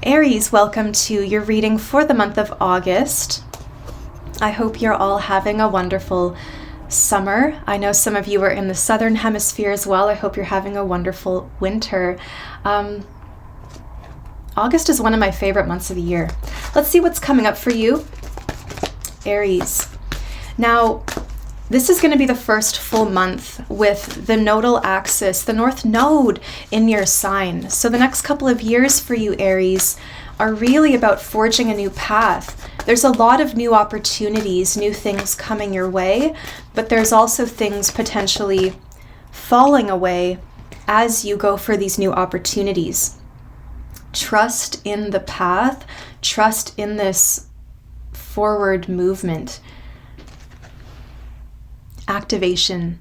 Aries, welcome to your reading for the month of August. I hope you're all having a wonderful summer. I know some of you are in the southern hemisphere as well. I hope you're having a wonderful winter. August is one of my favorite months of the year. Let's see what's coming up for you, Aries. Now, this is going to be the first full month with the nodal axis, the North Node in your sign. So the next couple of years for you, Aries, are really about forging a new path. There's a lot of new opportunities, new things coming your way, but there's also things potentially falling away as you go for these new opportunities. Trust in the path, trust in this forward movement. Activation,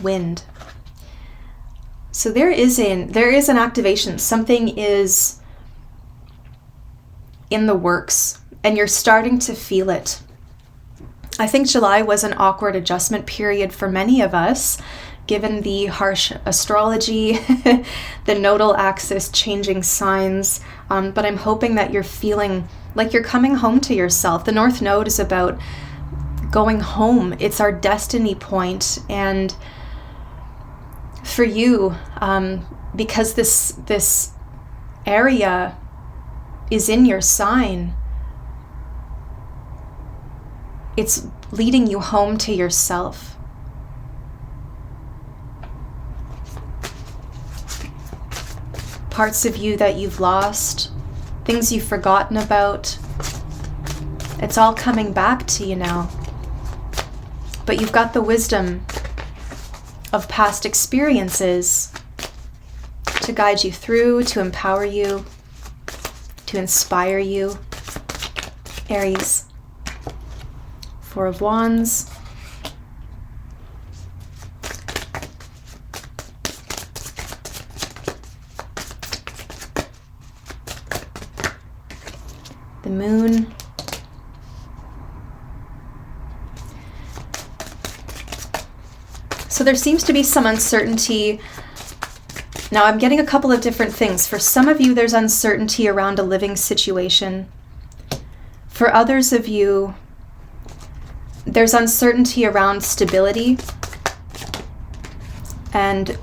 wind. So there is an activation. Something is in the works and you're starting to feel it. I think July was an awkward adjustment period for many of us, given the harsh astrology, the nodal axis changing signs. But I'm hoping that you're feeling like you're coming home to yourself. The North Node is about going home. It's our destiny point. And for you, because this area is in your sign, it's leading you home to yourself. Parts of you that you've lost, things you've forgotten about, it's all coming back to you now. But you've got the wisdom of past experiences to guide you through, to empower you, to inspire you. Aries, Four of Wands. The Moon. So there seems to be some uncertainty. Now I'm getting a couple of different things. For some of you, there's uncertainty around a living situation. For others of you, there's uncertainty around stability and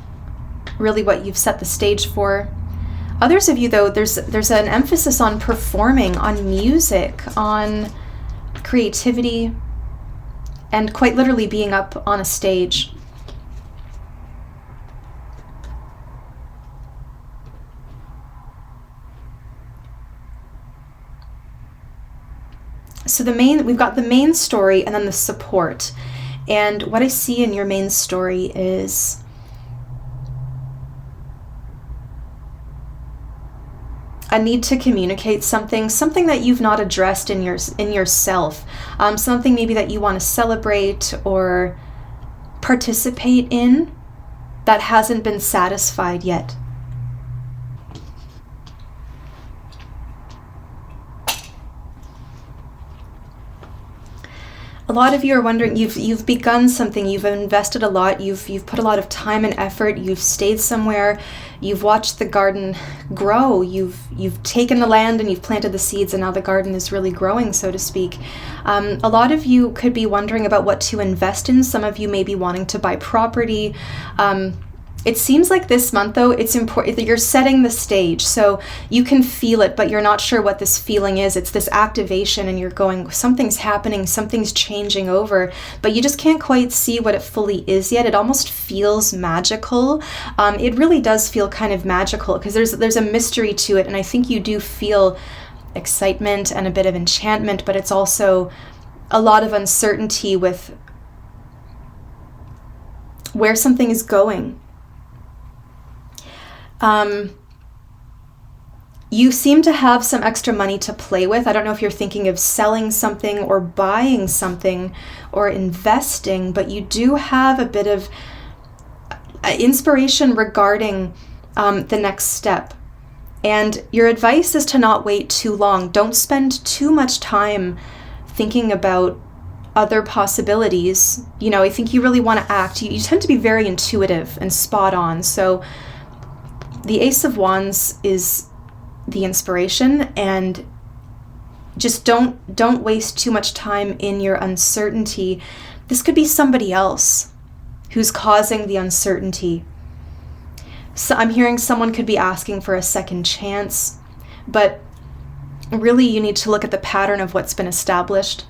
really what you've set the stage for. Others of you, though, there's an emphasis on performing, on music, on creativity, and quite literally being up on a stage. So we've got the main story and then the support. And what I see in your main story is a need to communicate something that you've not addressed in yourself. Something maybe that you want to celebrate or participate in that hasn't been satisfied yet. A lot of you are wondering, you've begun something, you've invested a lot, you've put a lot of time and effort, you've stayed somewhere, you've watched the garden grow, you've taken the land and you've planted the seeds, and now the garden is really growing, so to speak. A lot of you could be wondering about what to invest in. Some of you may be wanting to buy property. It seems like this month, though, it's important that you're setting the stage, so you can feel it, but you're not sure what this feeling is. It's this activation, and you're going, something's happening, something's changing over, but you just can't quite see what it fully is yet. It almost feels magical. It really does feel kind of magical because there's a mystery to it, and I think you do feel excitement and a bit of enchantment, but it's also a lot of uncertainty with where something is going. You seem to have some extra money to play with. I don't know if you're thinking of selling something or buying something or investing, but you do have a bit of inspiration regarding the next step. And your advice is to not wait too long. Don't spend too much time thinking about other possibilities. You know, I think you really want to act. You tend to be very intuitive and spot on. So the Ace of Wands is the inspiration, and just don't waste too much time in your uncertainty. This could be somebody else who's causing the uncertainty. So I'm hearing someone could be asking for a second chance, but really you need to look at the pattern of what's been established.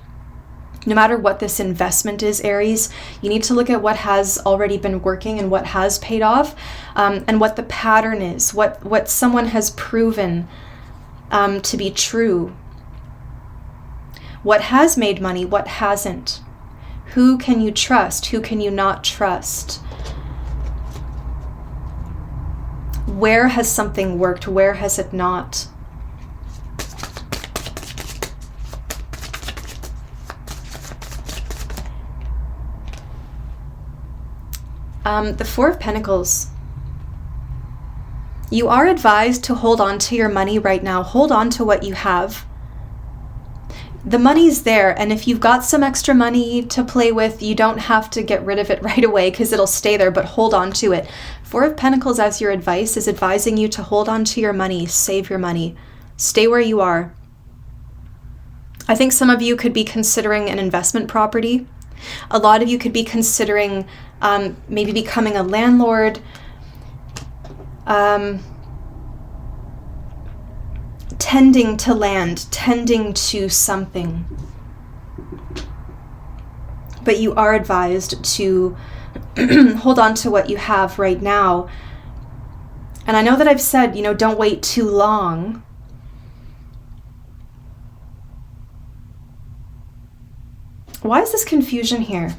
No matter what this investment is, Aries, you need to look at what has already been working and what has paid off, and what the pattern is, what someone has proven to be true. What has made money, what hasn't? Who can you trust? Who can you not trust? Where has something worked? Where has it not? The Four of Pentacles. You are advised to hold on to your money right now. Hold on to what you have. The money's there, and if you've got some extra money to play with, you don't have to get rid of it right away because it'll stay there, but hold on to it. Four of Pentacles as your advice is advising you to hold on to your money, save your money, stay where you are. I think some of you could be considering an investment property. A lot of you could be considering maybe becoming a landlord, tending to land, tending to something. But you are advised to hold on to what you have right now. And I know that I've said, don't wait too long. Why is this confusion here?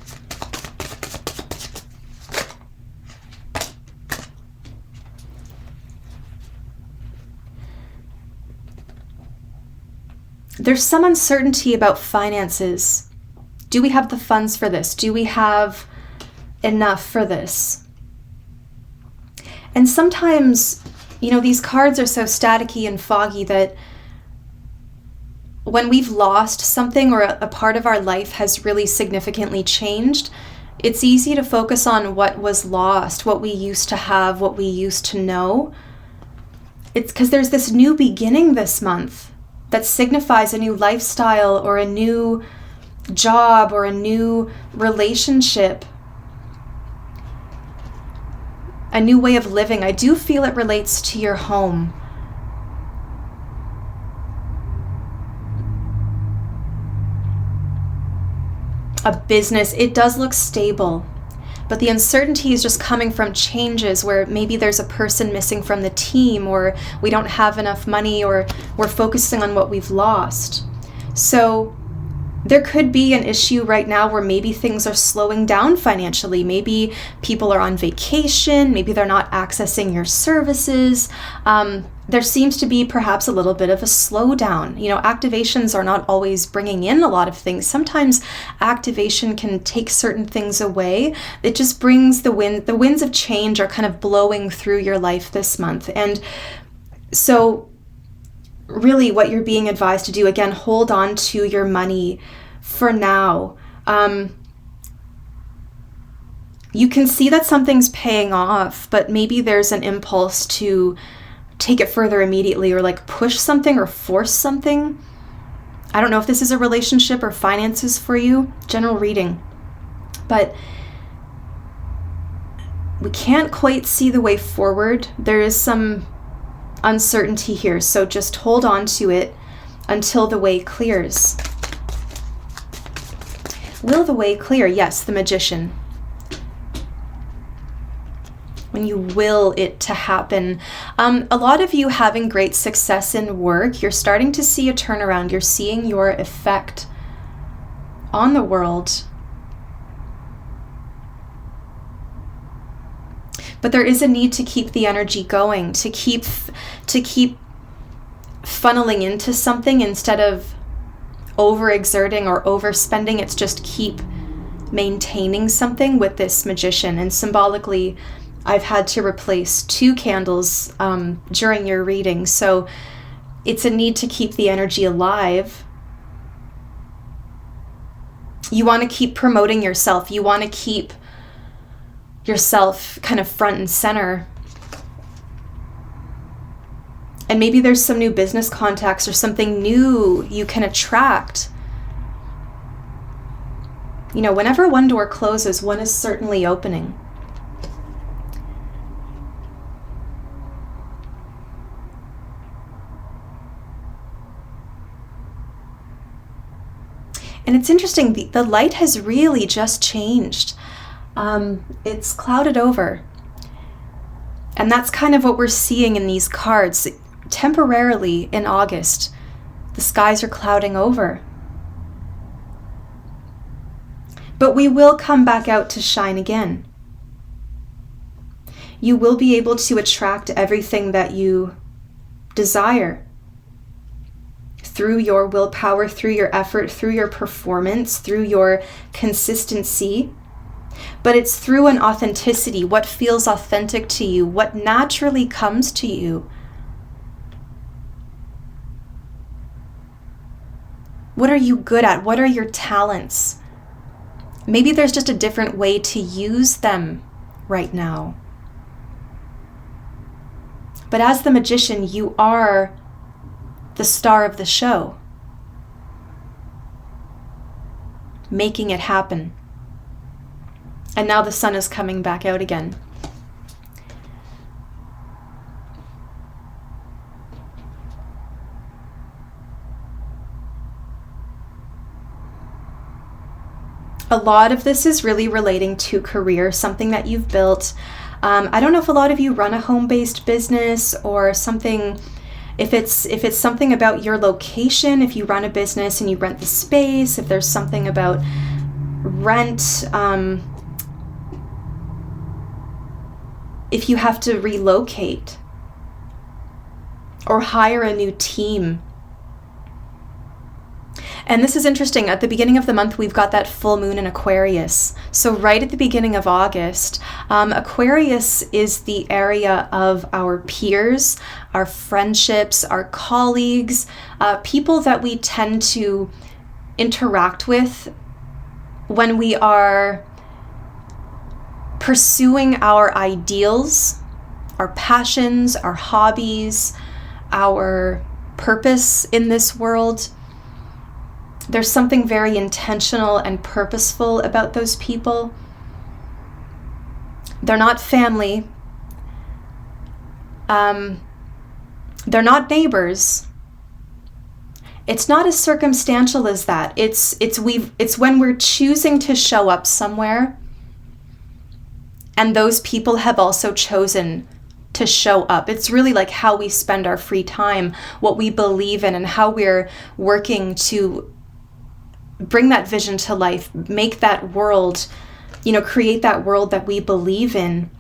There's some uncertainty about finances. Do we have the funds for this? Do we have enough for this? And sometimes, these cards are so staticky and foggy that when we've lost something or a part of our life has really significantly changed, it's easy to focus on what was lost, what we used to have, what we used to know. It's because there's this new beginning this month that signifies a new lifestyle or a new job or a new relationship, a new way of living. I do feel it relates to your home. A business, it does look stable, but the uncertainty is just coming from changes where maybe there's a person missing from the team, or we don't have enough money, or we're focusing on what we've lost. So there could be an issue right now where maybe things are slowing down financially. Maybe people are on vacation, maybe they're not accessing your services. There seems to be perhaps a little bit of a slowdown. Activations are not always bringing in a lot of things. Sometimes activation can take certain things away. It just brings the wind. The winds of change are kind of blowing through your life this month. And so really what you're being advised to do, again, hold on to your money for now. You can see that something's paying off, but maybe there's an impulse to take it further immediately, or like push something or force something. I don't know if this is a relationship or finances for you, general reading, but we can't quite see the way forward. There is some uncertainty here, so just hold on to it until the way clears. Will the way clear? Yes, the Magician. When you will it to happen. A lot of you having great success in work, you're starting to see a turnaround. You're seeing your effect on the world. But there is a need to keep the energy going, to keep funneling into something instead of overexerting or overspending. It's just keep maintaining something with this Magician. And symbolically, I've had to replace 2 candles during your reading. So it's a need to keep the energy alive. You want to keep promoting yourself. You want to keep yourself kind of front and center. And maybe there's some new business contacts or something new you can attract. You know, whenever one door closes, one is certainly opening. And it's interesting, the light has really just changed. It's clouded over. And that's kind of what we're seeing in these cards. Temporarily in August, the skies are clouding over. But we will come back out to shine again. You will be able to attract everything that you desire through your willpower, through your effort, through your performance, through your consistency. But it's through an authenticity, what feels authentic to you, what naturally comes to you. What are you good at? What are your talents? Maybe there's just a different way to use them right now. But as the magician, you are the star of the show, making it happen. And now the sun is coming back out again. A lot of this is really relating to career, something that you've built. I don't know if a lot of you run a home-based business or something. If it's something about your location, if you run a business and you rent the space, if there's something about rent, if you have to relocate or hire a new team. And this is interesting. At the beginning of the month, we've got that full moon in Aquarius. So right at the beginning of August, Aquarius is the area of our peers, our friendships, our colleagues, people that we tend to interact with when we are pursuing our ideals, our passions, our hobbies, our purpose in this world. There's something very intentional and purposeful about those people. They're not family. They're not neighbors. It's not as circumstantial as that. It's when we're choosing to show up somewhere, and those people have also chosen to show up. It's really like how we spend our free time, what we believe in, and how we're working to bring that vision to life, make that world, create that world that we believe in.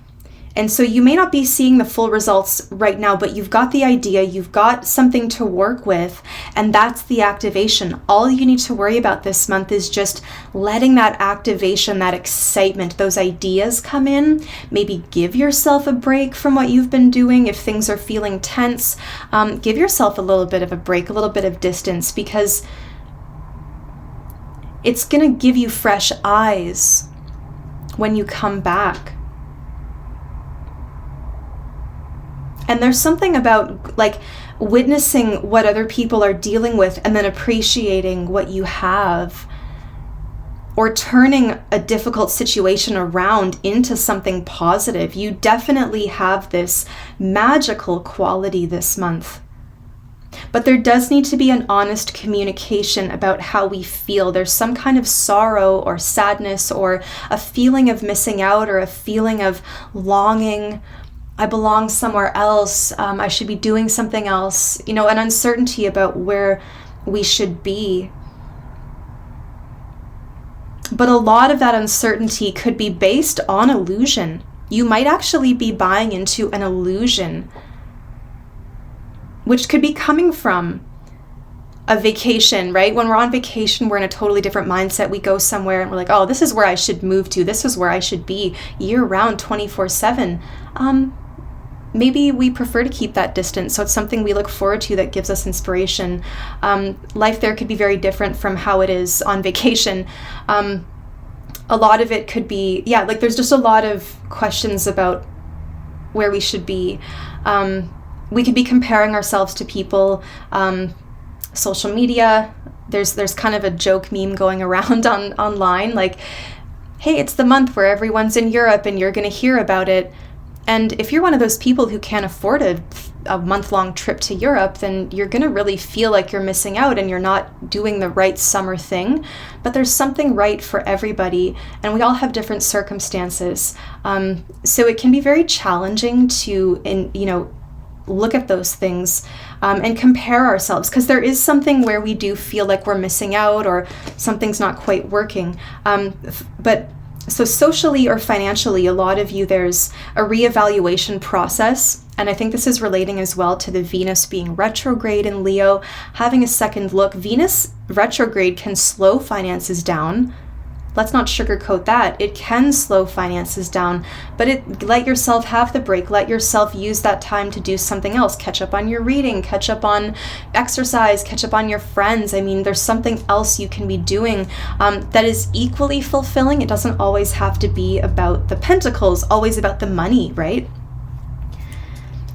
And so you may not be seeing the full results right now, but you've got the idea, you've got something to work with, and that's the activation. All you need to worry about this month is just letting that activation, that excitement, those ideas come in. Maybe give yourself a break from what you've been doing. If things are feeling tense, give yourself a little bit of a break, a little bit of distance, because it's going to give you fresh eyes when you come back. And there's something about like witnessing what other people are dealing with and then appreciating what you have, or turning a difficult situation around into something positive. You definitely have this magical quality this month. But there does need to be an honest communication about how we feel. There's some kind of sorrow or sadness or a feeling of missing out or a feeling of longing. I belong somewhere else. I should be doing something else. An uncertainty about where we should be. But a lot of that uncertainty could be based on illusion. You might actually be buying into an illusion, which could be coming from a vacation, right? When we're on vacation, we're in a totally different mindset. We go somewhere and we're like, oh, this is where I should move to. This is where I should be year-round, 24/7. Maybe we prefer to keep that distance, so it's something we look forward to that gives us inspiration. Life there could be very different from how it is on vacation. A lot of it could be, there's just a lot of questions about where we should be. we could be comparing ourselves to people, social media. There's kind of a joke meme going around online, like, hey, it's the month where everyone's in Europe and you're going to hear about it. And if you're one of those people who can't afford a month-long trip to Europe, then you're going to really feel like you're missing out and you're not doing the right summer thing. But there's something right for everybody, and we all have different circumstances. So it can be very challenging to, look at those things and compare ourselves, because there is something where we do feel like we're missing out or something's not quite working. But so socially or financially, a lot of you, there's a reevaluation process. And I think this is relating as well to the Venus being retrograde in Leo, having a second look. Venus retrograde can slow finances down. Let's not sugarcoat that. It can slow finances down, but let yourself have the break. Let yourself use that time to do something else. Catch up on your reading, catch up on exercise, catch up on your friends. I mean, there's something else you can be doing that is equally fulfilling. It doesn't always have to be about the pentacles, always about the money, right?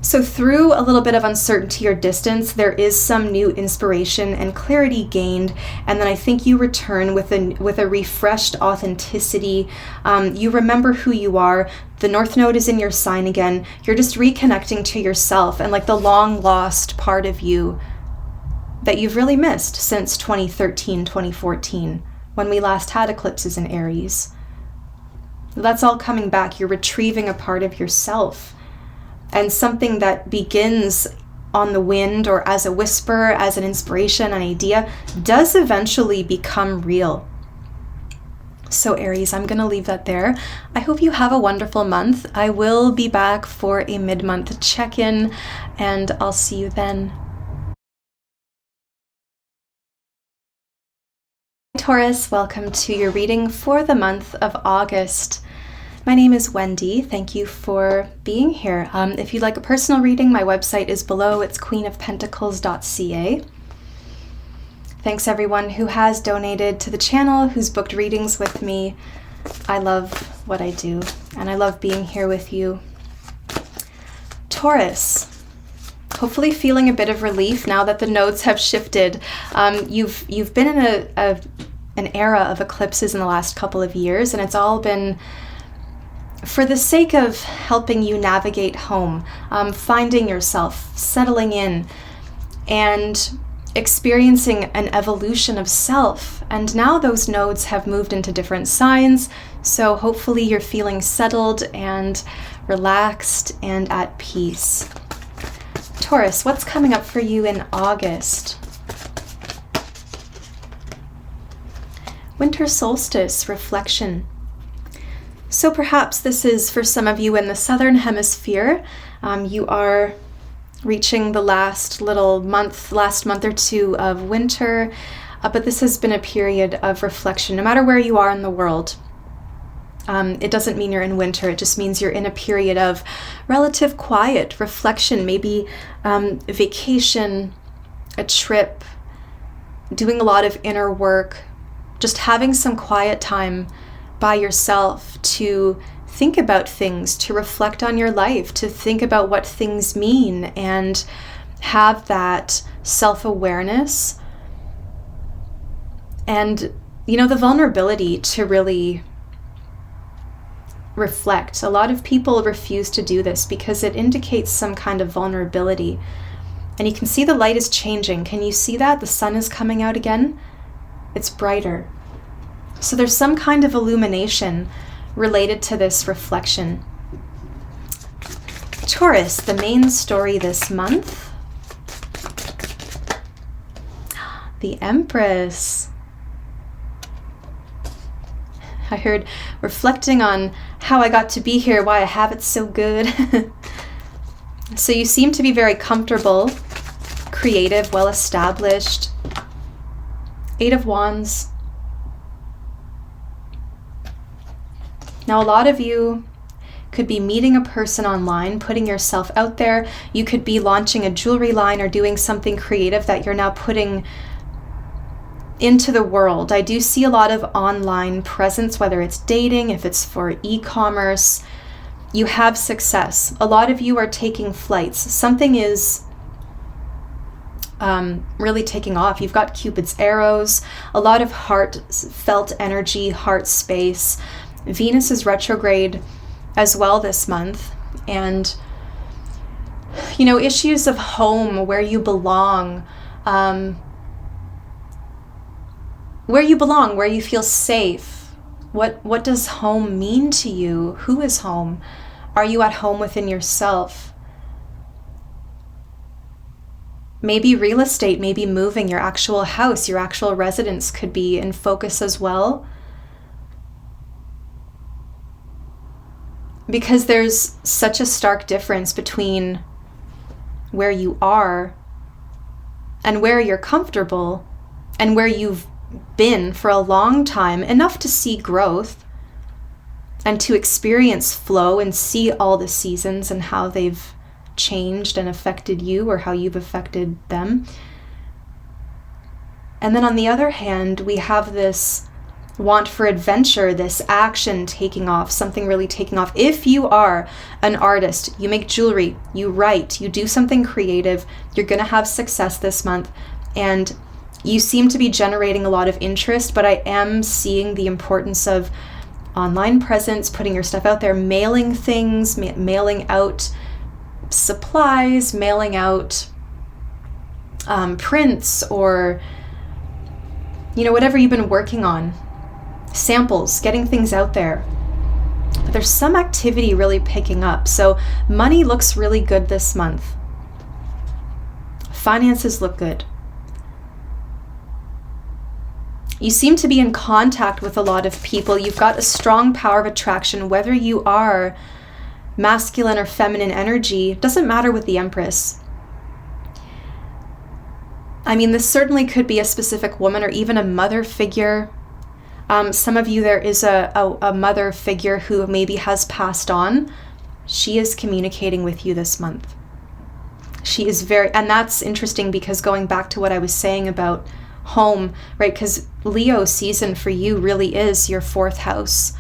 So through a little bit of uncertainty or distance, there is some new inspiration and clarity gained. And then I think you return with a refreshed authenticity. You remember who you are. The North Node is in your sign again. You're just reconnecting to yourself and like the long lost part of you that you've really missed since 2013, 2014, when we last had eclipses in Aries. That's all coming back. You're retrieving a part of yourself. And something that begins on the wind or as a whisper, as an inspiration, an idea, does eventually become real. So Aries, I'm going to leave that there. I hope you have a wonderful month. I will be back for a mid-month check-in, and I'll see you then. Taurus, welcome to your reading for the month of August. My name is Wendy. Thank you for being here. If you'd like a personal reading, my website is below. It's queenofpentacles.ca. Thanks everyone who has donated to the channel, who's booked readings with me. I love what I do, and I love being here with you. Taurus, hopefully feeling a bit of relief now that the nodes have shifted. You've been in an era of eclipses in the last couple of years, and it's all been for the sake of helping you navigate home, finding yourself, settling in, and experiencing an evolution of self. And now those nodes have moved into different signs, so hopefully you're feeling settled and relaxed and at peace. Taurus, what's coming up for you in August? Winter solstice reflection. So perhaps this is for some of you in the southern hemisphere. You are reaching the last month or two of winter, but this has been a period of reflection, no matter where you are in the world. It doesn't mean you're in winter, it just means you're in a period of relative quiet reflection, maybe vacation, a trip, doing a lot of inner work, just having some quiet time by yourself to think about things, to reflect on your life, to think about what things mean, and have that self-awareness and, the vulnerability to really reflect. A lot of people refuse to do this because it indicates some kind of vulnerability. And you can see the light is changing. Can you see that? The sun is coming out again. It's brighter. So there's some kind of illumination related to this reflection. Taurus, the main story this month. The Empress. I heard reflecting on how I got to be here, why I have it so good. So you seem to be very comfortable, creative, well-established. 8 of Wands. Now, a lot of you could be meeting a person online, putting yourself out there. You could be launching a jewelry line or doing something creative that you're now putting into the world. I do see a lot of online presence, whether it's dating, if it's for e-commerce. You have success. A lot of you are taking flights. Something is really taking off. You've got Cupid's arrows, a lot of heartfelt energy, heart space. Venus is retrograde as well this month. And, you know, issues of home, where you belong, where you feel safe. What does home mean to you? Who is home? Are you at home within yourself? Maybe real estate, maybe moving, your actual house, your actual residence could be in focus as well. Because there's such a stark difference between where you are and where you're comfortable and where you've been for a long time, enough to see growth and to experience flow and see all the seasons and how they've changed and affected you, or how you've affected them. And then on the other hand, we have this want for adventure, this action taking off, something really taking off. If you are an artist, you make jewelry, you write, you do something creative, you're going to have success this month. And you seem to be generating a lot of interest, but I am seeing the importance of online presence, putting your stuff out there, mailing things, mailing out supplies, mailing out prints, or, you know, whatever you've been working on, samples, getting things out there. But there's some activity really picking up. So money looks really good this month. Finances look good. You seem to be in contact with a lot of people. You've got a strong power of attraction, whether you are masculine or feminine energy, doesn't matter with the Empress. I mean, this certainly could be a specific woman or even a mother figure. Some of you, there is a mother figure who maybe has passed on. She is communicating with you this month. She is and that's interesting, because going back to what I was saying about home, right? Because Leo season for you really is your 4th house,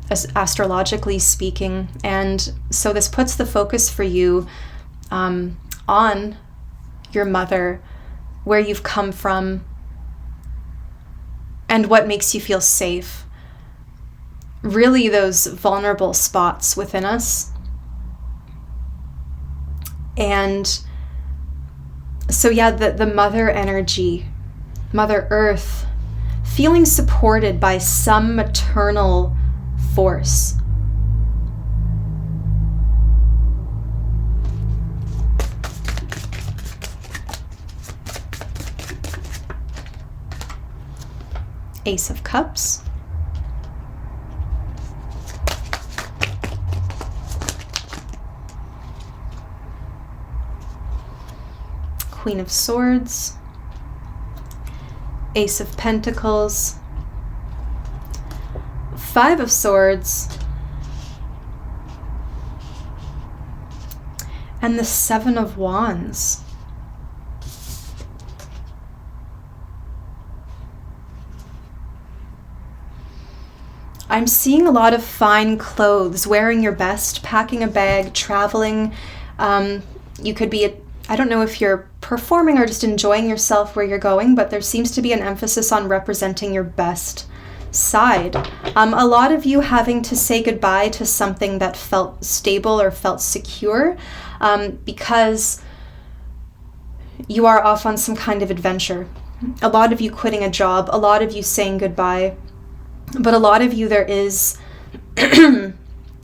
astrologically speaking. And so this puts the focus for you on your mother, where you've come from, and what makes you feel safe. Really those vulnerable spots within us. And so yeah, the mother energy, Mother Earth, feeling supported by some maternal force. Ace of Cups. Queen of Swords. Ace of Pentacles. 5 of Swords. And the 7 of Wands. I'm seeing a lot of fine clothes, wearing your best, packing a bag, traveling. You could be, I don't know if you're performing or just enjoying yourself where you're going, but there seems to be an emphasis on representing your best side. A lot of you having to say goodbye to something that felt stable or felt secure, because you are off on some kind of adventure. A lot of you quitting a job, a lot of you saying goodbye. But a lot of you, there is, I'm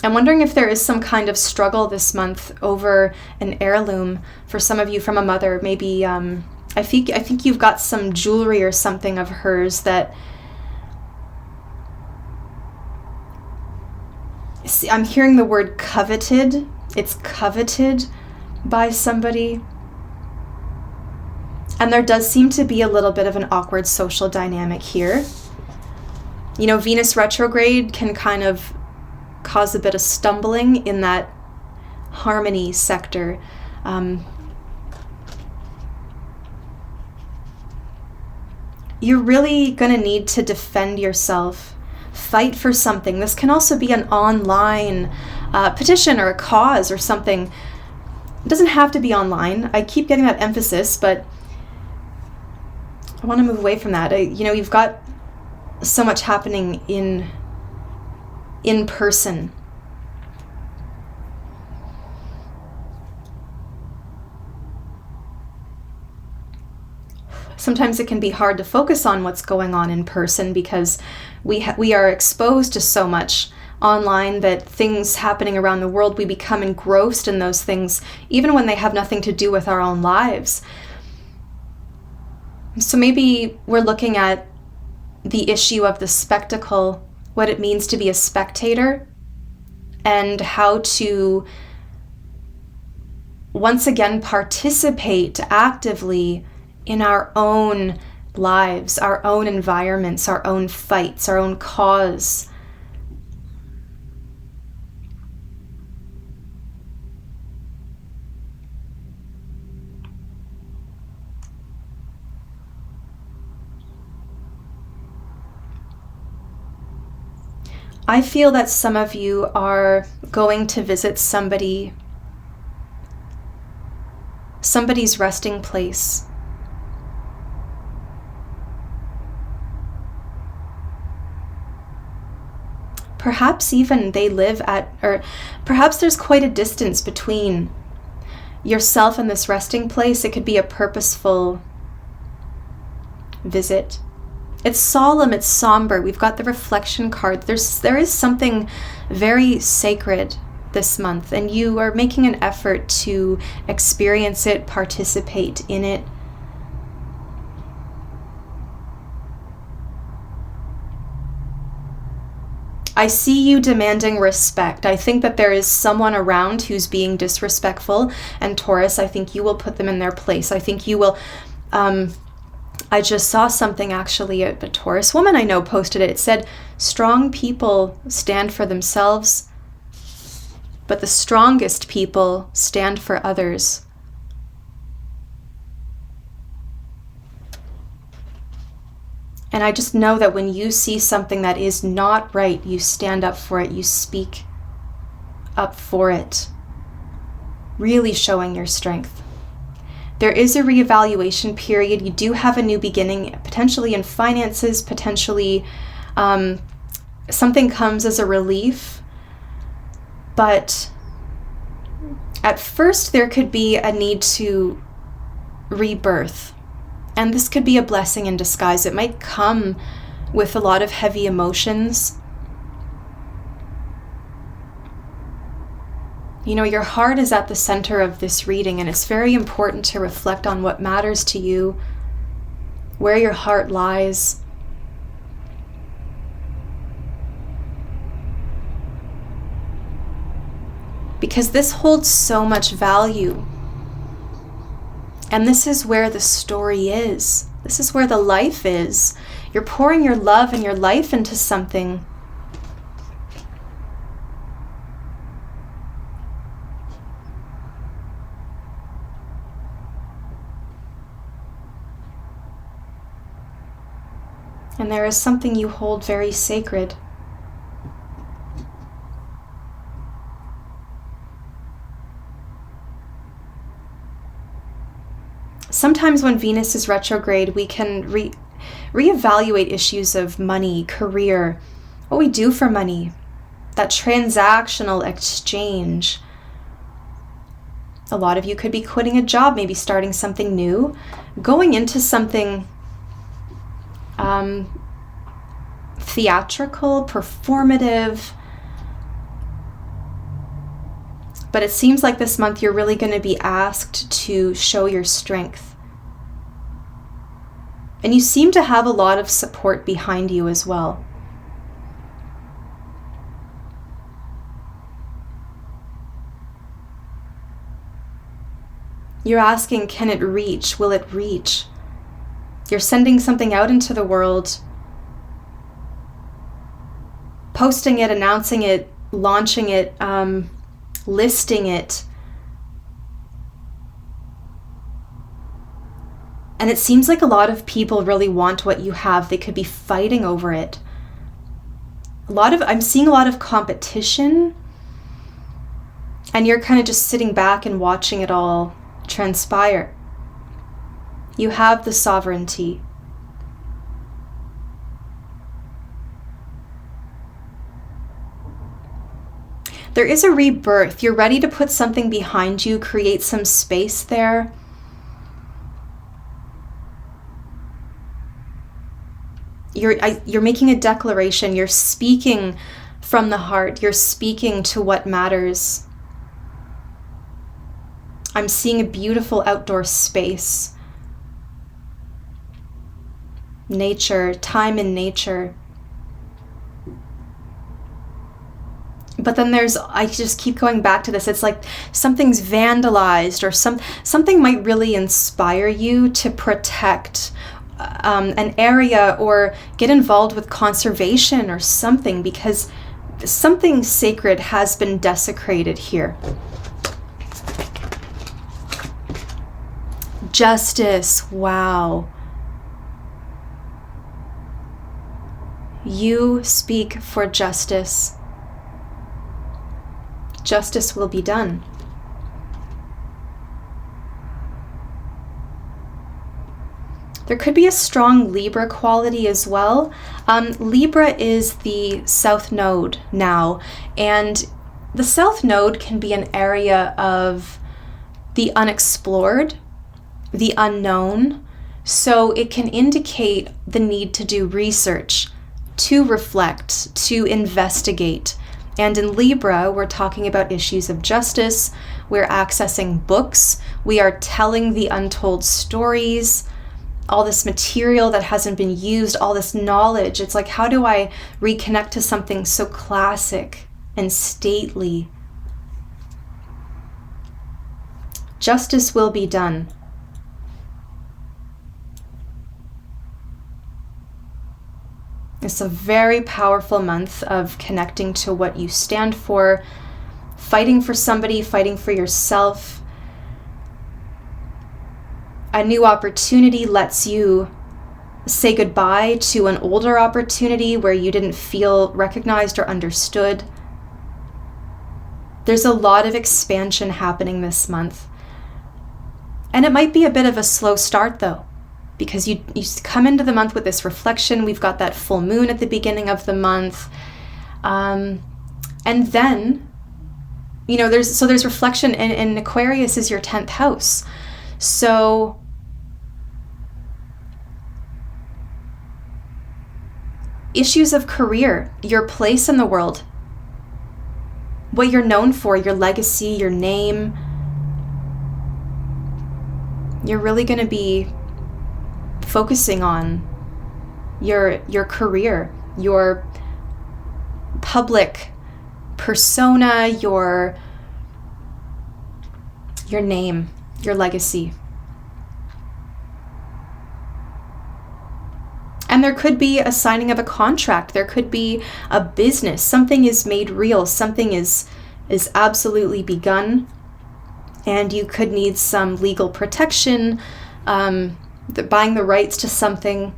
wondering if there is some kind of struggle this month over an heirloom for some of you from a mother. Maybe, I think you've got some jewelry or something of hers that, see, I'm hearing the word coveted. It's coveted by somebody. And there does seem to be a little bit of an awkward social dynamic here. You know, Venus retrograde can kind of cause a bit of stumbling in that harmony sector. You're really going to need to defend yourself, fight for something. This can also be an online petition or a cause or something. It doesn't have to be online. I keep getting that emphasis, but I want to move away from that. You've got so much happening in person. Sometimes it can be hard to focus on what's going on in person because we are exposed to so much online that things happening around the world, we become engrossed in those things, even when they have nothing to do with our own lives. So maybe we're looking at the issue of the spectacle, what it means to be a spectator, and how to once again participate actively in our own lives, our own environments, our own fights, our own cause. I feel that some of you are going to visit somebody's resting place. Perhaps even they live or perhaps there's quite a distance between yourself and this resting place. It could be a purposeful visit. It's solemn, it's somber. We've got the reflection card. There is something very sacred this month, and you are making an effort to experience it, participate in it. I see you demanding respect. I think that there is someone around who's being disrespectful, and Taurus, I think you will put them in their place. I think you will, I just saw something actually, a Taurus woman I know posted it. It said, strong people stand for themselves, but the strongest people stand for others. And I just know that when you see something that is not right, you stand up for it, you speak up for it, really showing your strength. There is a reevaluation period. You do have a new beginning, potentially in finances, potentially something comes as a relief. But at first there could be a need to rebirth. And this could be a blessing in disguise. It might come with a lot of heavy emotions. You know, your heart is at the center of this reading, and it's very important to reflect on what matters to you, where your heart lies. Because this holds so much value. And this is where the story is. This is where the life is. You're pouring your love and your life into something. And there is something you hold very sacred. Sometimes when Venus is retrograde, we can reevaluate issues of money, career, what we do for money, that transactional exchange. A lot of you could be quitting a job, maybe starting something new, going into something theatrical, performative. But it seems like this month you're really going to be asked to show your strength. And you seem to have a lot of support behind you as well. You're asking, can it reach? Will it reach? You're sending something out into the world, posting it, announcing it, launching it, listing it. And it seems like a lot of people really want what you have. They could be fighting over it. I'm seeing a lot of competition. And you're kind of just sitting back and watching it all transpire. You have the sovereignty. There is a rebirth. You're ready to put something behind you, create some space there. You're making a declaration. You're speaking from the heart. You're speaking to what matters. I'm seeing a beautiful outdoor space. Nature, time in nature. But then I just keep going back to this. It's like something's vandalized, or something might really inspire you to protect an area or get involved with conservation or something, because something sacred has been desecrated here. Justice, wow. You speak for justice. Justice will be done. There could be a strong Libra quality as well. Libra is the south node now, and the south node can be an area of the unexplored, the unknown. So it can indicate the need to do research, to reflect, to investigate. And in Libra, we're talking about issues of justice. We're accessing books. We are telling the untold stories, all this material that hasn't been used, all this knowledge. It's like, how do I reconnect to something so classic and stately? Justice will be done. It's a very powerful month of connecting to what you stand for, fighting for somebody, fighting for yourself. A new opportunity lets you say goodbye to an older opportunity where you didn't feel recognized or understood. There's a lot of expansion happening this month. And it might be a bit of a slow start though, because you come into the month with this reflection. We've got that full moon at the beginning of the month. And then, there's reflection, and Aquarius is your 10th house. So issues of career, your place in the world, what you're known for, your legacy, your name. You're really going to be focusing on your career, your public persona, your name, your legacy. And there could be a signing of a contract. There could be a business. Something is made real. Something is absolutely begun. And you could need some legal protection, buying the rights to something.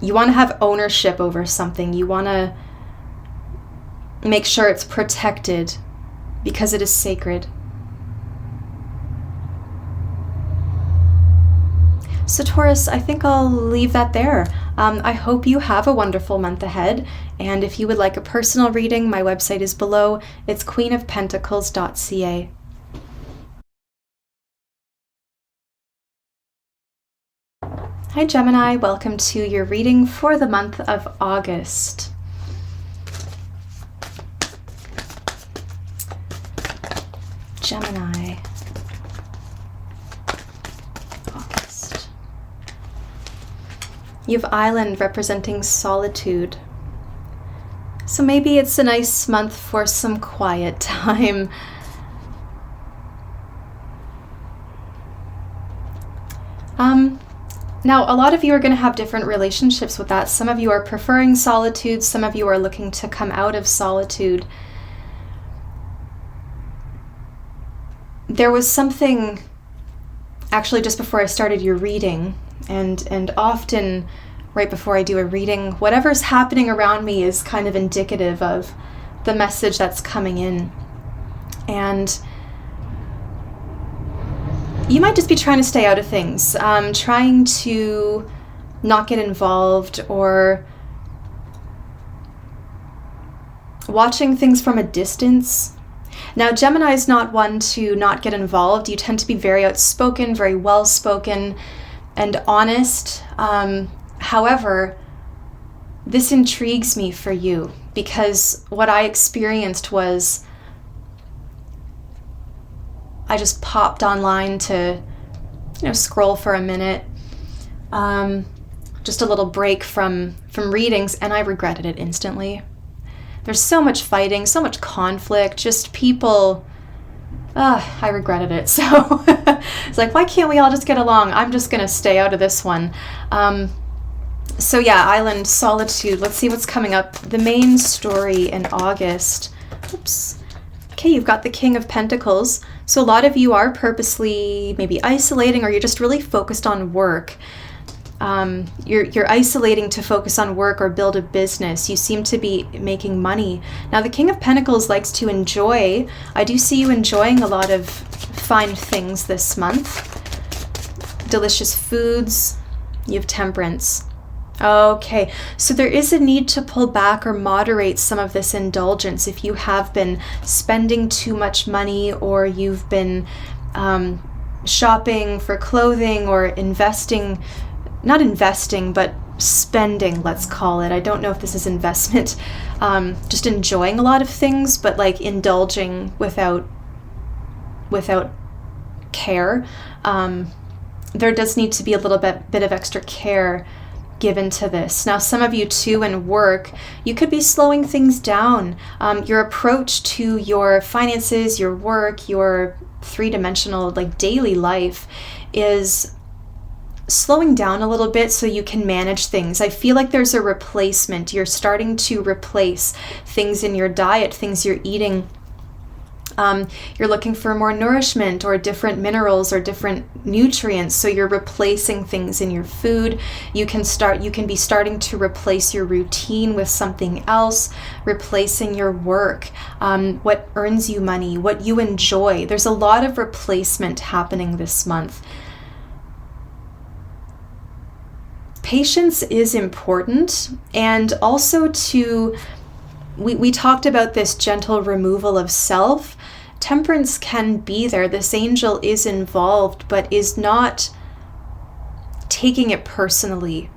You want to have ownership over something. You want to make sure it's protected because it is sacred. So Taurus, I think I'll leave that there. I hope you have a wonderful month ahead. And if you would like a personal reading, my website is below. It's queenofpentacles.ca. Hi Gemini, welcome to your reading for the month of August. Gemini. August. You have Island representing solitude. So maybe it's a nice month for some quiet time. Now, a lot of you are going to have different relationships with that. Some of you are preferring solitude. Some of you are looking to come out of solitude. There was something, actually just before I started your reading, and often right before I do a reading, whatever's happening around me is kind of indicative of the message that's coming in. And you might just be trying to stay out of things, trying to not get involved, or watching things from a distance. Now, Gemini is not one to not get involved. You tend to be very outspoken, very well-spoken, and honest. However, this intrigues me for you, because what I experienced was I just popped online to, scroll for a minute, just a little break from readings, and I regretted it instantly. There's so much fighting, so much conflict, just people, I regretted it. So it's like, why can't we all just get along? I'm just gonna stay out of this one. So yeah, Island Solitude. Let's see what's coming up. The main story in August. Oops. Okay, you've got the King of Pentacles. So a lot of you are purposely maybe isolating, or you're just really focused on work. You're isolating to focus on work or build a business. You seem to be making money. Now, the King of Pentacles likes to enjoy. I do see you enjoying a lot of fine things this month. Delicious foods. You have Temperance. Okay, so there is a need to pull back or moderate some of this indulgence if you have been spending too much money, or you've been shopping for clothing, or investing, not investing, but spending, let's call it. I don't know if this is investment, just enjoying a lot of things, but like indulging without care. There does need to be a little bit of extra care given to this. Now, some of you too in work, you could be slowing things down. Your approach to your finances, your work, your three-dimensional like daily life is slowing down a little bit so you can manage things. I feel like there's a replacement. You're starting to replace things in your diet, things you're eating. You're looking for more nourishment or different minerals or different nutrients, so you're replacing things in your food. You can be starting to replace your routine with something else, replacing your work, what earns you money, what you enjoy. There's a lot of replacement happening this month. Patience is important, and also we talked about this gentle removal of self. Temperance can be there. This angel is involved, but is not taking it personally.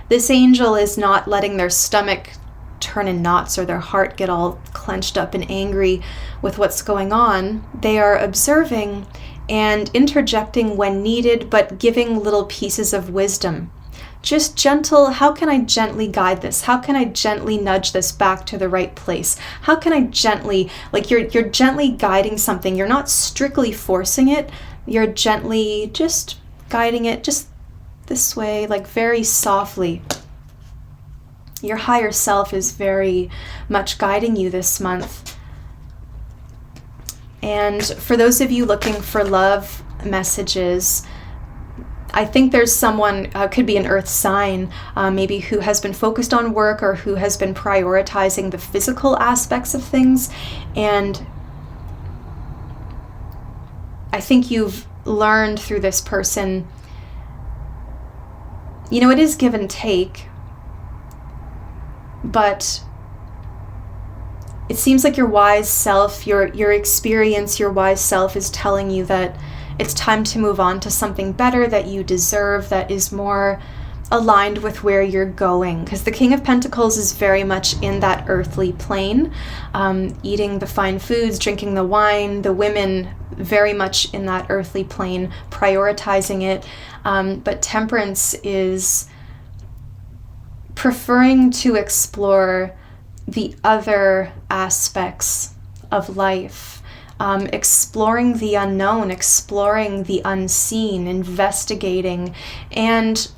This angel is not letting their stomach turn in knots or their heart get all clenched up and angry with what's going on. They are observing and interjecting when needed, but giving little pieces of wisdom. Just gentle, how can I gently guide this? How can I gently nudge this back to the right place? How can I gently, like you're gently guiding something. You're not strictly forcing it. You're gently just guiding it just this way, like very softly. Your higher self is very much guiding you this month. And for those of you looking for love messages, I think there's someone, could be an earth sign, maybe who has been focused on work or who has been prioritizing the physical aspects of things. And I think you've learned through this person, it is give and take, but it seems like your wise self, your experience, your wise self is telling you that it's time to move on to something better that you deserve, that is more aligned with where you're going. Because the King of Pentacles is very much in that earthly plane, eating the fine foods, drinking the wine, the women, very much in that earthly plane, prioritizing it. But Temperance is preferring to explore the other aspects of life. Exploring the unknown, exploring the unseen, investigating. And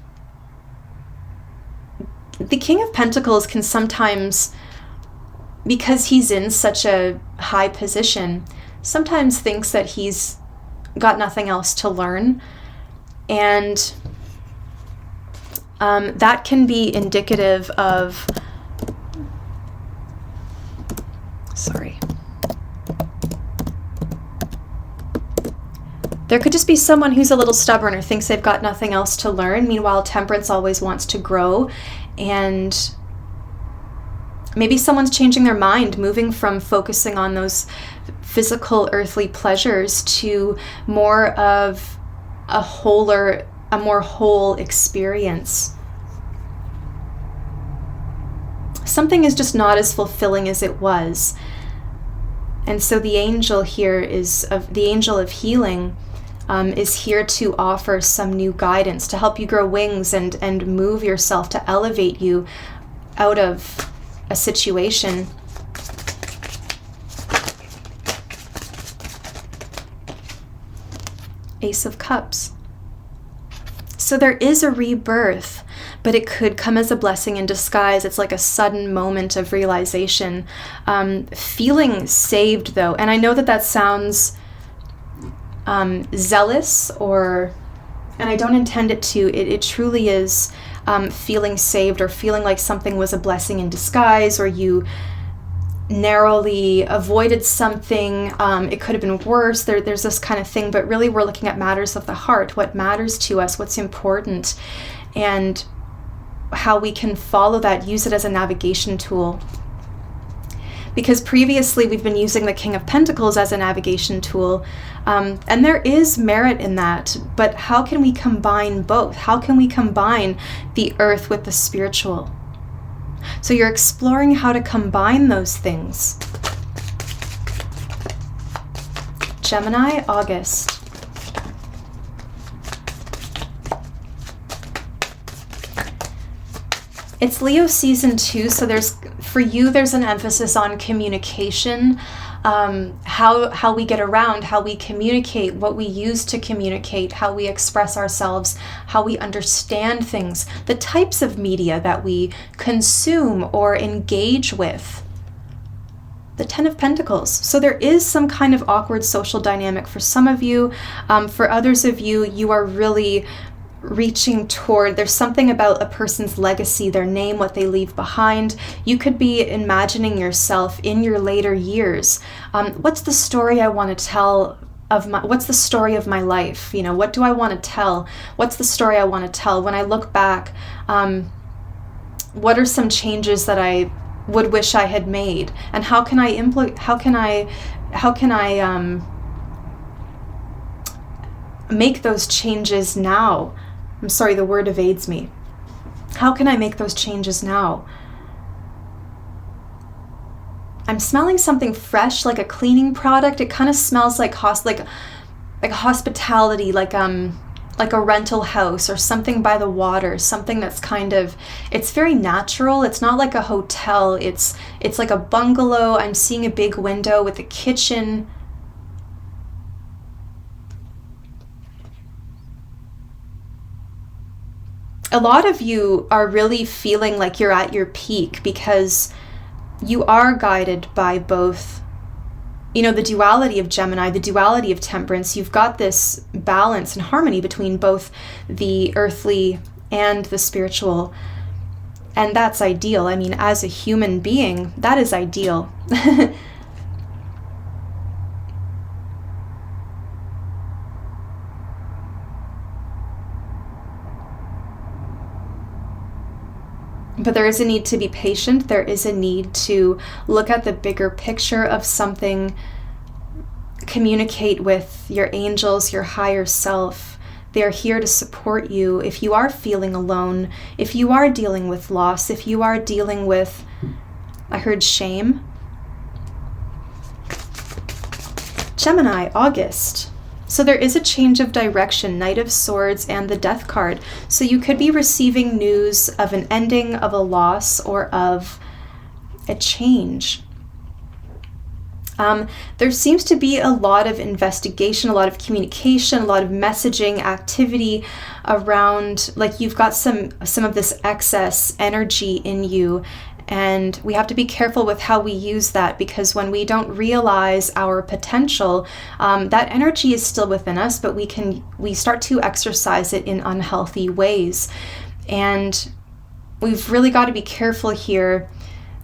the King of Pentacles can sometimes, because he's in such a high position, sometimes thinks that he's got nothing else to learn. And that can be indicative of There could just be someone who's a little stubborn or thinks they've got nothing else to learn. Meanwhile, Temperance always wants to grow. And maybe someone's changing their mind, moving from focusing on those physical earthly pleasures to more of a more whole experience. Something is just not as fulfilling as it was. And so the angel here the angel of healing is here to offer some new guidance, to help you grow wings and move yourself, to elevate you out of a situation. Ace of Cups. So there is a rebirth, but it could come as a blessing in disguise. It's like a sudden moment of realization. Feeling saved, though. And I know that sounds zealous, and I don't intend it to. It truly is feeling saved, or feeling like something was a blessing in disguise, or you narrowly avoided something. It could have been worse. There's this kind of thing, but really we're looking at matters of the heart, what matters to us, what's important, and how we can follow that, use it as a navigation tool. Because previously we've been using the King of Pentacles as a navigation tool, and there is merit in that, but how can we combine both? How can we combine the earth with the spiritual? So you're exploring how to combine those things. Gemini, August. It's Leo season 2, so there's an emphasis on communication, how we get around, how we communicate, what we use to communicate, how we express ourselves, how we understand things, the types of media that we consume or engage with. The Ten of Pentacles. So there is some kind of awkward social dynamic for some of you. For others of you, you are really reaching toward, there's something about a person's legacy, their name, what they leave behind. You could be imagining yourself in your later years. What's the story I want to tell what's the story of my life? What do I want to tell? What's the story I want to tell? When I look back, what are some changes that I would wish I had made? And how can I make those changes now? I'm sorry, the word evades me. How can I make those changes now? I'm smelling something fresh, like a cleaning product. It kind of smells like hospitality, like a rental house or something by the water, something that's it's very natural. It's not like a hotel. It's like a bungalow. I'm seeing a big window with a kitchen. A lot of you are really feeling like you're at your peak because you are guided by both, the duality of Gemini, the duality of Temperance. You've got this balance and harmony between both the earthly and the spiritual. And that's ideal. I mean, as a human being, that is ideal. But there is a need to be patient. There is a need to look at the bigger picture of something, communicate with your angels, your higher self. They are here to support you if you are feeling alone, if you are dealing with loss, if you are dealing with, I heard shame. Gemini, August. So there is a change of direction, Knight of Swords and the Death card. So you could be receiving news of an ending, of a loss, or of a change. There seems to be a lot of investigation, a lot of communication, a lot of messaging activity around, like you've got some of this excess energy in you. And we have to be careful with how we use that, because when we don't realize our potential, that energy is still within us, but we start to exercise it in unhealthy ways. And we've really got to be careful here.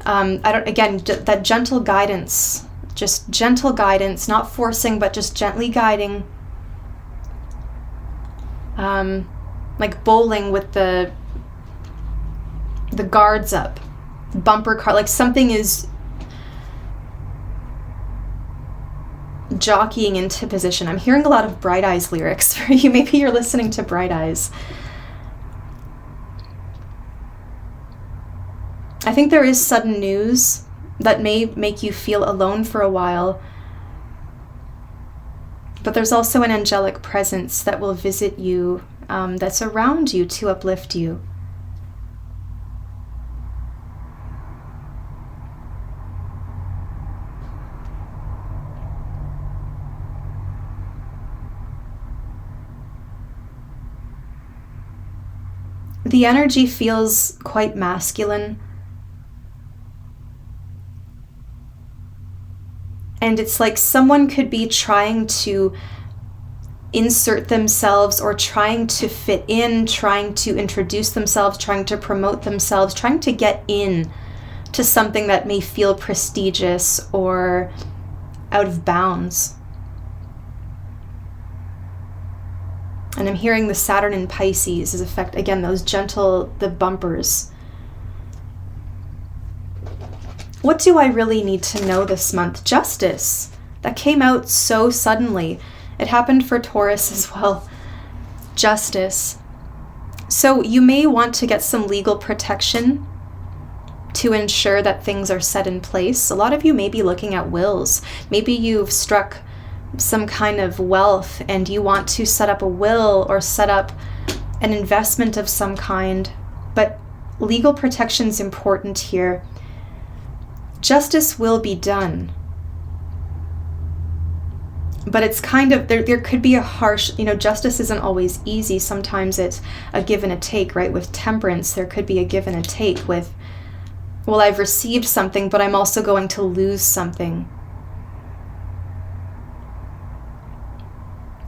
That gentle guidance, just gentle guidance, not forcing, but just gently guiding. like bowling with the guards up, bumper car, like something is jockeying into position. I'm hearing a lot of Bright Eyes lyrics for you. Maybe you're listening to Bright Eyes. I think there is sudden news that may make you feel alone for a while, but there's also an angelic presence that will visit you, that's around you to uplift you. The energy feels quite masculine. And it's like someone could be trying to insert themselves or trying to fit in, trying to introduce themselves, trying to promote themselves, trying to get in to something that may feel prestigious or out of bounds. And I'm hearing the Saturn in Pisces is affect, again, those gentle, the bumpers. What do I really need to know this month? Justice. That came out so suddenly. It happened for Taurus as well. Justice. So you may want to get some legal protection to ensure that things are set in place. A lot of you may be looking at wills. Maybe you've struck some kind of wealth and you want to set up a will or set up an investment of some kind. But legal protection is important here. Justice will be done. But it's kind of, there could be a harsh, justice isn't always easy. Sometimes it's a give and a take, right? With temperance, there could be a give and a take with, well, I've received something, but I'm also going to lose something.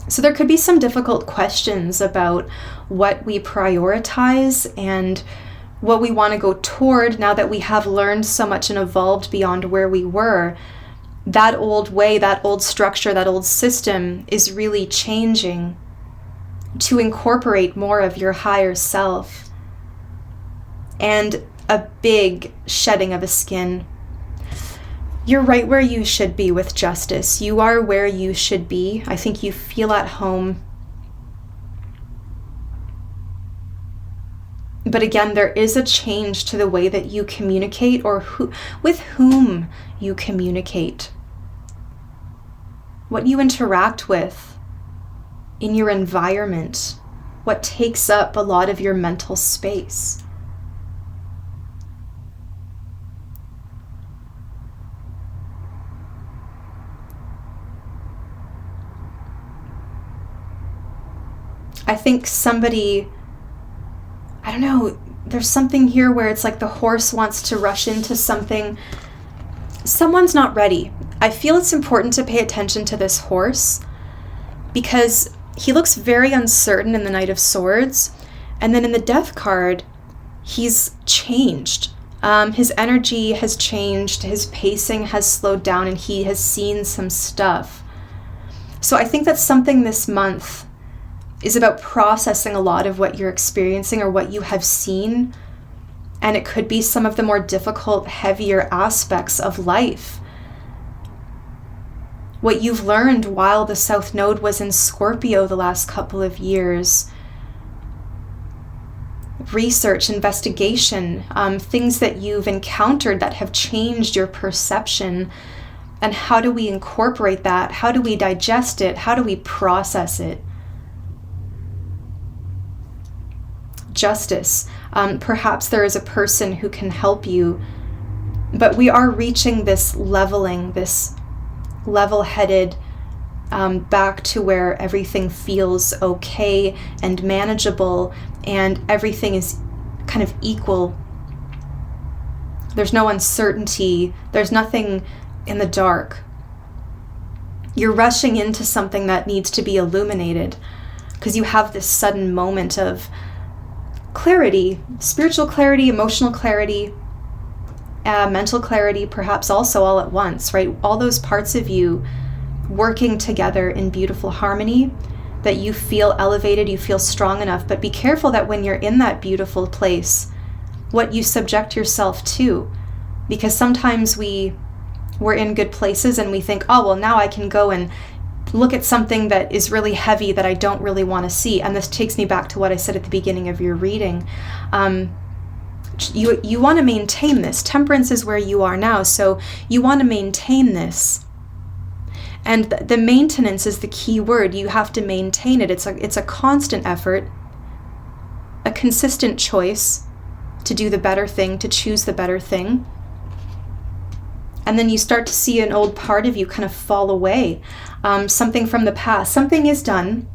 So there could be some difficult questions about what we prioritize and what we want to go toward now that we have learned so much and evolved beyond where we were. That old way, that old structure, that old system is really changing to incorporate more of your higher self and a big shedding of a skin. You're right where you should be with justice. You are where you should be. I think you feel at home. But again, there is a change to the way that you communicate or with whom you communicate. What you interact with in your environment, what takes up a lot of your mental space. I think somebody, I don't know, there's something here where it's like the horse wants to rush into something. Someone's not ready. I feel it's important to pay attention to this horse because he looks very uncertain in the Knight of Swords. And then in the Death card, he's changed. His energy has changed, his pacing has slowed down, and he has seen some stuff. So I think that's something this month is about processing a lot of what you're experiencing or what you have seen. And it could be some of the more difficult, heavier aspects of life. What you've learned while the South Node was in Scorpio the last couple of years. Research, investigation, things that you've encountered that have changed your perception. And how do we incorporate that? How do we digest it? How do we process it? Justice. Perhaps there is a person who can help you, but we are reaching this leveling, this level-headed, back to where everything feels okay and manageable and everything is kind of equal. There's no uncertainty. There's nothing in the dark. You're rushing into something that needs to be illuminated because you have this sudden moment of clarity, spiritual clarity, emotional clarity, mental clarity, perhaps also all at once, right? All those parts of you working together in beautiful harmony. that you feel elevated, you feel strong enough. But be careful that when you're in that beautiful place, what you subject yourself to. Because sometimes we're in good places and we think, oh, well, now I can go and look at something that is really heavy that I don't really want to see. And this takes me back to what I said at the beginning of your reading. You want to maintain this. Temperance is where you are now, so you want to maintain this. And the maintenance is the key word. You have to maintain it. It's a constant effort, a consistent choice to do the better thing, to choose the better thing. And then you start to see an old part of you kind of fall away. Something from the past. Something is done.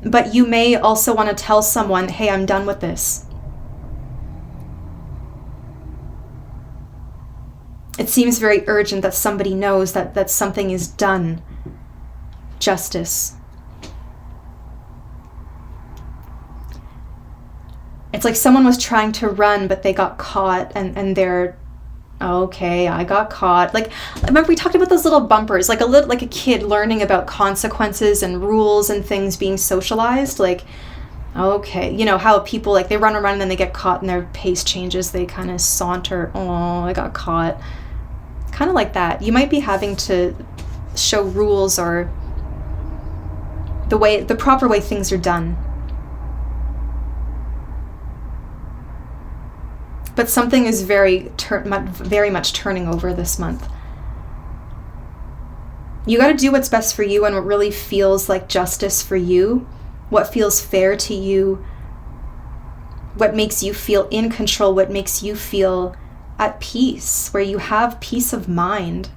But you may also want to tell someone, hey, I'm done with this. It seems very urgent that somebody knows that something is done. Justice. It's like someone was trying to run, but they got caught, and they're, okay, I got caught. Like, remember we talked about those little bumpers, like a kid learning about consequences and rules and things being socialized. Like, okay, you know how people, like, they run around and then they get caught and their pace changes. They kind of saunter. Oh, I got caught. Kind of like that. You might be having to show rules or the proper way things are done. But something is very much turning over this month. You got to do what's best for you and what really feels like justice for you, what feels fair to you, what makes you feel in control, what makes you feel at peace, where you have peace of mind.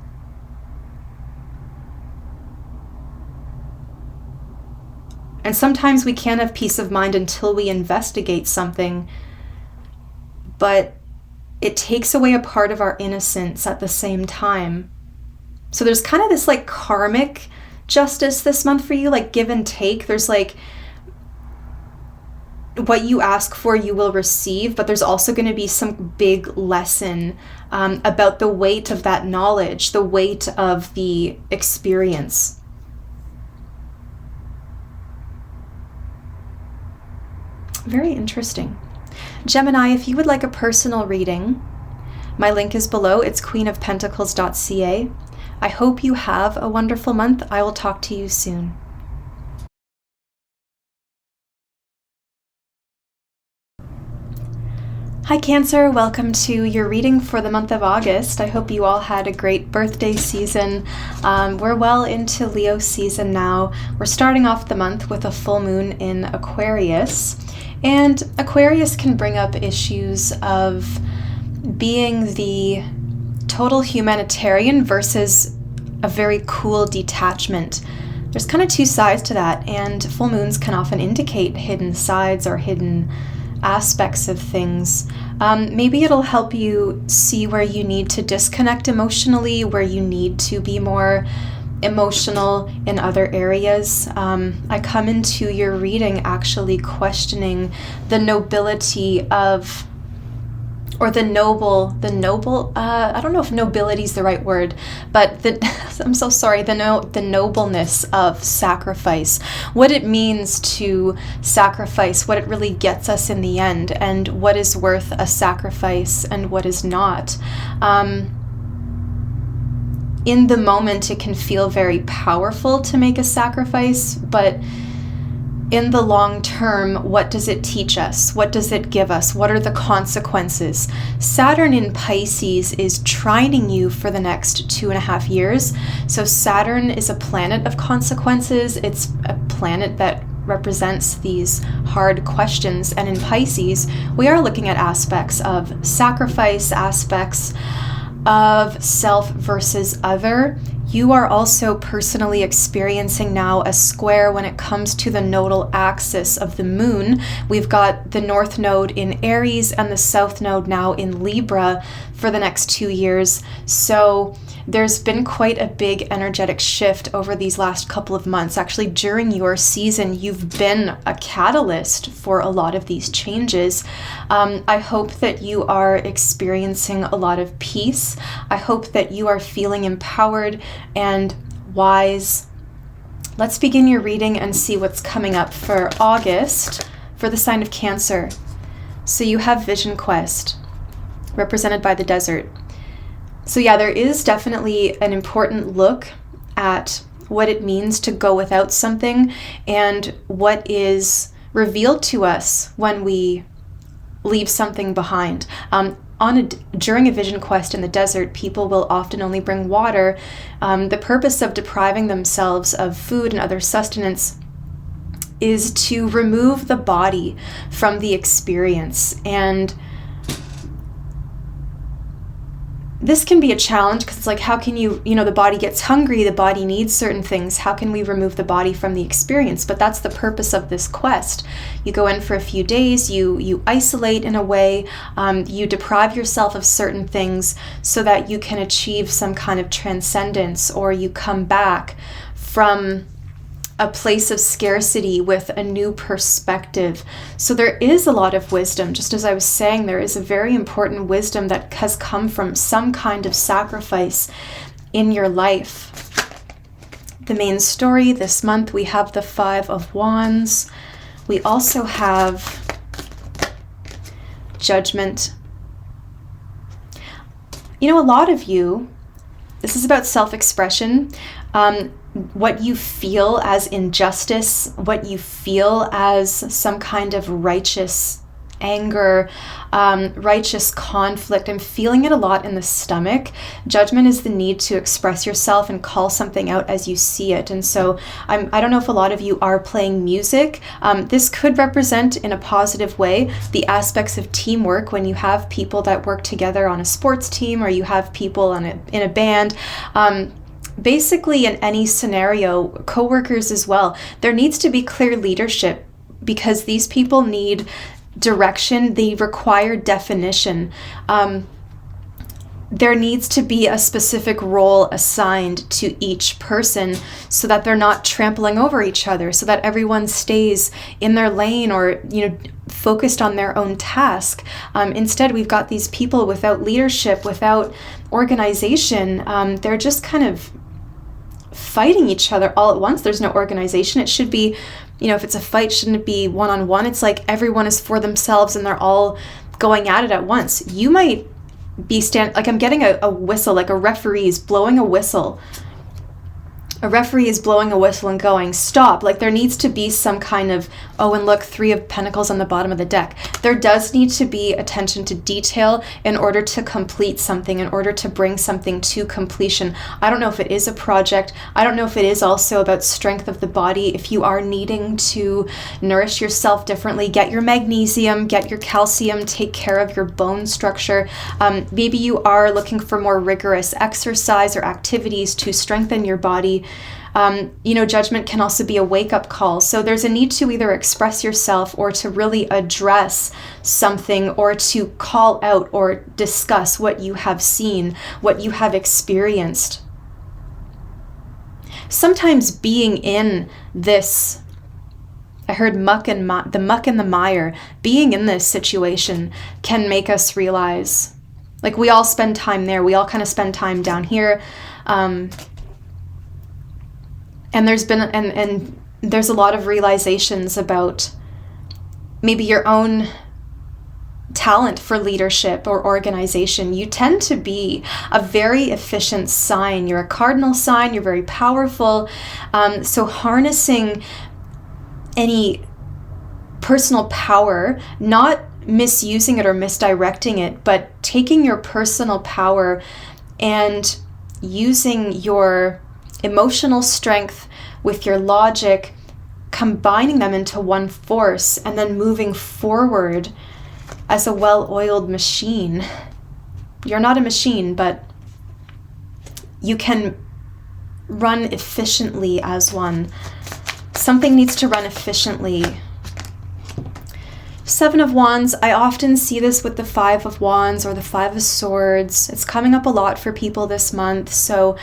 And sometimes we can't have peace of mind until we investigate something. But it takes away a part of our innocence at the same time. So there's kind of this like karmic justice this month for you, like give and take. There's like what you ask for, you will receive, but there's also going to be some big lesson about the weight of that knowledge, the weight of the experience. Very interesting. Gemini, if you would like a personal reading, my link is below. It's queenofpentacles.ca. I hope you have a wonderful month. I will talk to you soon. Hi Cancer, welcome to your reading for the month of August. I hope you all had a great birthday season. We're well into Leo season now. We're starting off the month with a full moon in Aquarius. And Aquarius can bring up issues of being the total humanitarian versus a very cool detachment. There's kind of two sides to that, and full moons can often indicate hidden sides or hidden aspects of things. Maybe it'll help you see where you need to disconnect emotionally, where you need to be more emotional in other areas. I come into your reading actually questioning the nobility of, or the noble, I don't know if nobility is the right word, but I'm so sorry, the nobleness of sacrifice, what it means to sacrifice, what it really gets us in the end, and what is worth a sacrifice and what is not. In the moment, it can feel very powerful to make a sacrifice, but in the long term, what does it teach us? What does it give us? What are the consequences? Saturn in Pisces is trining you for the next 2.5 years. So Saturn is a planet of consequences. It's a planet that represents these hard questions. And in Pisces, we are looking at aspects of sacrifice, aspects of self versus other. You are also personally experiencing now a square when it comes to the nodal axis of the moon. We've got the north node in Aries and the south node now in Libra for the next 2 years. So there's been quite a big energetic shift over these last couple of months. Actually, during your season, you've been a catalyst for a lot of these changes. I hope that you are experiencing a lot of peace. I hope that you are feeling empowered and wise Let's begin your reading and see what's coming up for August for the sign of Cancer. So you have Vision Quest, represented by the desert. So yeah, there is definitely an important look at what it means to go without something and what is revealed to us when we leave something behind. During a vision quest in the desert, people will often only bring water. The purpose of depriving themselves of food and other sustenance is to remove the body from the experience. And this can be a challenge because it's like, how can the body gets hungry, the body needs certain things. How can we remove the body from the experience? But that's the purpose of this quest. You go in for a few days, you isolate in a way, you deprive yourself of certain things so that you can achieve some kind of transcendence, or you come back from a place of scarcity with a new perspective. So there is a lot of wisdom. Just as I was saying, there is a very important wisdom that has come from some kind of sacrifice in your life. The main story this month, we have the Five of Wands. We also have Judgment. A lot of you, this is about self-expression. What you feel as injustice, what you feel as some kind of righteous anger, righteous conflict. I'm feeling it a lot in the stomach. Judgment is the need to express yourself and call something out as you see it. And so I don't know if a lot of you are playing music. This could represent in a positive way the aspects of teamwork when you have people that work together on a sports team, or you have people in a band. Basically, in any scenario, coworkers as well, there needs to be clear leadership because these people need direction. They require definition. There needs to be a specific role assigned to each person so that they're not trampling over each other, so that everyone stays in their lane or, focused on their own task. Instead, we've got these people without leadership, without organization. They're just kind of fighting each other all at once. There's no organization. It should be, if it's a fight, shouldn't it be one-on-one? It's like everyone is for themselves and they're all going at it at once. You might be I'm getting a whistle, like a referee is blowing a whistle. A referee is blowing a whistle and going, stop. Like there needs to be some kind of, and look, 3 of Pentacles on the bottom of the deck. There does need to be attention to detail in order to complete something, in order to bring something to completion. I don't know if it is a project. I don't know if it is also about strength of the body. If you are needing to nourish yourself differently, get your magnesium, get your calcium, take care of your bone structure. Maybe you are looking for more rigorous exercise or activities to strengthen your body. Judgment can also be a wake-up call. So there's a need to either express yourself or to really address something or to call out or discuss what you have seen, what you have experienced. Sometimes being in this, I heard the muck and the mire, being in this situation can make us realize, like we all spend time there. We all kind of spend time down here. And there's been, and there's a lot of realizations about maybe your own talent for leadership or organization. You tend to be a very efficient sign. You're a cardinal sign. You're very powerful. So harnessing any personal power, not misusing it or misdirecting it, but taking your personal power and using your emotional strength with your logic, combining them into one force, and then moving forward as a well-oiled machine. You're not a machine, but you can run efficiently as one. Something needs to run efficiently. Seven of Wands, I often see this with the Five of Wands or the Five of Swords. It's coming up a lot for people this month. So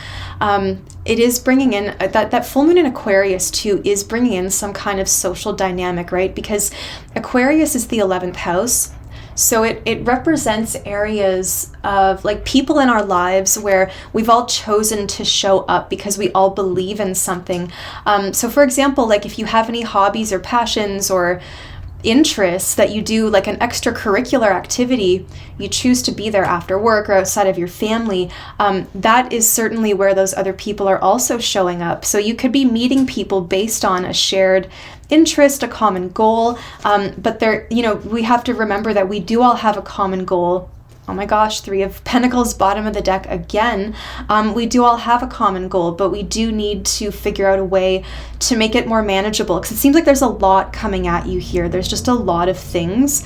it is bringing in, that full moon in Aquarius too is bringing in some kind of social dynamic, right? Because Aquarius is the 11th house. So it represents areas of like people in our lives where we've all chosen to show up because we all believe in something. So for example, like if you have any hobbies or passions or interests that you do, like an extracurricular activity, you choose to be there after work or outside of your family, that is certainly where those other people are also showing up. So you could be meeting people based on a shared interest, a common goal, but there, you know, we have to remember that we do all have a common goal. Oh my gosh, 3 of Pentacles, bottom of the deck again. We do all have a common goal, but we do need to figure out a way to make it more manageable, because it seems like there's a lot coming at you here. There's just a lot of things.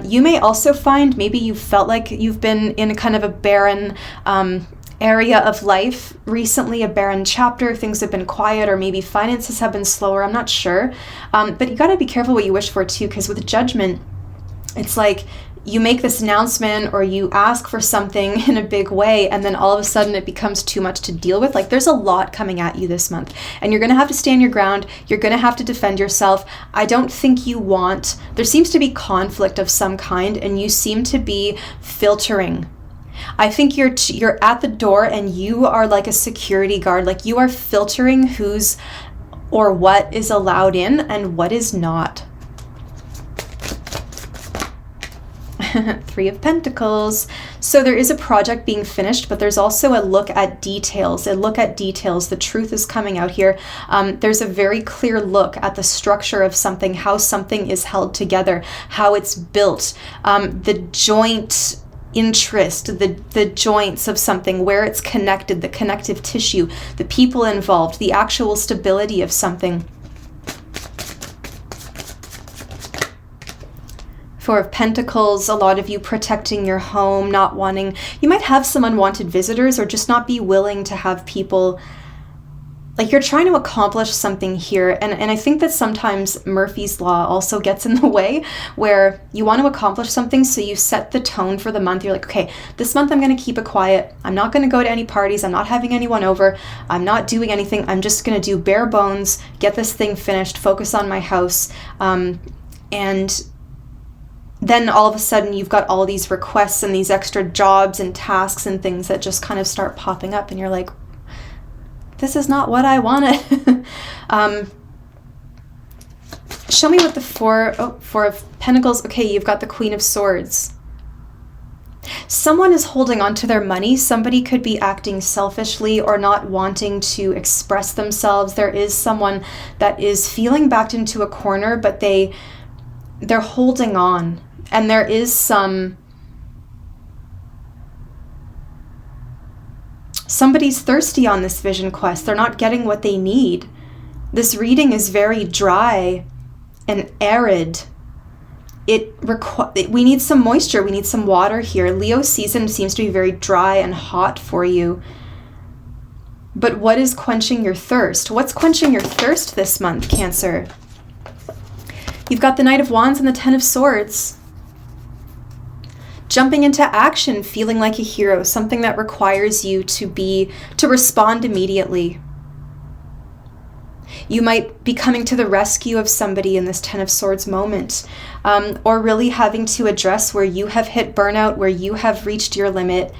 You may also find maybe you felt like you've been in a kind of a barren area of life recently, a barren chapter. Things have been quiet, or maybe finances have been slower. I'm not sure. But you got to be careful what you wish for too, because with Judgment, it's like you make this announcement or you ask for something in a big way, and then all of a sudden it becomes too much to deal with. Like there's a lot coming at you this month, and you're going to have to stand your ground. You're going to have to defend yourself. I don't think you want, there seems to be conflict of some kind, and you seem to be filtering. I think you're at the door and you are like a security guard. Like you are filtering who's or what is allowed in and what is not. 3 of Pentacles. So there is a project being finished, but there's also a look at details. The truth is coming out here. There's a very clear look at the structure of something, how something is held together, how it's built, the joint interest, the joints of something, where it's connected, the connective tissue, the people involved, the actual stability of something. 4 of Pentacles, a lot of you protecting your home, not wanting, you might have some unwanted visitors or just not be willing to have people, like you're trying to accomplish something here. And I think that sometimes Murphy's Law also gets in the way, where you want to accomplish something, so you set the tone for the month. You're like, okay, this month I'm going to keep it quiet. I'm not going to go to any parties. I'm not having anyone over. I'm not doing anything. I'm just going to do bare bones, get this thing finished, focus on my house. And then all of a sudden you've got all these requests and these extra jobs and tasks and things that just kind of start popping up, and you're like, this is not what I wanted. Show me what the 4 of Pentacles. Okay, you've got the Queen of Swords. Someone is holding on to their money. Somebody could be acting selfishly or not wanting to express themselves. There is someone that is feeling backed into a corner, but they're holding on. And there is somebody's thirsty on this vision quest. They're not getting what they need. This reading is very dry and arid. We need some moisture. We need some water here. Leo season seems to be very dry and hot for you. But what is quenching your thirst? What's quenching your thirst this month, Cancer? You've got the Knight of Wands and the 10 of Swords. Jumping into action, feeling like a hero, something that requires you to respond immediately. You might be coming to the rescue of somebody in this 10 of Swords moment, or really having to address where you have hit burnout, where you have reached your limit.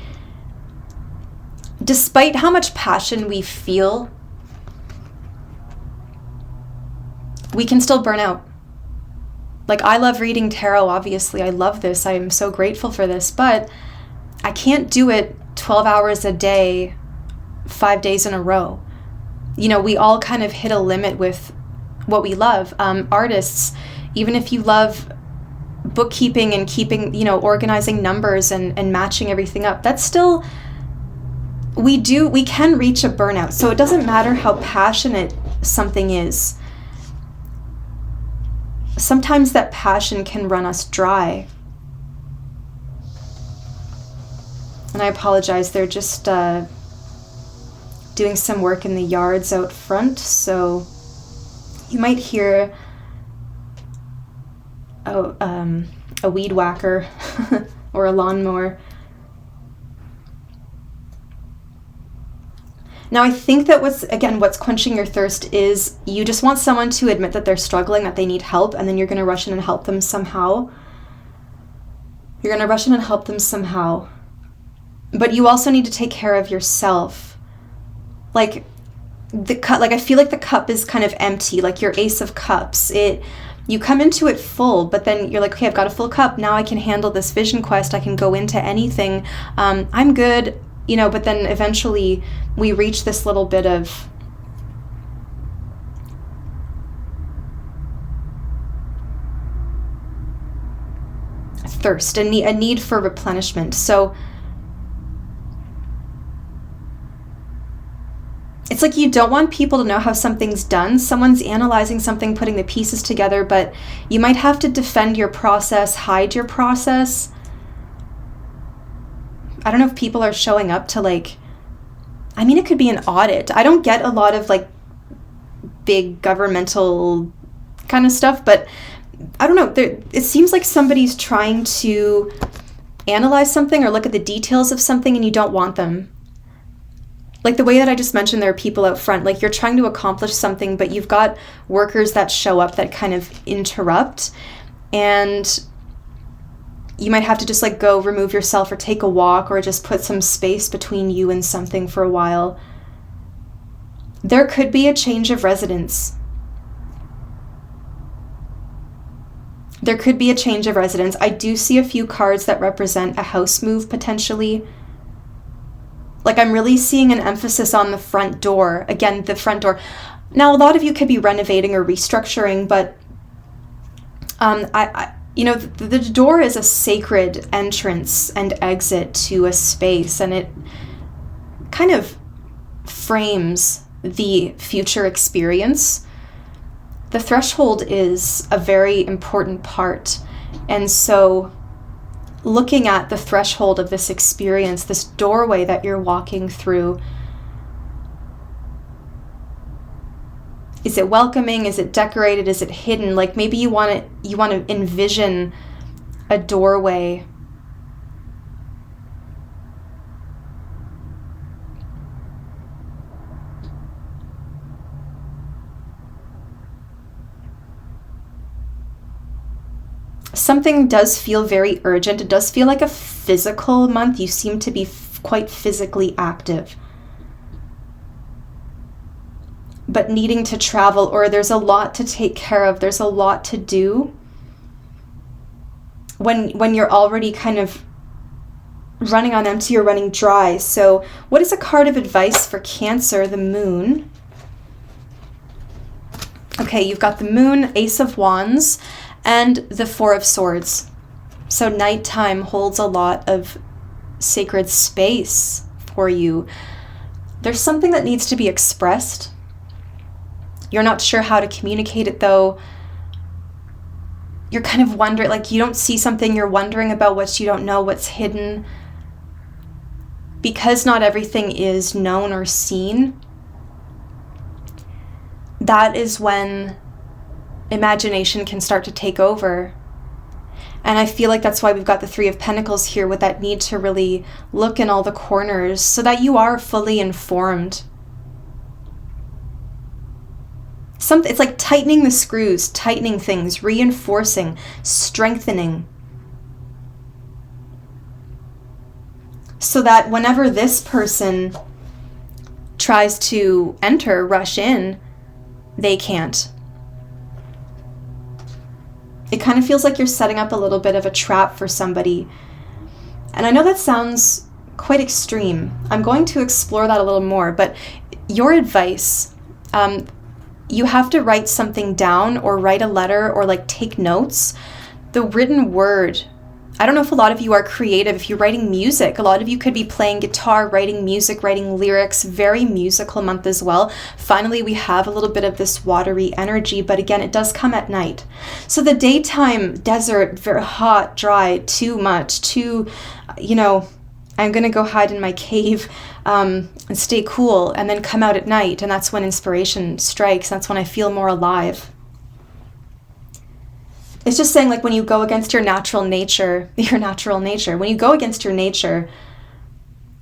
Despite how much passion we feel, we can still burn out. Like, I love reading tarot, obviously. I love this. I am so grateful for this. But I can't do it 12 hours a day, 5 days in a row. You know, we all kind of hit a limit with what we love. Artists, even if you love bookkeeping and keeping, organizing numbers and matching everything up, that's still, we can reach a burnout. So it doesn't matter how passionate something is. Sometimes that passion can run us dry. And I apologize, they're just doing some work in the yards out front, so you might hear a weed whacker or a lawnmower. Now, I think that what's quenching your thirst is you just want someone to admit that they're struggling, that they need help, and then you're going to rush in and help them somehow. You're going to rush in and help them somehow. But you also need to take care of yourself. Like the cup, like I feel like the cup is kind of empty, like your Ace of Cups. You come into it full, but then you're like, okay, I've got a full cup. Now I can handle this vision quest. I can go into anything. I'm good, you know, but then eventually we reach this little bit of thirst, a need for replenishment. So it's like you don't want people to know how something's done. Someone's analyzing something, putting the pieces together, but you might have to defend your process, hide your process. I don't know if people are showing up to like, I mean, it could be an audit. I don't get a lot of like big governmental kind of stuff, but I don't know. It seems like somebody's trying to analyze something or look at the details of something and you don't want them. Like the way that I just mentioned, there are people out front, like you're trying to accomplish something, but you've got workers that show up that kind of interrupt, and you might have to just like go remove yourself or take a walk or just put some space between you and something for a while. There could be a change of residence. There could be a change of residence. I do see a few cards that represent a house move potentially. Like I'm really seeing an emphasis on the front door. Again, the front door. Now, a lot of you could be renovating or restructuring, but the door is a sacred entrance and exit to a space, and it kind of frames the future experience. The threshold is a very important part, and so looking at the threshold of this experience, this doorway that you're walking through, is it welcoming? Is it decorated? Is it hidden? Like maybe you want to envision a doorway something does feel very urgent. It does feel like a physical month. You seem to be quite physically active, but needing to travel, or there's a lot to take care of. There's a lot to do when you're already kind of running on empty or running dry. So what is a card of advice for Cancer? The Moon. Okay, you've got the Moon, Ace of Wands, and the Four of Swords. So nighttime holds a lot of sacred space for you. There's something that needs to be expressed. You're not sure how to communicate it though. You're kind of wondering, like you don't see something, you're wondering about what you don't know, what's hidden. Because not everything is known or seen, that is when imagination can start to take over. And I feel like that's why we've got the Three of Pentacles here, with that need to really look in all the corners so that you are fully informed. It's like tightening the screws, tightening things, reinforcing, strengthening. So that whenever this person tries to enter, rush in, they can't. It kind of feels like you're setting up a little bit of a trap for somebody. And I know that sounds quite extreme. I'm going to explore that a little more, but your advice, you have to write something down or write a letter or like take notes. The written word, I don't know if a lot of you are creative. If you're writing music, a lot of you could be playing guitar, writing music, writing lyrics. Very musical month as well. Finally, we have a little bit of this watery energy, but again, it does come at night. So the daytime desert, very hot, dry, too much, I'm going to go hide in my cave and stay cool, and then come out at night, and that's when inspiration strikes. That's when I feel more alive. It's just saying, like, when you go against your natural nature, when you go against your nature,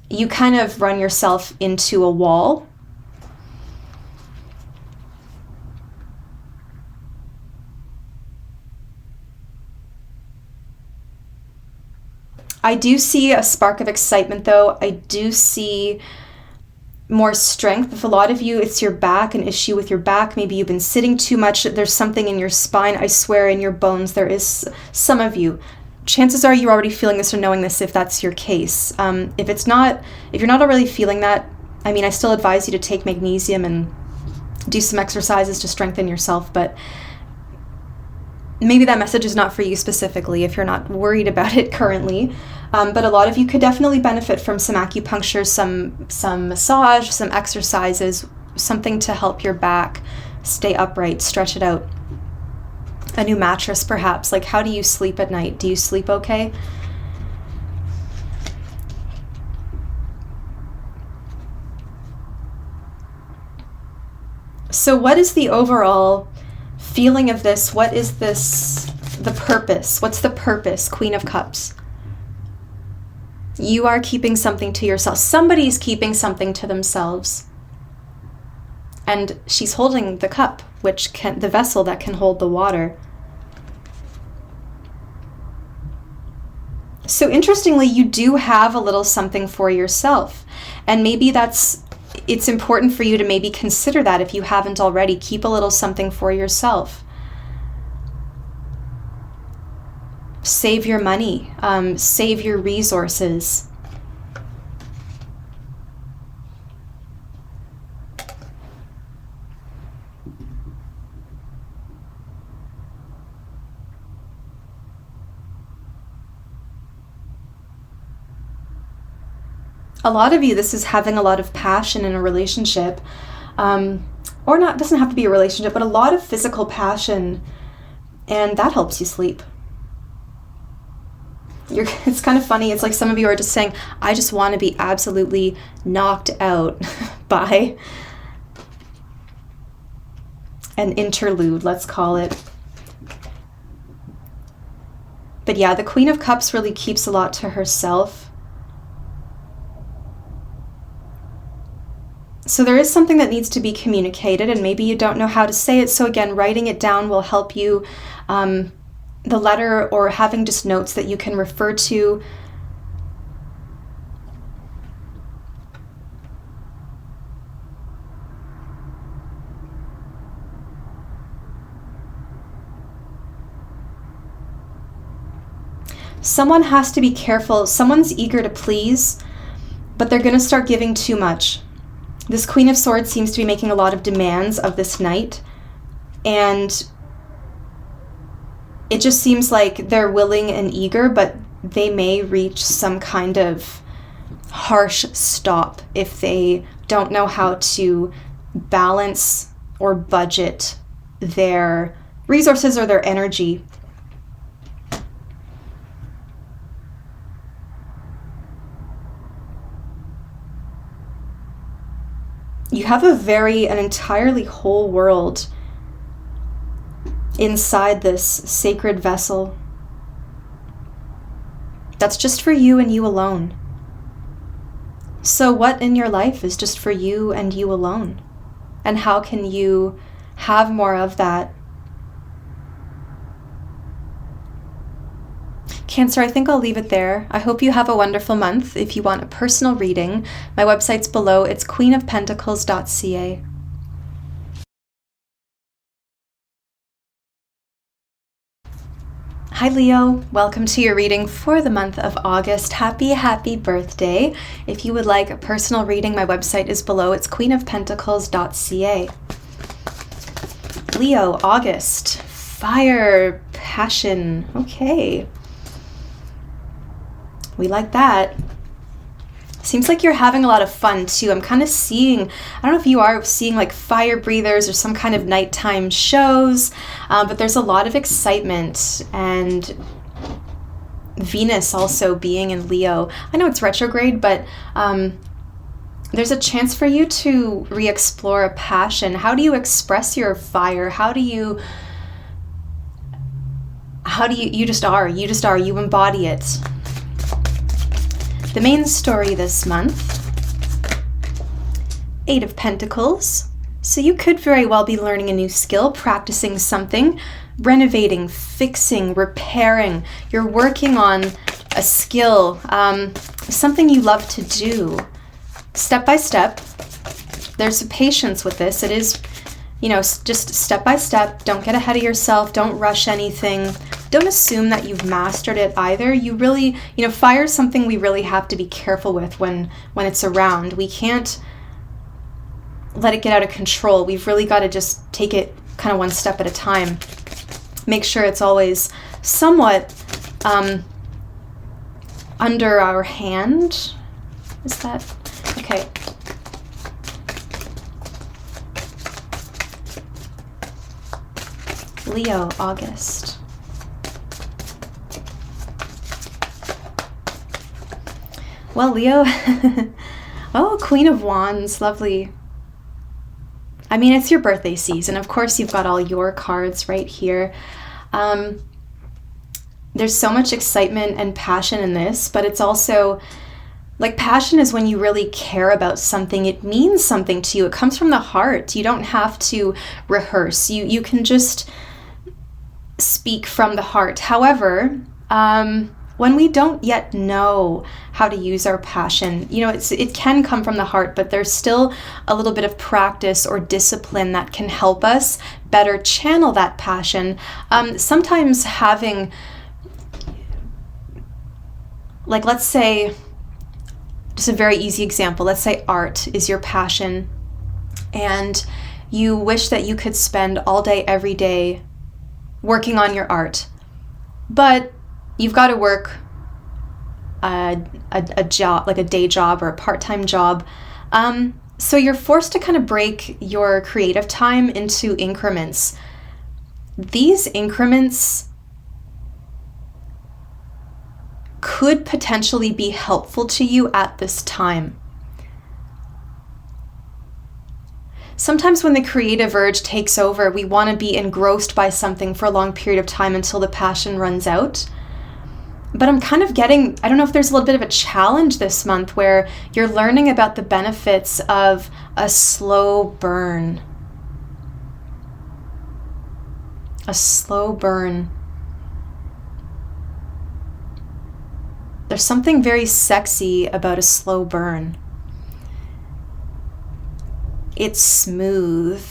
you kind of run yourself into a wall. I do see a spark of excitement though. I do see more strength. If a lot of you, it's your back, an issue with your back, maybe you've been sitting too much, there's something in your spine, I swear in your bones, there is some of you. Chances are you're already feeling this or knowing this if that's your case. If you're not already feeling that, I mean, I still advise you to take magnesium and do some exercises to strengthen yourself, but maybe that message is not for you specifically if you're not worried about it currently. But a lot of you could definitely benefit from some acupuncture, some massage, some exercises, something to help your back stay upright, stretch it out. A new mattress, perhaps. Like, how do you sleep at night? Do you sleep okay? So what is the overall feeling of this? What is this, the purpose? What's the purpose? Queen of Cups. You are keeping something to yourself. Somebody's keeping something to themselves. And she's holding the cup, the vessel that can hold the water. So interestingly, you do have a little something for yourself. And maybe it's important for you to maybe consider that if you haven't already. Keep a little something for yourself. Save your money, save your resources. A lot of you, this is having a lot of passion in a relationship, or not, doesn't have to be a relationship, but a lot of physical passion, and that helps you sleep. It's kind of funny. It's like some of you are just saying, I just want to be absolutely knocked out by an interlude, let's call it. But yeah, the Queen of Cups really keeps a lot to herself. So there is something that needs to be communicated, and maybe you don't know how to say it. So again, writing it down will help you. The letter, or having just notes that you can refer to. Someone has to be careful. Someone's eager to please, but they're going to start giving too much. This Queen of Swords seems to be making a lot of demands of this knight, and it just seems like they're willing and eager, but they may reach some kind of harsh stop if they don't know how to balance or budget their resources or their energy. You have an entirely whole world inside this sacred vessel that's just for you and you alone. So what in your life is just for you and you alone? And how can you have more of that? Cancer, I think I'll leave it there. I hope you have a wonderful month. If you want a personal reading, my website's below. It's queenofpentacles.ca. Hi Leo, welcome to your reading for the month of August. Happy birthday. If you would like a personal reading, my website is below. It's queenofpentacles.ca. Leo, August, fire, passion. Okay. We like that. Seems like you're having a lot of fun too. I'm kind of seeing, I don't know if you are seeing like fire breathers or some kind of nighttime shows, but there's a lot of excitement, and Venus also being in Leo. I know it's retrograde, but there's a chance for you to re-explore a passion. How do you express your fire? You just are, you embody it. The main story this month, 8 of Pentacles. So you could very well be learning a new skill, practicing something, renovating, fixing, repairing. You're working on a skill, something you love to do. Step by step. There's a patience with this. It is, you know, just step by step. Don't get ahead of yourself. Don't rush anything. Don't assume that you've mastered it either. You really, you know, fire is something we really have to be careful with when it's around. We can't let it get out of control. We've really got to just take it kind of one step at a time. Make sure it's always somewhat under our hand. Is that okay? Leo, August. Well, Leo, oh, Queen of Wands, lovely. I mean, it's your birthday season. Of course, you've got all your cards right here. There's so much excitement and passion in this, but it's also, like, passion is when you really care about something. It means something to you. It comes from the heart. You don't have to rehearse. You can just speak from the heart. However, when we don't yet know how to use our passion, you know, it can come from the heart, but there's still a little bit of practice or discipline that can help us better channel that passion. Sometimes having, like, let's say, just a very easy example, let's say art is your passion and you wish that you could spend all day, every day working on your art, but you've got to work a job, like a day job or a part-time job. So you're forced to kind of break your creative time into increments. These increments could potentially be helpful to you at this time. Sometimes when the creative urge takes over, we want to be engrossed by something for a long period of time until the passion runs out. But I'm kind of getting, I don't know if there's a little bit of a challenge this month where you're learning about the benefits of a slow burn. A slow burn. There's something very sexy about a slow burn. It's smooth.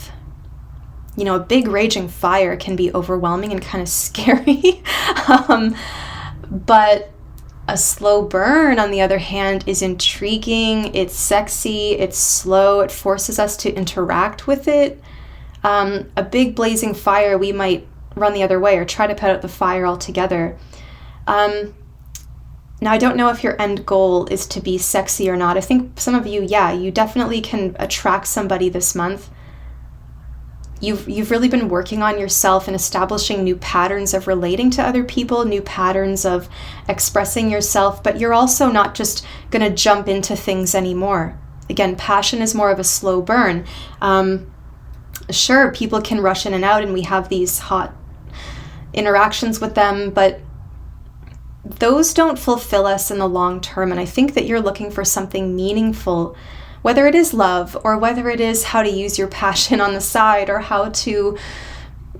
You know, a big raging fire can be overwhelming and kind of scary. But a slow burn, on the other hand, is intriguing, it's sexy, it's slow, it forces us to interact with it. A big blazing fire, we might run the other way or try to put out the fire altogether. Now, I don't know if your end goal is to be sexy or not. I think some of you, yeah, you definitely can attract somebody this month. You've really been working on yourself and establishing new patterns of relating to other people, new patterns of expressing yourself, but you're also not just going to jump into things anymore. Again, passion is more of a slow burn. Sure, people can rush in and out and we have these hot interactions with them, but those don't fulfill us in the long term. And I think that you're looking for something meaningful, whether it is love or whether it is how to use your passion on the side or how to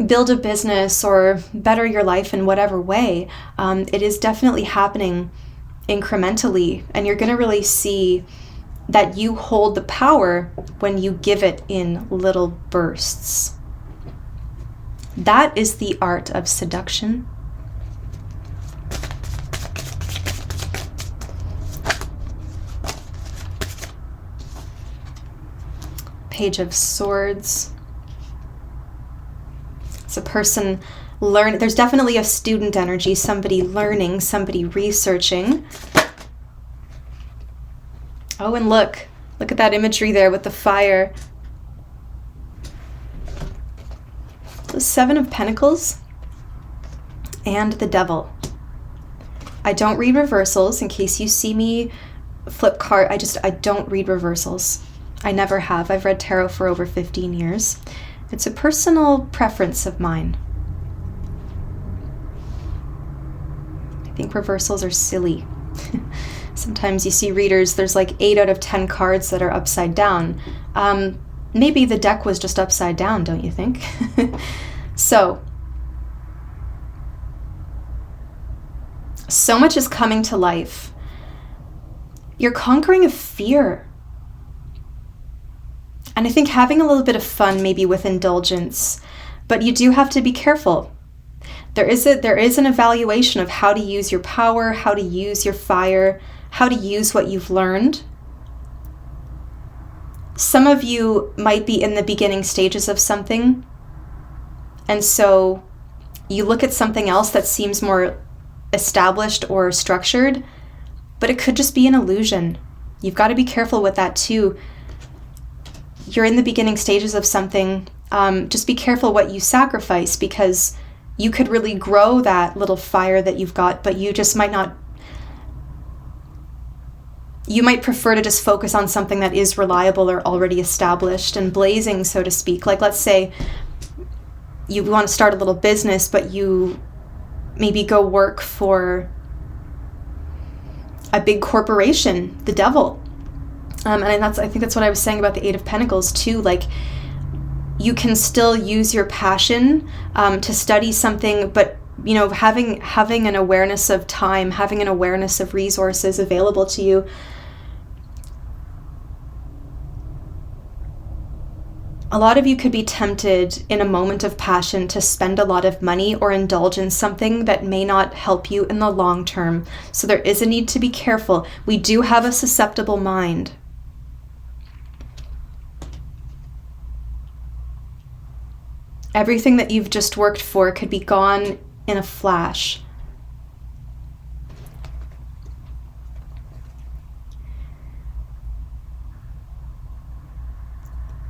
build a business or better your life in whatever way. It is definitely happening incrementally, and you're going to really see that you hold the power when you give it in little bursts. That is the art of seduction. Page of Swords. It's a person learning. There's definitely a student energy, somebody learning, somebody researching. Oh, and look at that imagery there with the fire. The Seven of Pentacles and the Devil. I don't read reversals. In case you see me flip card, I don't read reversals. I never have. I've read tarot for over 15 years. It's a personal preference of mine. I think reversals are silly. Sometimes you see readers, there's like 8 out of 10 cards that are upside down. Maybe the deck was just upside down, don't you think? So, So much is coming to life. You're conquering a fear. And I think having a little bit of fun, maybe with indulgence, but you do have to be careful. There is an evaluation of how to use your power, how to use your fire, how to use what you've learned. Some of you might be in the beginning stages of something, and so you look at something else that seems more established or structured, but it could just be an illusion. You've got to be careful with that too. You're in the beginning stages of something. Just be careful what you sacrifice, because you could really grow that little fire that you've got, but you just might not. You might prefer to just focus on something that is reliable or already established and blazing, so to speak. Like, let's say you want to start a little business, but you maybe go work for a big corporation, the devil. And I think that's what I was saying about the Eight of Pentacles too. Like, you can still use your passion to study something, but having an awareness of time, having an awareness of resources available to you. A lot of you could be tempted in a moment of passion to spend a lot of money or indulge in something that may not help you in the long term. So there is a need to be careful. We do have a susceptible mind. Everything that you've just worked for could be gone in a flash.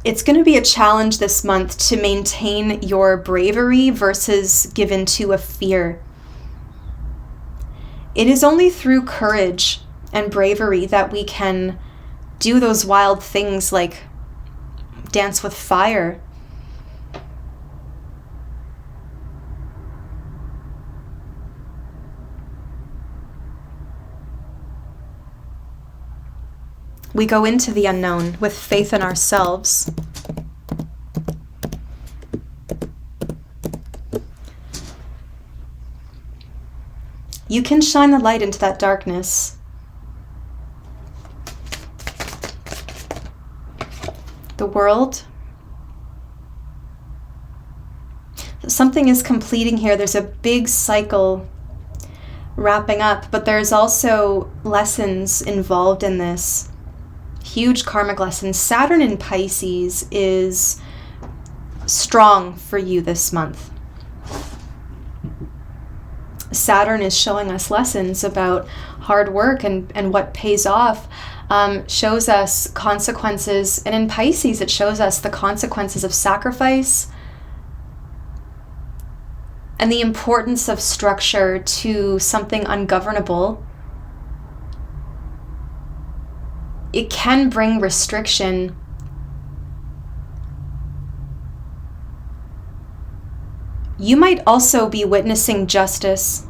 It's going to be a challenge this month to maintain your bravery versus give in to a fear. It is only through courage and bravery that we can do those wild things like dance with fire. We go into the unknown with faith in ourselves. You can shine the light into that darkness. The world. Something is completing here. There's a big cycle wrapping up, but there's also lessons involved in this. Huge karmic lessons. Saturn in Pisces is strong for you this month. Saturn is showing us lessons about hard work and what pays off, shows us consequences. And in Pisces, it shows us the consequences of sacrifice and the importance of structure to something ungovernable. It can bring restriction. You might also be witnessing justice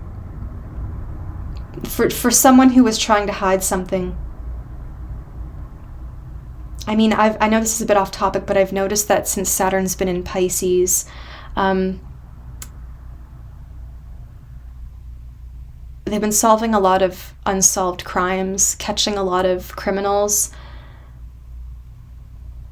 for someone who was trying to hide something. I mean, I know this is a bit off topic, but I've noticed that since Saturn's been in Pisces, they've been solving a lot of unsolved crimes, catching a lot of criminals.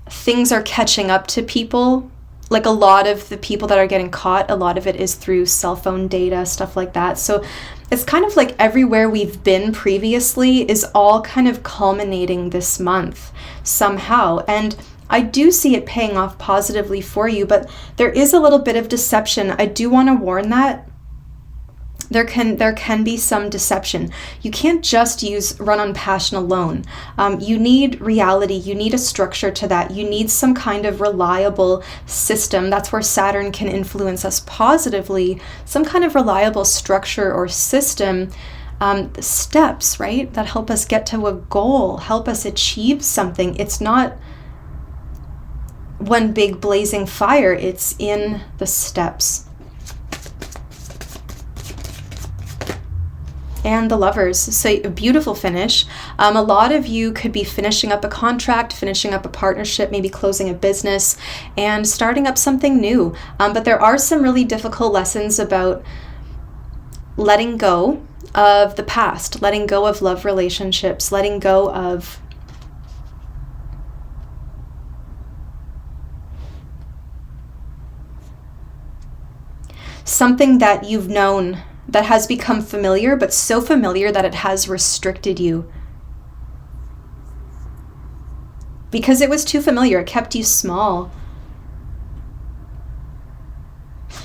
Things are catching up to people. Like, a lot of the people that are getting caught, a lot of it is through cell phone data, stuff like that. So it's kind of like everywhere we've been previously is all kind of culminating this month somehow. And I do see it paying off positively for you, but there is a little bit of deception. I do want to warn that. There can be some deception. You can't just run on passion alone. You need reality. You need a structure to that. You need some kind of reliable system. That's where Saturn can influence us positively. Some kind of reliable structure or system. Steps, right, that help us get to a goal, help us achieve something. It's not one big blazing fire. It's in the steps. And the Lovers. So a beautiful finish. A lot of you could be finishing up a contract, finishing up a partnership, maybe closing a business and starting up something new. But there are some really difficult lessons about letting go of the past, letting go of love relationships, letting go of something that you've known that has become familiar, but so familiar that it has restricted you. Because it was too familiar, it kept you small.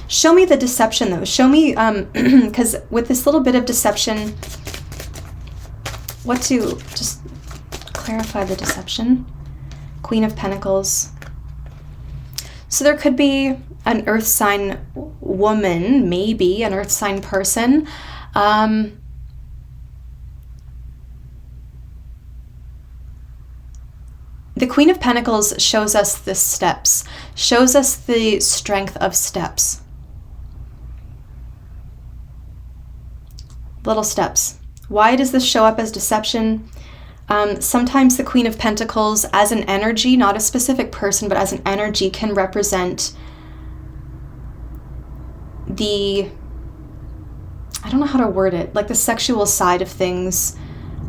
Show me the deception though. Show me, because with this little bit of deception, what to just clarify the deception? Queen of Pentacles. So there could be an earth sign woman, maybe an earth sign person. The Queen of Pentacles shows us the steps, shows us the strength of steps. Little steps. Why does this show up as deception? Sometimes the Queen of Pentacles as an energy, not a specific person, but as an energy can represent the, I don't know how to word it, like the sexual side of things.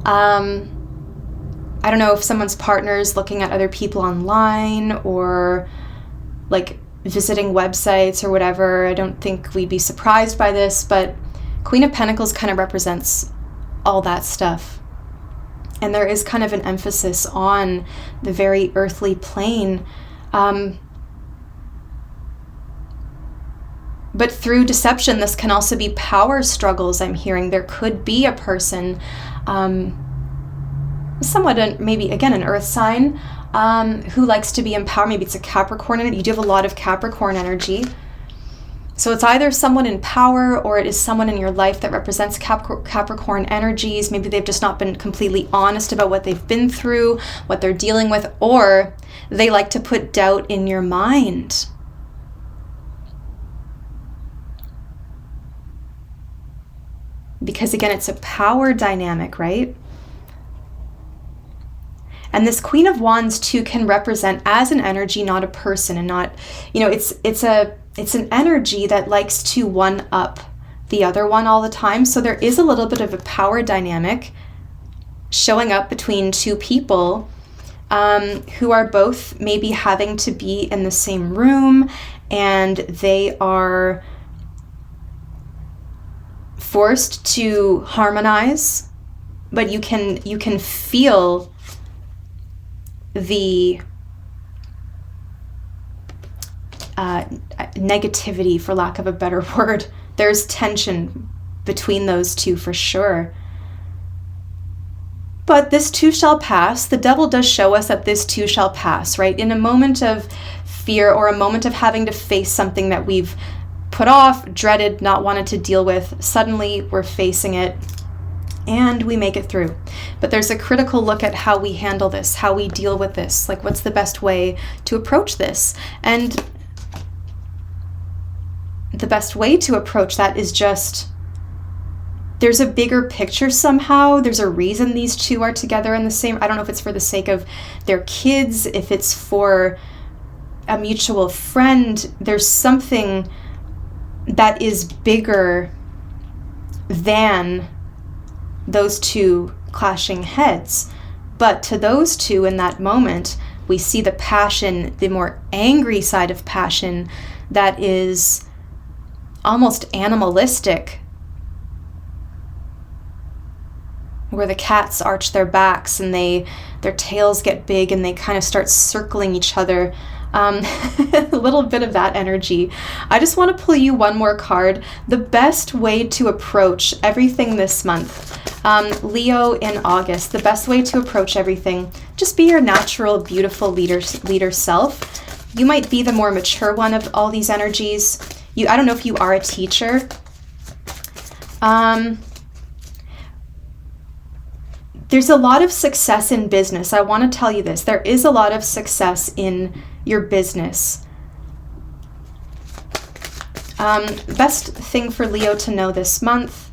I don't know if someone's partner is looking at other people online or like visiting websites or whatever. I don't think we'd be surprised by this, but Queen of Pentacles kind of represents all that stuff. And there is kind of an emphasis on the very earthly plane. But through deception, this can also be power struggles, I'm hearing. There could be a person, somewhat maybe, again, an earth sign, who likes to be empowered. Maybe it's a Capricorn, and you do have a lot of Capricorn energy. So it's either someone in power or it is someone in your life that represents Capricorn energies. Maybe they've just not been completely honest about what they've been through, what they're dealing with, or they like to put doubt in your mind. Because again, it's a power dynamic, right? And this Queen of Wands too can represent as an energy, not a person, and not, you know, it's an energy that likes to one up the other one all the time. So there is a little bit of a power dynamic showing up between two people who are both maybe having to be in the same room, and they are forced to harmonize, but you can feel the negativity, for lack of a better word. There's tension between those two for sure. But this too shall pass. The devil does show us that this too shall pass, right? In a moment of fear or a moment of having to face something that we've put off, dreaded, not wanted to deal with, suddenly we're facing it and we make it through. But there's a critical look at how we handle this, how we deal with this, like what's the best way to approach this. And the best way to approach that is just, there's a bigger picture somehow. There's a reason these two are together in the same, I don't know if it's for the sake of their kids, if it's for a mutual friend. There's something that is bigger than those two clashing heads. But to those two in that moment, we see the passion, the more angry side of passion that is almost animalistic, where the cats arch their backs and their tails get big and they kind of start circling each other. A little bit of that energy. I just want to pull you one more card. The best way to approach everything this month. Leo in August, the best way to approach everything. Just be your natural, beautiful leader self. You might be the more mature one of all these energies. I don't know if you are a teacher. There's a lot of success in business. I want to tell you this. There is a lot of success in your business. Best thing for Leo to know this month.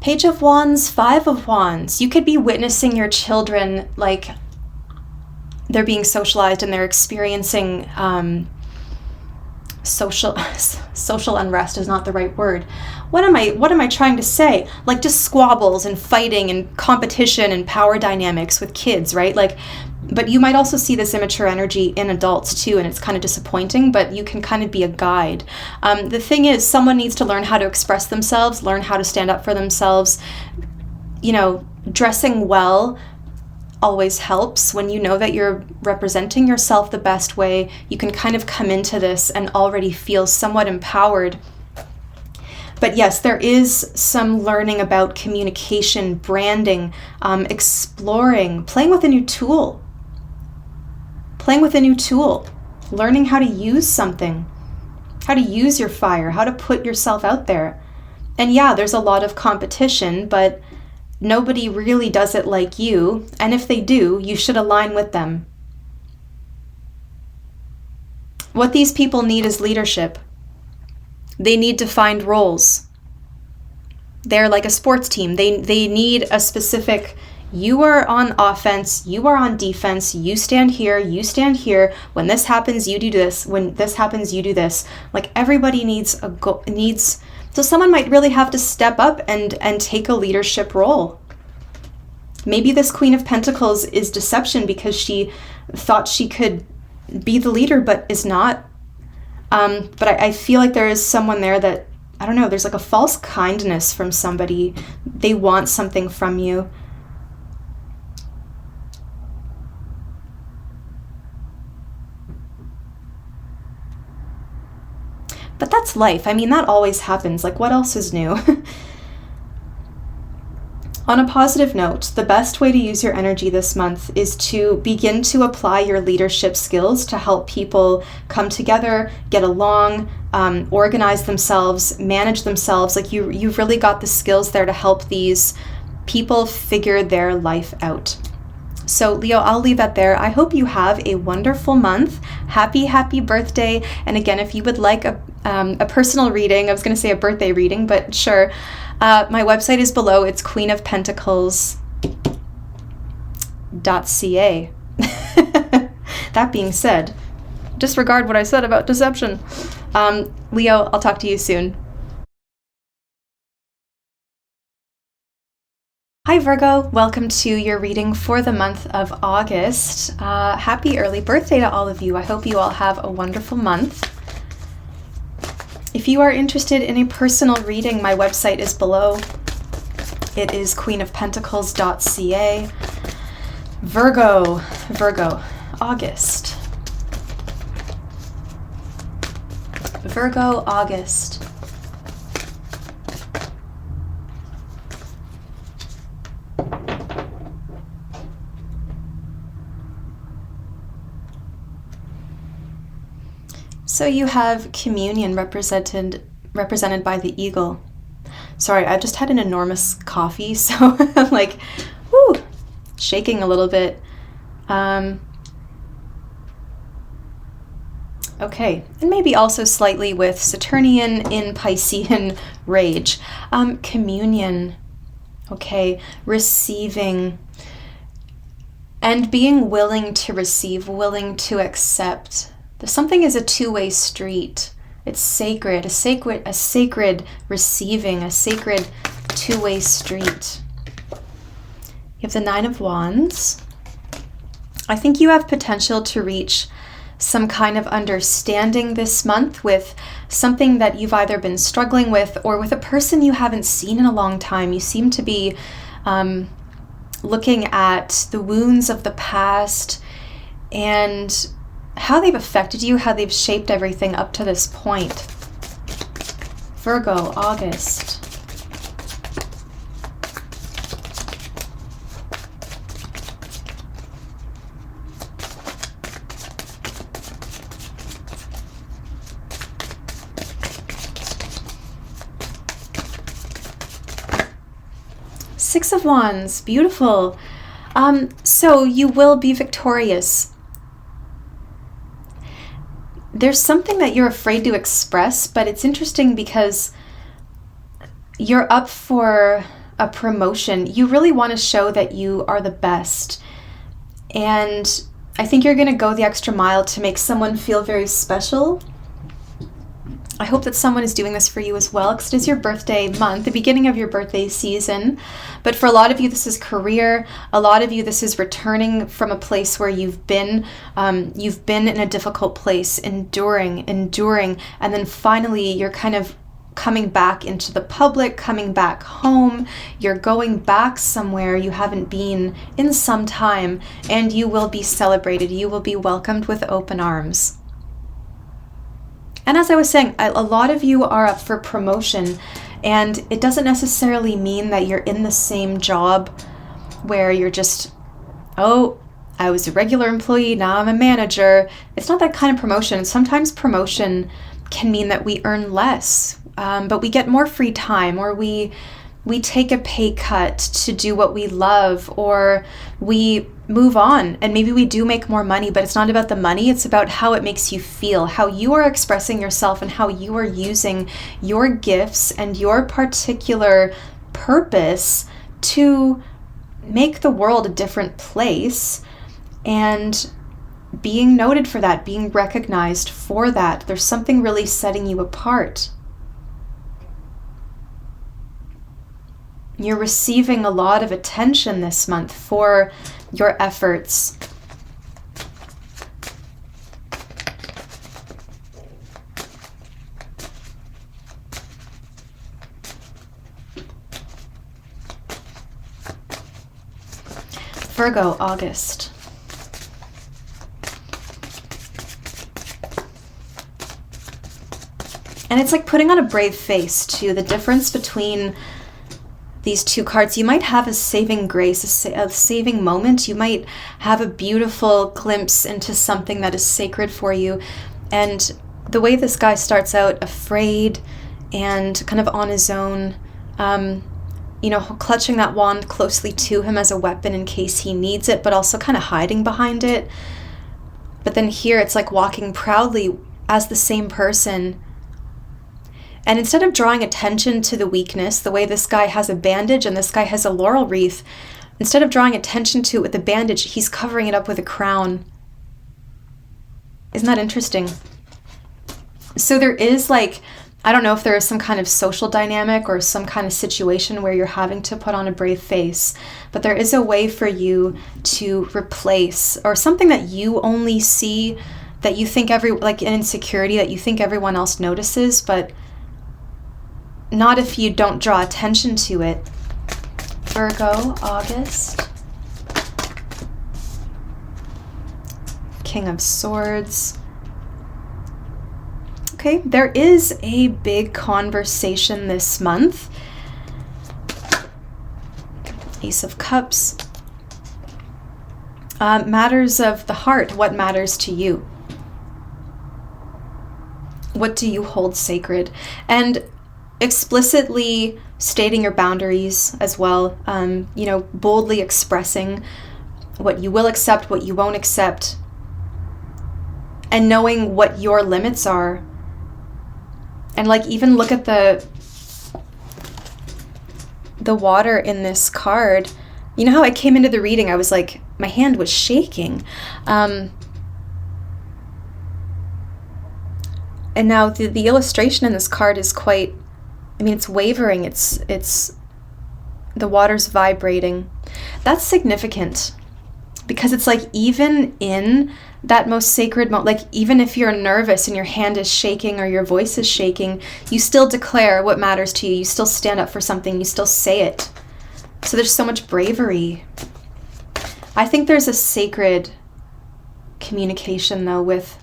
Page of Wands, Five of Wands. You could be witnessing your children, like, they're being socialized and they're experiencing social unrest is not the right word. What am I trying to say? Like just squabbles and fighting and competition and power dynamics with kids, right? Like, but you might also see this immature energy in adults too, and it's kind of disappointing, but you can kind of be a guide. The thing is, someone needs to learn how to express themselves, learn how to stand up for themselves. You know, dressing well always helps. When you know that you're representing yourself the best way, you can kind of come into this and already feel somewhat empowered. But yes, there is some learning about communication, branding, exploring, playing with a new tool, learning how to use something, how to use your fire, how to put yourself out there. And yeah, there's a lot of competition, but nobody really does it like you. And if they do, you should align with them. What these people need is leadership. They need to find roles. They're like a sports team. They need a specific, you are on offense, you are on defense, you stand here, you stand here. When this happens, you do this. When this happens, you do this. Like everybody needs so someone might really have to step up and take a leadership role. Maybe this Queen of Pentacles is deception because she thought she could be the leader but is not. But I feel like there is someone there that, I don't know, there's like a false kindness from somebody. They want something from you. But that's life. I mean, that always happens. Like, what else is new? On a positive note, the best way to use your energy this month is to begin to apply your leadership skills to help people come together, get along, organize themselves, manage themselves. Like you've really got the skills there to help these people figure their life out. So Leo, I'll leave that there. I hope you have a wonderful month. Happy birthday. And again, if you would like a personal reading, I was going to say a birthday reading, but sure. My website is below. It's queenofpentacles.ca. That being said, disregard what I said about deception. Leo, I'll talk to you soon. Hi Virgo, welcome to your reading for the month of August. Happy early birthday to all of you. I hope you all have a wonderful month. If you are interested in a personal reading, my website is below. It is queenofpentacles.ca. Virgo, August. Virgo, August. So you have communion represented by the eagle. Sorry, I just had an enormous coffee, so I'm like, whoo, shaking a little bit. Okay, and maybe also slightly with Saturnian in Piscean rage. Communion, okay, receiving, and being willing to receive, willing to accept. Something is a two-way street. It's sacred, a sacred receiving, a sacred two-way street. You have the Nine of Wands. I think you have potential to reach some kind of understanding this month with something that you've either been struggling with or with a person you haven't seen in a long time. You seem to be looking at the wounds of the past and how they've affected you, how they've shaped everything up to this point. Virgo, August. Six of Wands, beautiful. So you will be victorious. There's something that you're afraid to express, but it's interesting because you're up for a promotion. You really want to show that you are the best. And I think you're going to go the extra mile to make someone feel very special. I hope that someone is doing this for you as well, because it is your birthday month, the beginning of your birthday season. But for a lot of you, this is career. A lot of you, this is returning from a place where you've been in a difficult place, enduring, and then finally you're kind of coming back into the public, coming back home. You're going back somewhere you haven't been in some time, and you will be celebrated. You will be welcomed with open arms. And as I was saying, a lot of you are up for promotion, and it doesn't necessarily mean that you're in the same job where you're just, oh, I was a regular employee, now I'm a manager. It's not that kind of promotion. Sometimes promotion can mean that we earn less, but we get more free time, or we take a pay cut to do what we love, or we move on and maybe we do make more money, but it's not about the money. It's about how it makes you feel, how you are expressing yourself, and how you are using your gifts and your particular purpose to make the world a different place, and being noted for that, being recognized for that. There's something really setting you apart. You're receiving a lot of attention this month for your efforts. Virgo, August. And it's like putting on a brave face too. The difference between these two cards, you might have a saving grace, a saving moment. You might have a beautiful glimpse into something that is sacred for you. And the way this guy starts out, afraid and kind of on his own, clutching that wand closely to him as a weapon in case he needs it, but also kind of hiding behind it. But then here it's like walking proudly as the same person. And instead of drawing attention to the weakness, the way this guy has a bandage and this guy has a laurel wreath, instead of drawing attention to it with the bandage, he's covering it up with a crown. Isn't that interesting? So there is I don't know if there is some kind of social dynamic or some kind of situation where you're having to put on a brave face, but there is a way for you to replace, or something that you only see, that you think an insecurity that you think everyone else notices, but not if you don't draw attention to it. Virgo, August. King of Swords. Okay, there is a big conversation this month. Ace of Cups. Matters of the heart. What matters to you? What do you hold sacred? And explicitly stating your boundaries as well, boldly expressing what you will accept, what you won't accept, and knowing what your limits are. And even look at the water in this card. You know how I came into the reading, I was like, my hand was shaking. And now the illustration in this card is quite, it's wavering, it's the water's vibrating. That's significant, because it's even in that most sacred moment, even if you're nervous and your hand is shaking or your voice is shaking, you still declare what matters to you. You still stand up for something, you still say it. So there's so much bravery. I think there's a sacred communication though with,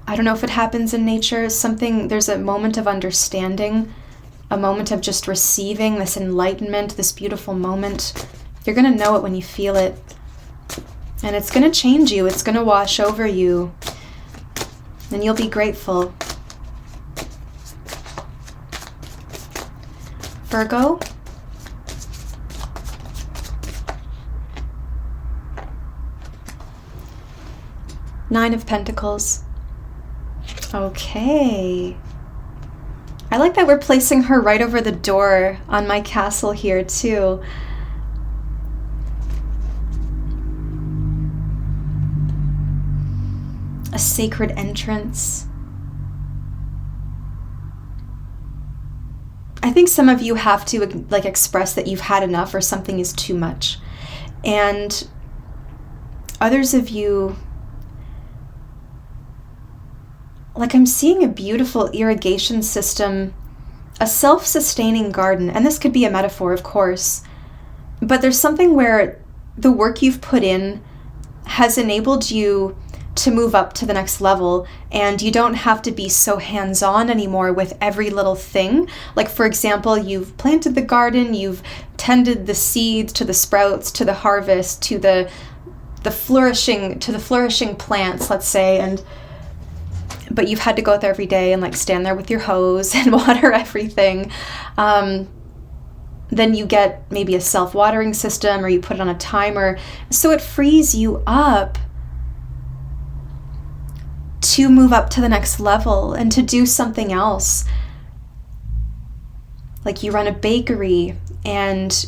I don't know if it happens in nature, there's a moment of understanding, a moment of just receiving this enlightenment, this beautiful moment. You're going to know it when you feel it. And it's going to change you. It's going to wash over you. And you'll be grateful. Virgo. Nine of Pentacles. Okay. I like that we're placing her right over the door on my castle here too. a sacred entrance. I think some of you have to like express that you've had enough or something is too much. And others of you, like I'm seeing a beautiful irrigation system, a self-sustaining garden. And this could be a metaphor, of course, but there's something where the work you've put in has enabled you to move up to the next level, and you don't have to be so hands-on anymore with every little thing. Like, for example, you've planted the garden, you've tended the seeds to the sprouts, to the harvest, to the flourishing plants, let's say, but you've had to go out there every day and like stand there with your hose and water everything. Then you get maybe a self-watering system, or you put it on a timer, so it frees you up to move up to the next level and to do something else. Like you run a bakery and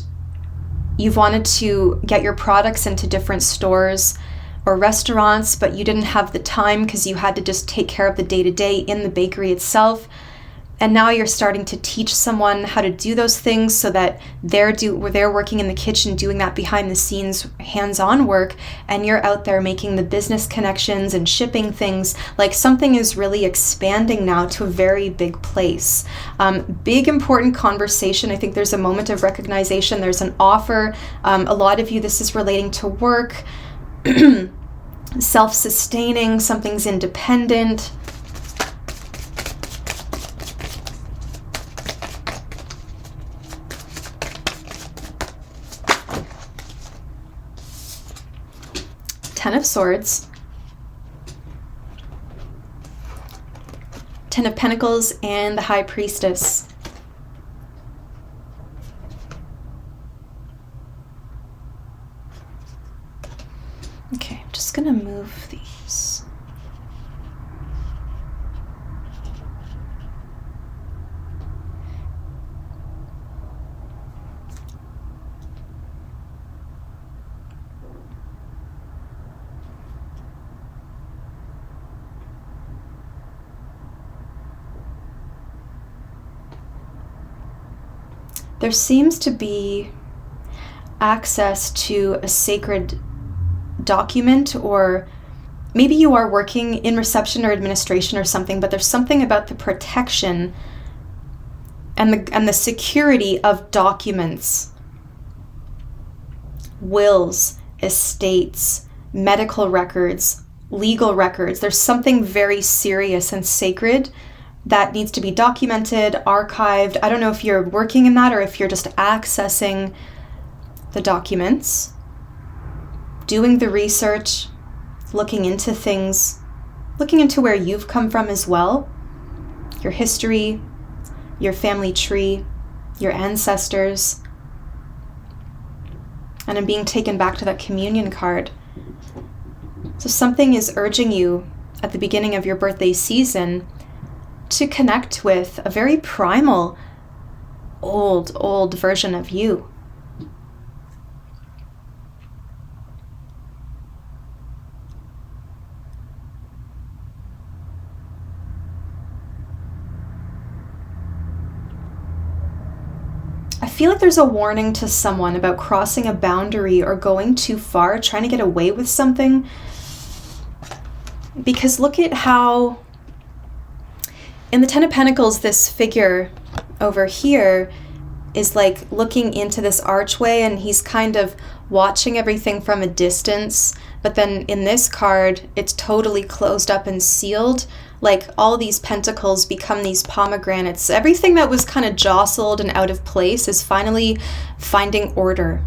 you've wanted to get your products into different stores or restaurants, but you didn't have the time because you had to just take care of the day-to-day in the bakery itself. And now you're starting to teach someone how to do those things so that they're working in the kitchen doing that behind the scenes hands-on work, and you're out there making the business connections and shipping things. Like something is really expanding now to a very big place. Big important conversation. I think there's a moment of recognition. There's an offer. A lot of you, this is relating to work, self-sustaining, something's independent. Ten of Swords, Ten of Pentacles, and the High Priestess. Okay, I'm just gonna move these. There seems to be access to a sacred document, or maybe you are working in reception or administration or something, but there's something about the protection and the security of documents, wills, estates, medical records, legal records. There's something very serious and sacred that needs to be documented, archived. I don't know if you're working in that or if you're just accessing the documents, doing the research, looking into things, looking into where you've come from as well, your history, your family tree, your ancestors. And I'm being taken back to that communion card. So something is urging you at the beginning of your birthday season to connect with a very primal, old version of you. I feel like there's a warning to someone about crossing a boundary or going too far, trying to get away with something. Because look at how in the Ten of Pentacles, this figure over here is like looking into this archway, and he's kind of watching everything from a distance. But then in this card, it's totally closed up and sealed. Like all these pentacles become these pomegranates. Everything that was kind of jostled and out of place is finally finding order.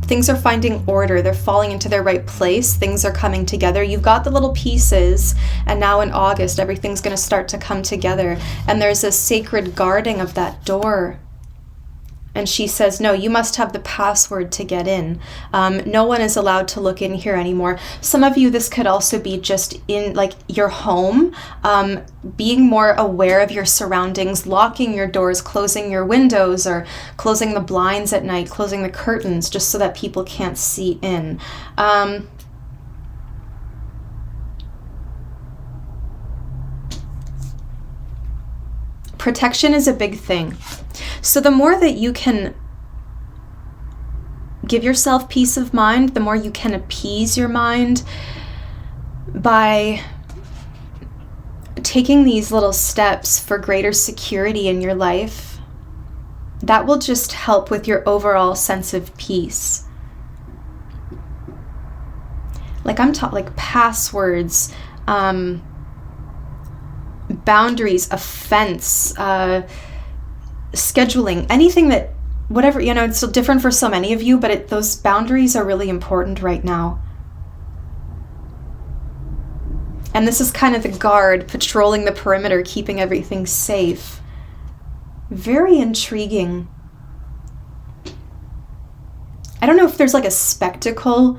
Things are finding order. They're falling into their right place. Things are coming together. You've got the little pieces, and now in August, everything's going to start to come together. And there's a sacred guarding of that door. And she says, no, you must have the password to get in. No one is allowed to look in here anymore. Some of you, this could also be just in like your home, being more aware of your surroundings, locking your doors, closing your windows, or closing the blinds at night, closing the curtains, just so that people can't see in. protection is a big thing. So the more that you can give yourself peace of mind, the more you can appease your mind by taking these little steps for greater security in your life, that will just help with your overall sense of peace. Like I'm taught, like passwords, boundaries, offense, scheduling, anything that, whatever, it's still different for so many of you, but those boundaries are really important right now. And this is kind of the guard patrolling the perimeter, keeping everything safe. Very intriguing. I don't know if there's like a spectacle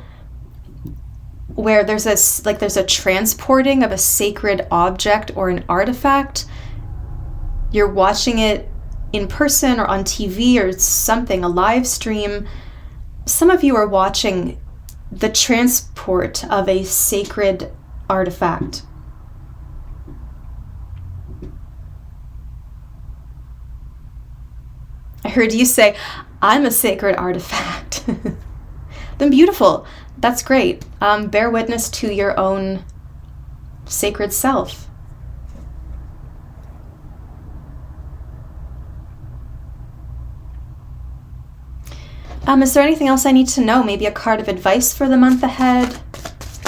where there's a transporting of a sacred object or an artifact. You're watching it in person or on TV or something, a live stream. Some of you are watching the transport of a sacred artifact. I heard you say, I'm a sacred artifact. Then beautiful. That's great. Bear witness to your own sacred self. Is there anything else I need to know? Maybe a card of advice for the month ahead?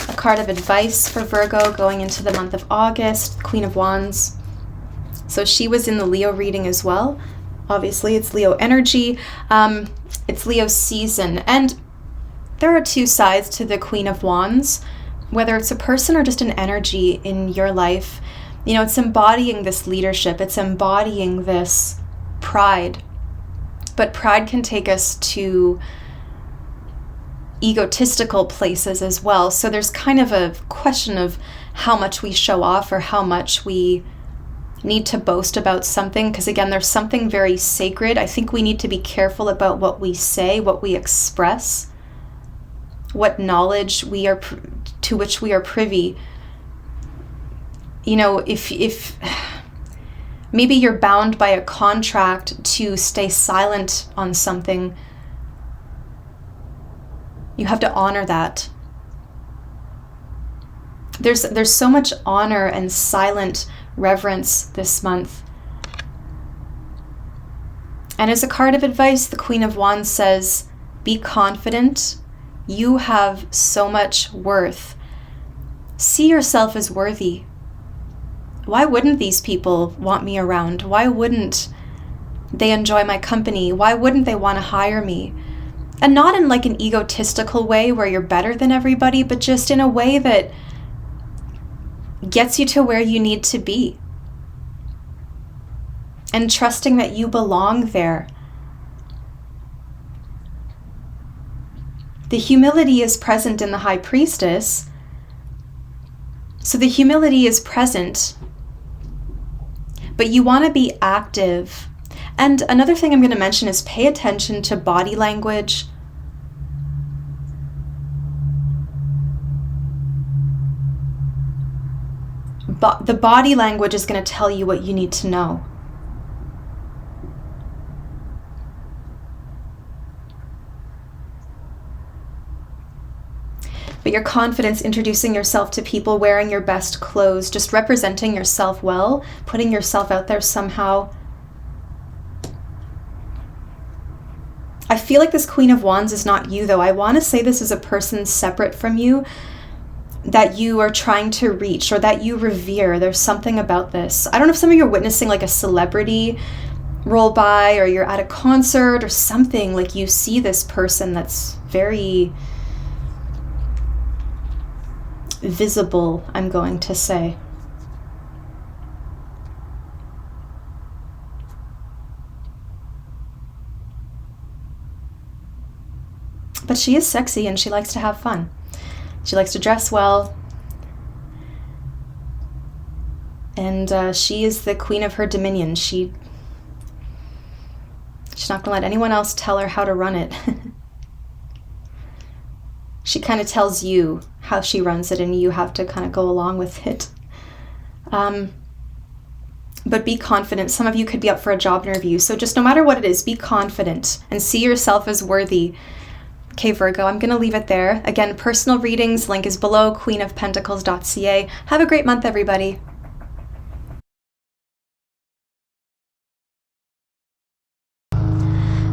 A card of advice for Virgo going into the month of August, Queen of Wands. So she was in the Leo reading as well. Obviously, it's Leo energy. It's Leo season. And there are two sides to the Queen of Wands, whether it's a person or just an energy in your life. It's embodying this leadership. It's embodying this pride. But pride can take us to egotistical places as well. So there's kind of a question of how much we show off or how much we need to boast about something. Because again, there's something very sacred. I think we need to be careful about what we say, what we express, what knowledge we are to which we are privy. If maybe you're bound by a contract to stay silent on something, you have to honor that. There's so much honor and silent reverence this month. And as a card of advice, the Queen of Wands says, be confident. You have so much worth. See yourself as worthy. Why wouldn't these people want me around? Why wouldn't they enjoy my company? Why wouldn't they want to hire me? And not in like an egotistical way where you're better than everybody, but just in a way that gets you to where you need to be. And trusting that you belong there. The humility is present in the High Priestess. So the humility is present, but you want to be active. And another thing I'm going to mention is pay attention to body language. The body language is going to tell you what you need to know. But your confidence, introducing yourself to people, wearing your best clothes, just representing yourself well, putting yourself out there somehow. I feel like this Queen of Wands is not you, though. I want to say this is a person separate from you that you are trying to reach or that you revere. There's something about this. I don't know if some of you are witnessing like a celebrity roll by, or you're at a concert or something, like you see this person that's very visible, I'm going to say. But she is sexy and she likes to have fun. She likes to dress well. And she is the queen of her dominion. She's not going to let anyone else tell her how to run it. She kind of tells you how she runs it, and you have to kind of go along with it. but be confident. Some of you could be up for a job interview. So just no matter what it is, be confident and see yourself as worthy. Okay, Virgo, I'm going to leave it there. Again, personal readings, link is below, queenofpentacles.ca. Have a great month, everybody.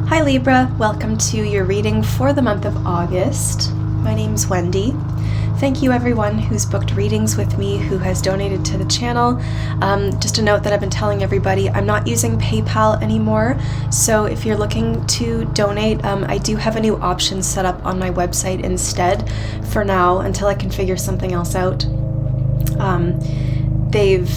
Hi Libra, welcome to your reading for the month of August. My name's Wendy. Thank you everyone who's booked readings with me, who has donated to the channel. Just a note that I've been telling everybody, I'm not using PayPal anymore, so if you're looking to donate, I do have a new option set up on my website instead for now, until I can figure something else out. They've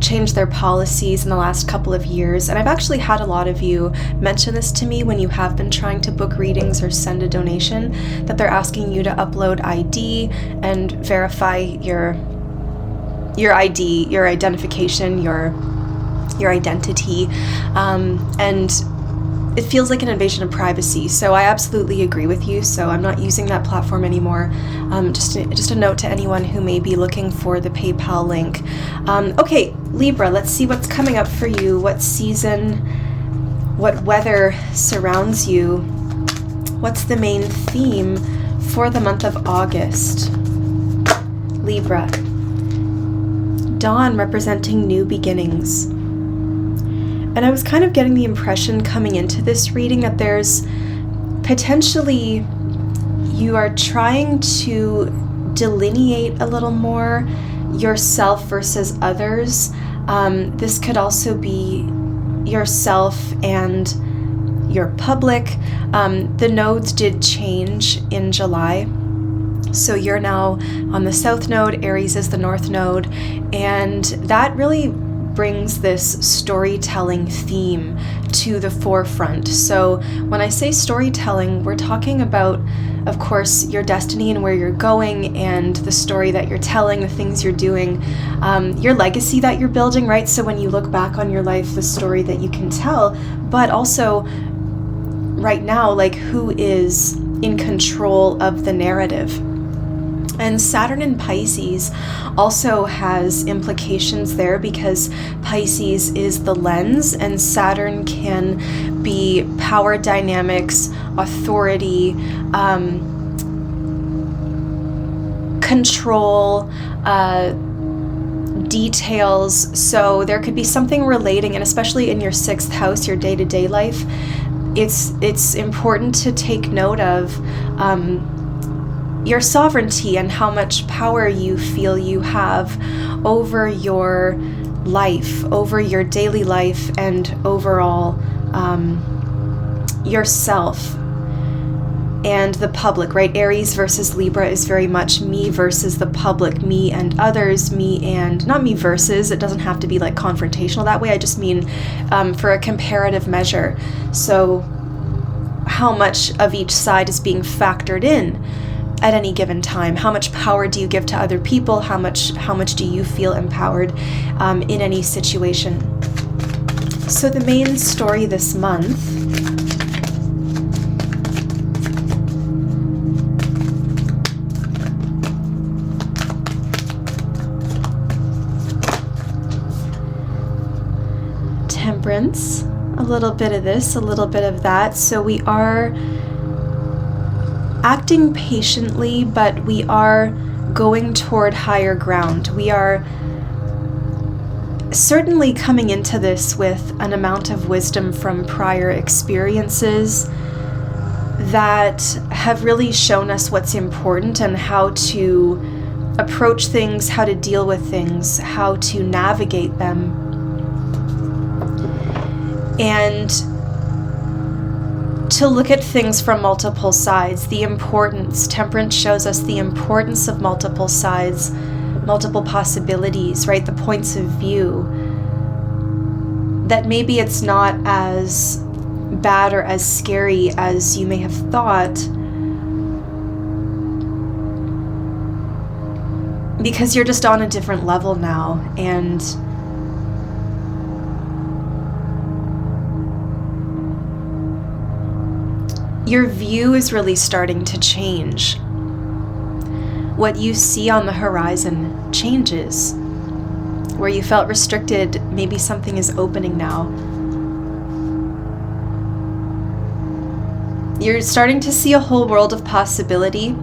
changed their policies in the last couple of years, and I've actually had a lot of you mention this to me when you have been trying to book readings or send a donation, that they're asking you to upload ID and verify your ID, your identification, your identity, and it feels like an invasion of privacy. So I absolutely agree with you. So I'm not using that platform anymore. Just a note to anyone who may be looking for the PayPal link. Okay, Libra, let's see what's coming up for you. What season, what weather surrounds you? What's the main theme for the month of August? Libra. Dawn representing new beginnings. And I was kind of getting the impression coming into this reading that there's potentially, you are trying to delineate a little more yourself versus others. This could also be yourself and your public. The nodes did change in July. So you're now on the south node, Aries is the north node, and that really brings this storytelling theme to the forefront. So when I say storytelling, we're talking about, of course, your destiny and where you're going, and the story that you're telling, the things you're doing, your legacy that you're building, right? So when you look back on your life, the story that you can tell, but also right now, like, who is in control of the narrative? And Saturn in Pisces also has implications there, because Pisces is the lens, and Saturn can be power dynamics, authority, control, details. So there could be something relating, and especially in your 6th house, your day-to-day life, it's important to take note of your sovereignty and how much power you feel you have over your life, over your daily life, and overall yourself and the public, right? Aries versus Libra is very much me versus the public, me and others, me and, not me versus, it doesn't have to be like confrontational that way, I just mean for a comparative measure. So how much of each side is being factored in at any given time? How much power do you give to other people? How much do you feel empowered in any situation? So the main story this month Temperance, a little bit of this, a little bit of that. So we are acting patiently, but we are going toward higher ground. We are certainly coming into this with an amount of wisdom from prior experiences that have really shown us what's important and how to approach things, how to deal with things, how to navigate them. And to look at things from multiple sides, the importance. Temperance shows us the importance of multiple sides, multiple possibilities, right? The points of view. That maybe it's not as bad or as scary as you may have thought, because you're just on a different level now, and your view is really starting to change. What you see on the horizon changes. Where you felt restricted, maybe something is opening now. You're starting to see a whole world of possibility,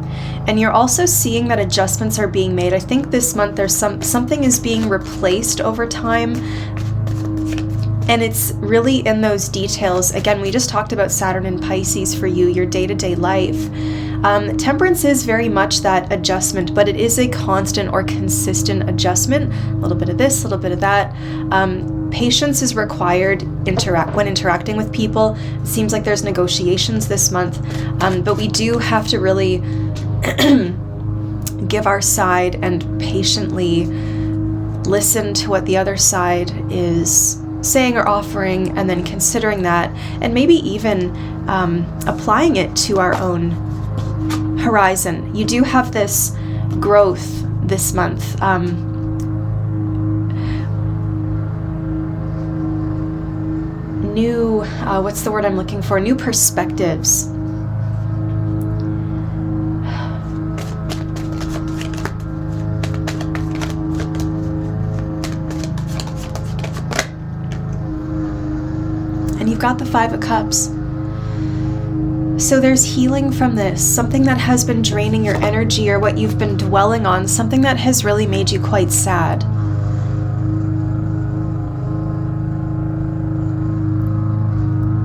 and you're also seeing that adjustments are being made. I think this month there's something is being replaced over time, and it's really in those details. Again, we just talked about Saturn and Pisces for you, your day-to-day life. Temperance is very much that adjustment, but it is a constant or consistent adjustment. A little bit of this, a little bit of that. Patience is required when interacting with people. It seems like there's negotiations this month, but we do have to really give our side and patiently listen to what the other side is saying or offering, and then considering that, and maybe even applying it to our own horizon. You do have this growth this month. New, what's the word I'm looking for? New perspectives. And you've got the Five of Cups. So there's healing from this, something that has been draining your energy, or what you've been dwelling on, something that has really made you quite sad.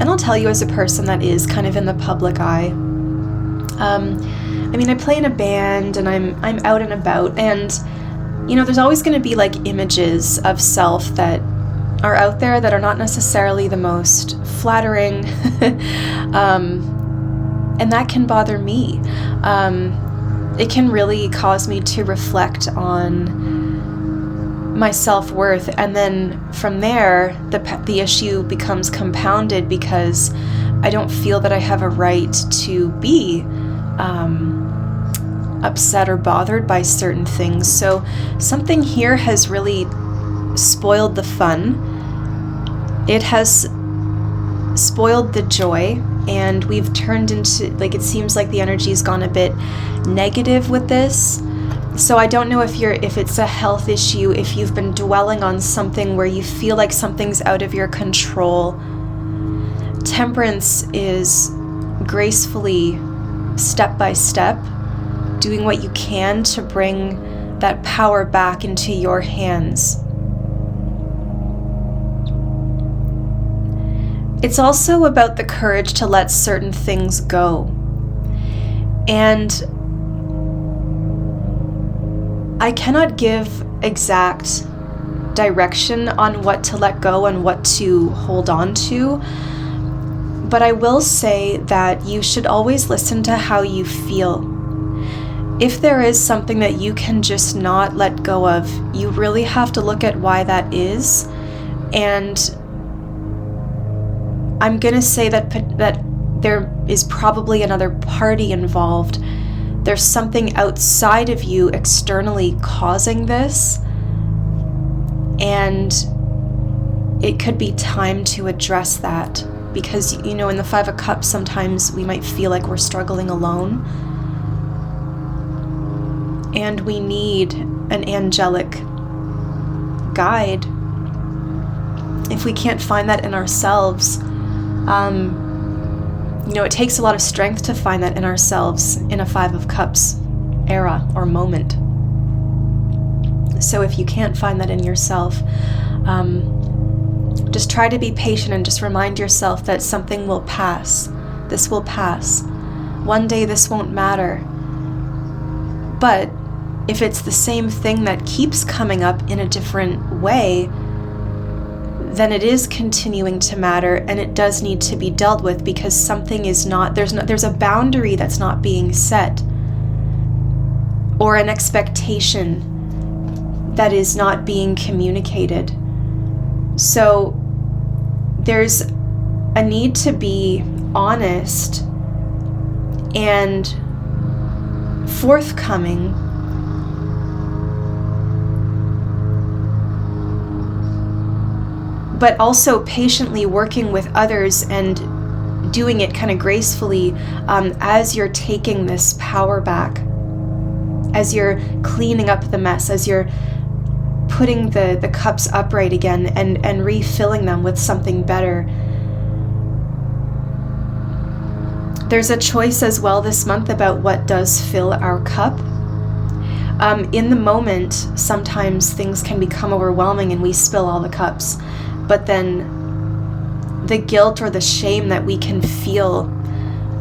And I'll tell you, as a person that is kind of in the public eye, I mean, I play in a band and I'm out and about, and you know, there's always going to be like images of self that are out there that are not necessarily the most flattering, and that can bother me. It can really cause me to reflect on my self-worth, and then from there the issue becomes compounded because I don't feel that I have a right to be upset or bothered by certain things. So something here has really spoiled the fun. It has spoiled the joy, and we've turned into, like, it seems like the energy's gone a bit negative with this. So I don't know if it's a health issue, if you've been dwelling on something where you feel like something's out of your control. Temperance is gracefully, step by step, doing what you can to bring that power back into your hands. It's also about the courage to let certain things go. And I cannot give exact direction on what to let go and what to hold on to, but I will say that you should always listen to how you feel. If there is something that you can just not let go of, you really have to look at why that is. And I'm going to say that there is probably another party involved. There's something outside of you externally causing this, and it could be time to address that, because, you know, in the Five of Cups, sometimes we might feel like we're struggling alone, and we need an angelic guide. If we can't find that in ourselves, you know, it takes a lot of strength to find that in ourselves in a Five of Cups era or moment. So if you can't find that in yourself, just try to be patient and just remind yourself that something will pass. This will pass. One day this won't matter. But if it's the same thing that keeps coming up in a different way, then it is continuing to matter, and it does need to be dealt with, because something is not, there's a boundary that's not being set, or an expectation that is not being communicated. So there's a need to be honest and forthcoming, but also patiently working with others and doing it kind of gracefully, as you're taking this power back, as you're cleaning up the mess, as you're putting the cups upright again and refilling them with something better. There's a choice as well this month about what does fill our cup. In the moment, sometimes things can become overwhelming and we spill all the cups. But then the guilt or the shame that we can feel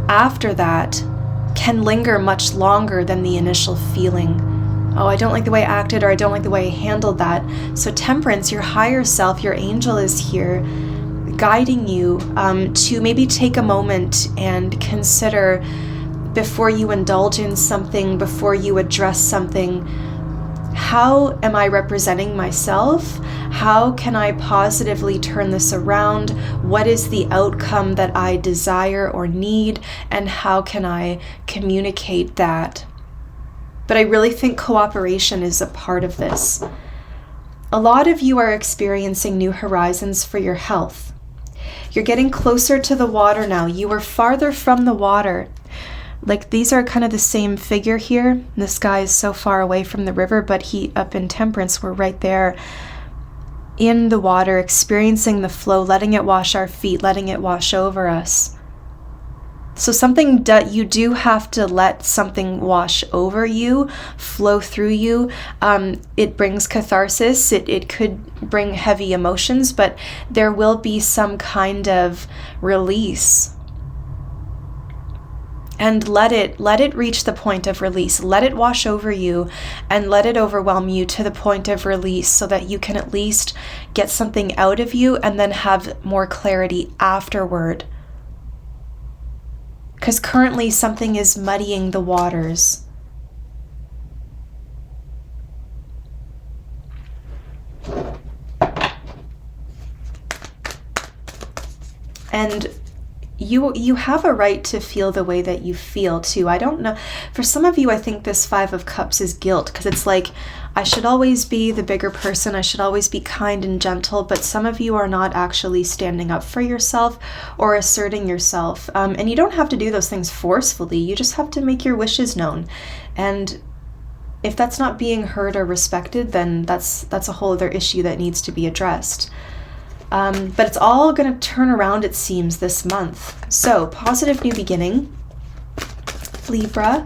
after that can linger much longer than the initial feeling. Oh, I don't like the way I acted, or I don't like the way I handled that. So Temperance, your higher self, your angel is here guiding you to maybe take a moment and consider, before you indulge in something, before you address something, how am I representing myself? How can I positively turn this around? What is the outcome that I desire or need? And how can I communicate that? But I really think cooperation is a part of this. A lot of you are experiencing new horizons for your health. You're getting closer to the water now. You were farther from the water. Like, these are kind of the same figure here. This guy is so far away from the river, but he, up in Temperance, we're right there in the water, experiencing the flow, letting it wash our feet, letting it wash over us. So something that you do have to let something wash over you, flow through you. It brings catharsis. It could bring heavy emotions, but there will be some kind of release. And let it reach the point of release. Let it wash over you and let it overwhelm you to the point of release, so that you can at least get something out of you and then have more clarity afterward. Because currently something is muddying the waters. And you have a right to feel the way that you feel too. I don't know. For some of you, I think this Five of Cups is guilt, because it's like, I should always be the bigger person. I should always be kind and gentle. But some of you are not actually standing up for yourself or asserting yourself. And you don't have to do those things forcefully. You just have to make your wishes known. And if that's not being heard or respected, then that's a whole other issue that needs to be addressed. But it's all going to turn around, it seems, this month. So, positive new beginning. Libra.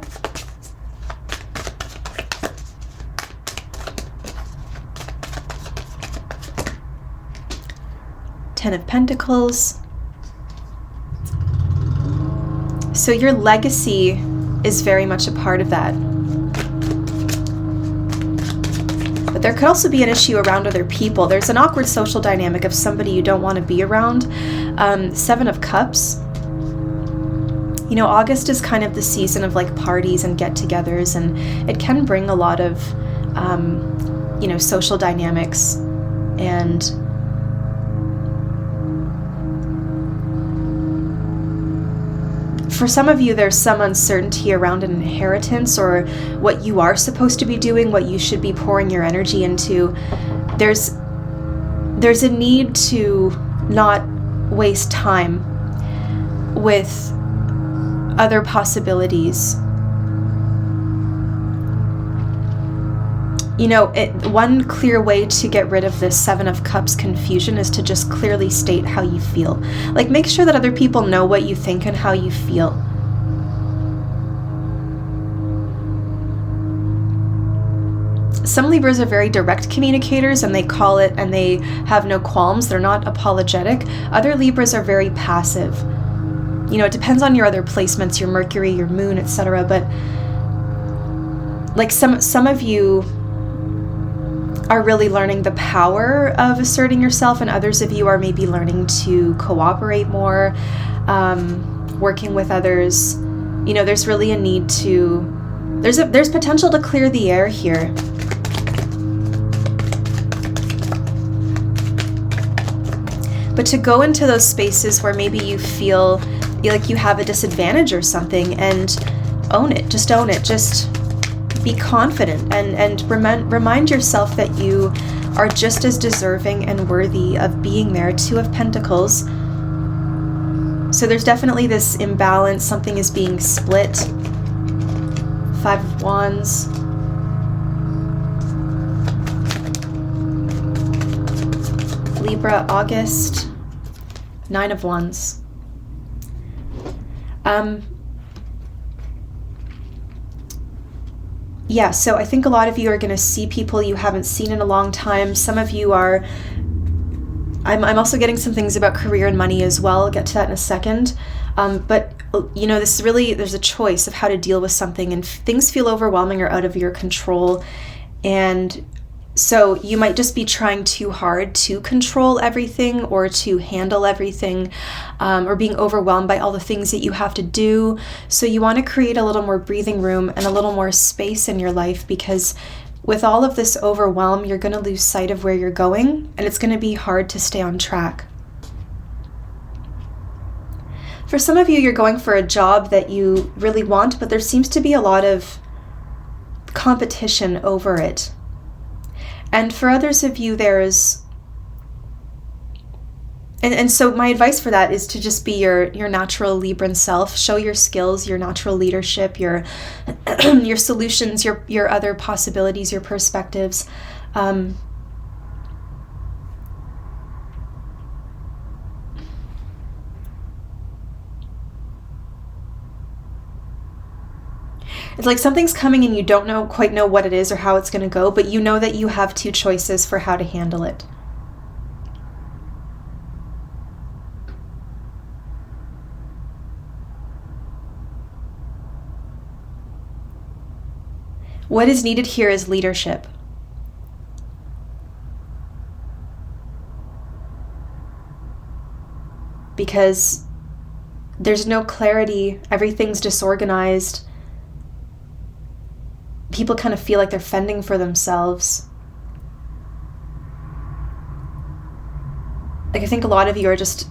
Ten of Pentacles. So your legacy is very much a part of that. But there could also be an issue around other people. There's an awkward social dynamic of somebody you don't want to be around. Seven of Cups. You know, August is kind of the season of like parties and get-togethers, and it can bring a lot of, social dynamics. And for some of you, there's some uncertainty around an inheritance or what you are supposed to be doing, what you should be pouring your energy into. There's a need to not waste time with other possibilities. You know, one clear way to get rid of this Seven of Cups confusion is to just clearly state how you feel. Like, make sure that other people know what you think and how you feel. Some Libras are very direct communicators, and they call it and they have no qualms. They're not apologetic. Other Libras are very passive. You know, it depends on your other placements, your Mercury, your Moon, etc. But like some of you are really learning the power of asserting yourself, and others of you are maybe learning to cooperate more, working with others. You know, there's really a need to, there's potential to clear the air here. But to go into those spaces where maybe you feel like you have a disadvantage or something, and own it, just be confident and remind yourself that you are just as deserving and worthy of being there. Two of Pentacles. So there's definitely this imbalance. Something is being split. Five of Wands. Libra, August, 9 of Wands. Yeah, so I think a lot of you are going to see people you haven't seen in a long time. Some of you are... I'm also getting some things about career and money as well. I'll get to that in a second. But, you know, this is really... There's a choice of how to deal with something, and things feel overwhelming or out of your control. And so you might just be trying too hard to control everything or to handle everything, or being overwhelmed by all the things that you have to do. So you want to create a little more breathing room and a little more space in your life, because with all of this overwhelm, you're going to lose sight of where you're going, and it's going to be hard to stay on track. For some of you, you're going for a job that you really want, but there seems to be a lot of competition over it. And for others of you, there's... And so my advice for that is to just be your natural Libran self. Show your skills, your natural leadership, your your solutions, your other possibilities, your perspectives. It's like something's coming and you don't quite know what it is or how it's going to go, but you know that you have two choices for how to handle it. What is needed here is leadership. Because there's no clarity, everything's disorganized. People kind of feel like they're fending for themselves. Like, I think a lot of you are just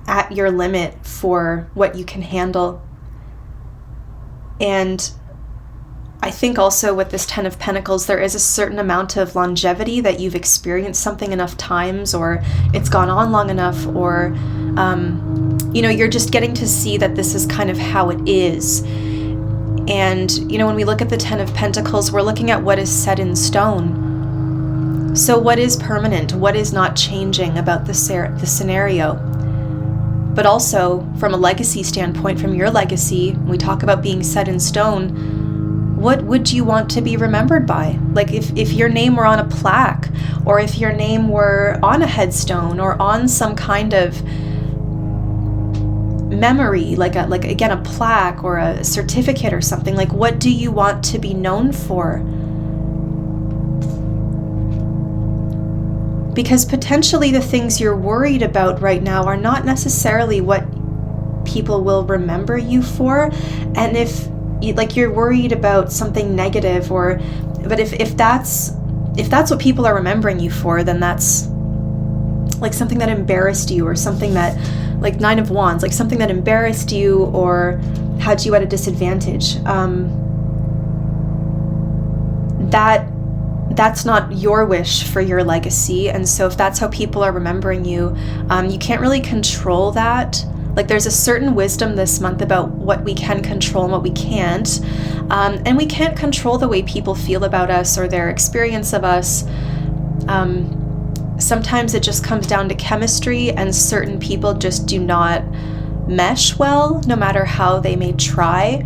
at your limit for what you can handle. And I think also with this 10 of Pentacles, there is a certain amount of longevity that you've experienced something enough times, or it's gone on long enough, or, you know, you're just getting to see that this is kind of how it is. And, you know, when we look at the 10 of Pentacles, we're looking at what is set in stone. So what is permanent? What is not changing about the scenario? But also, from a legacy standpoint, from your legacy, when we talk about being set in stone, what would you want to be remembered by? Like if your name were on a plaque, or if your name were on a headstone, or on some kind of memory, like again a plaque or a certificate or something, like what do you want to be known for? Because potentially the things you're worried about right now are not necessarily what people will remember you for. And if you're worried about something negative, but if that's what people are remembering you for, then that's like something that embarrassed you, or something that, like 9 of Wands, like something that embarrassed you or had you at a disadvantage. That's not your wish for your legacy. And so if that's how people are remembering you, you can't really control that. Like, there's a certain wisdom this month about what we can control and what we can't. And we can't control the way people feel about us or their experience of us. Sometimes it just comes down to chemistry, and certain people just do not mesh well, no matter how they may try.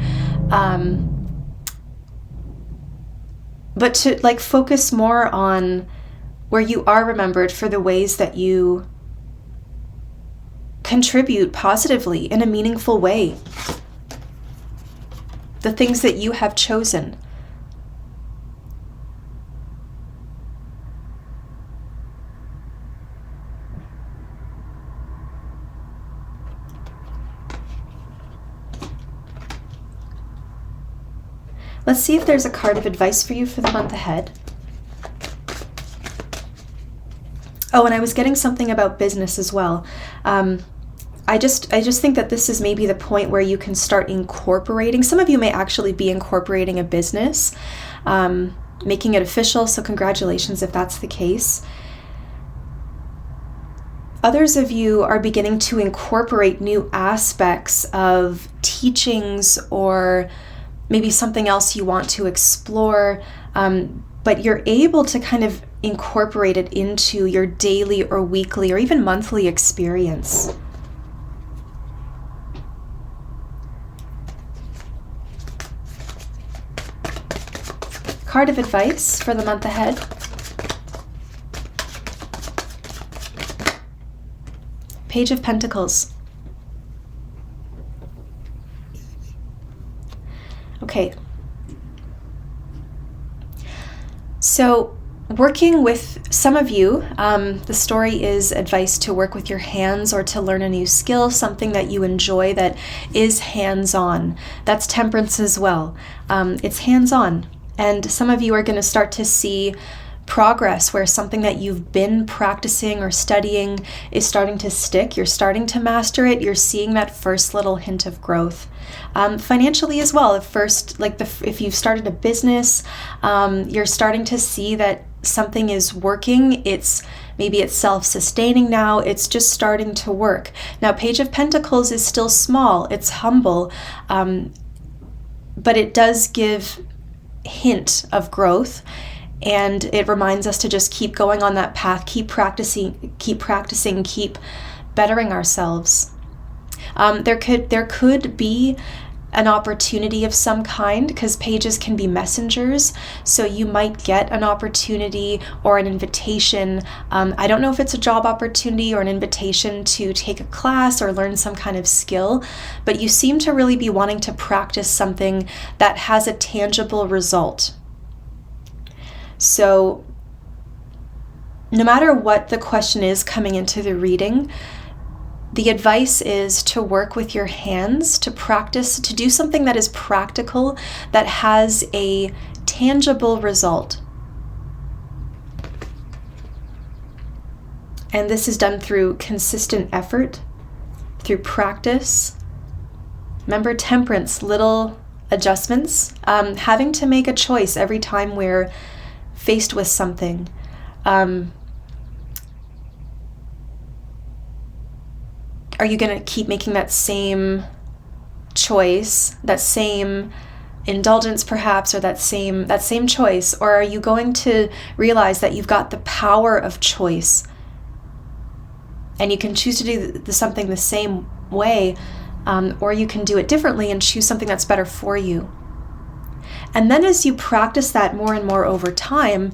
But to focus more on where you are remembered for the ways that you contribute positively in a meaningful way. The things that you have chosen. Let's see if there's a card of advice for you for the month ahead. Oh, and I was getting something about business as well. I just think that this is maybe the point where you can start incorporating. Some of you may actually be incorporating a business, making it official, so congratulations if that's the case. Others of you are beginning to incorporate new aspects of teachings, or maybe something else you want to explore, but you're able to kind of incorporate it into your daily or weekly or even monthly experience. Card of advice for the month ahead. Page of Pentacles. Okay. So, working with some of you, the story is advice to work with your hands or to learn a new skill, something that you enjoy that is hands-on. That's Temperance as well. It's hands-on. And some of you are going to start to see progress where something that you've been practicing or studying is starting to stick. You're starting to master it. You're seeing that first little hint of growth. Financially as well. If you've started a business, you're starting to see that something is working. Maybe it's self-sustaining now. It's just starting to work. Now, Page of Pentacles is still small. It's humble, but it does give hint of growth, and it reminds us to just keep going on that path, keep practicing, keep bettering ourselves. There could be an opportunity of some kind, because pages can be messengers, so you might get an opportunity or an invitation. I don't know if it's a job opportunity or an invitation to take a class or learn some kind of skill, but you seem to really be wanting to practice something that has a tangible result. So no matter what the question is coming into the reading, the advice is to work with your hands, to practice, to do something that is practical, that has a tangible result. And this is done through consistent effort, through practice. Remember, Temperance, little adjustments, having to make a choice every time we're faced with something. Are you going to keep making that same choice, that same indulgence perhaps, or that same choice? Or are you going to realize that you've got the power of choice and you can choose to do something the same way, or you can do it differently and choose something that's better for you? And then as you practice that more and more over time,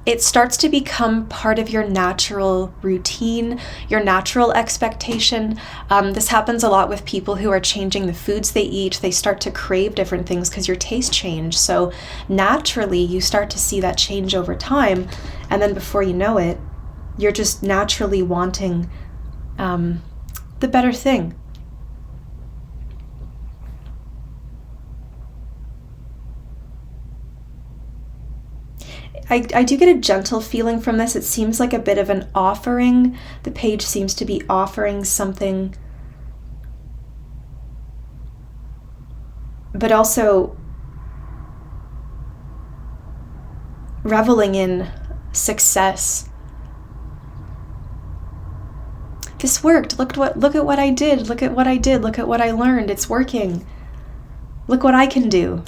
it starts to become part of your natural routine, your natural expectation. This happens a lot with people who are changing the foods they eat. They start to crave different things because your taste changed. So naturally, you start to see that change over time. And then before you know it, you're just naturally wanting the better thing. I do get a gentle feeling from this. It seems like a bit of an offering. The page seems to be offering something, but also reveling in success. This worked. Look at what I did. Look at what I did. Look at what I learned. It's working. Look what I can do.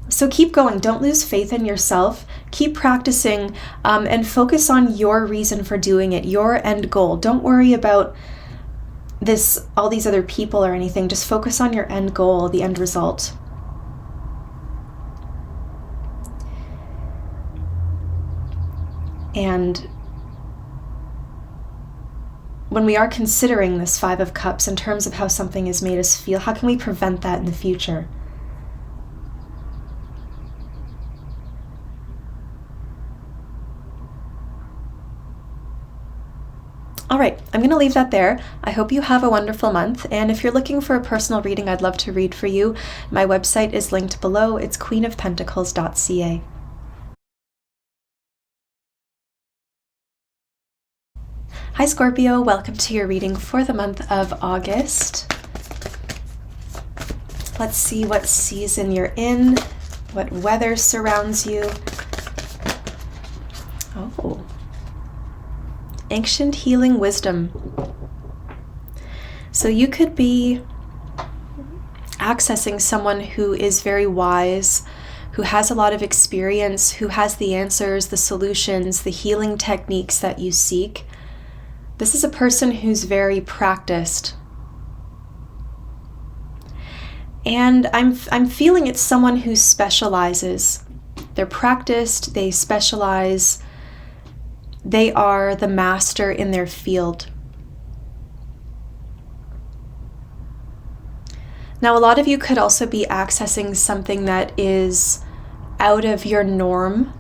So keep going. Don't lose faith in yourself. Keep practicing, and focus on your reason for doing it, your end goal. Don't worry about all these other people or anything. Just focus on your end goal, the end result. And when we are considering this Five of Cups in terms of how something has made us feel, how can we prevent that in the future? All right, I'm going to leave that there. I hope you have a wonderful month. And if you're looking for a personal reading, I'd love to read for you. My website is linked below. It's queenofpentacles.ca. Hi Scorpio, welcome to your reading for the month of August. Let's see what season you're in, what weather surrounds you. Oh. Ancient healing wisdom. So you could be accessing someone who is very wise, who has a lot of experience, who has the answers, the solutions, the healing techniques that you seek. This is a person who's very practiced. And I'm feeling it's someone who specializes. They're practiced, they specialize, they are the master in their field. Now, a lot of you could also be accessing something that is out of your norm.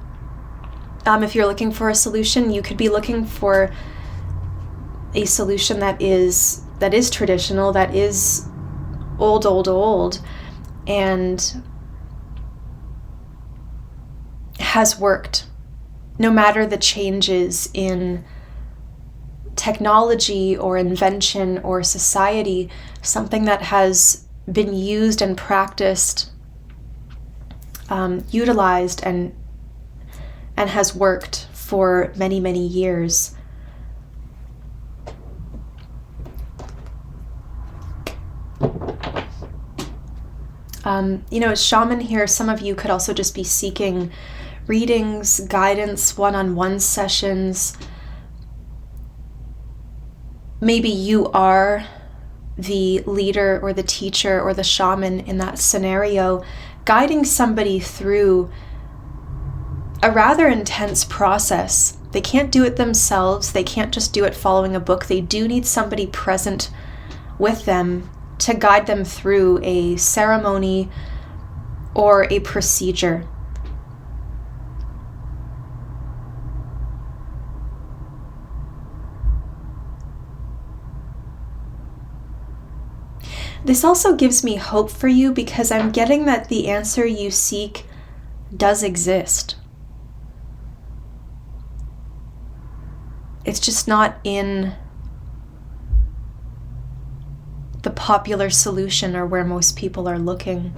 If you're looking for a solution, you could be looking for a solution that is traditional, that is old, and has worked. No matter the changes in technology or invention or society, something that has been used and practiced, utilized and has worked for many, many years. Shaman here, some of you could also just be seeking readings, guidance, one-on-one sessions. Maybe you are the leader or the teacher or the shaman in that scenario, guiding somebody through a rather intense process. They can't do it themselves. They can't just do it following a book. They do need somebody present with them to guide them through a ceremony or a procedure. This also gives me hope for you because I'm getting that the answer you seek does exist. It's just not in the popular solution or where most people are looking.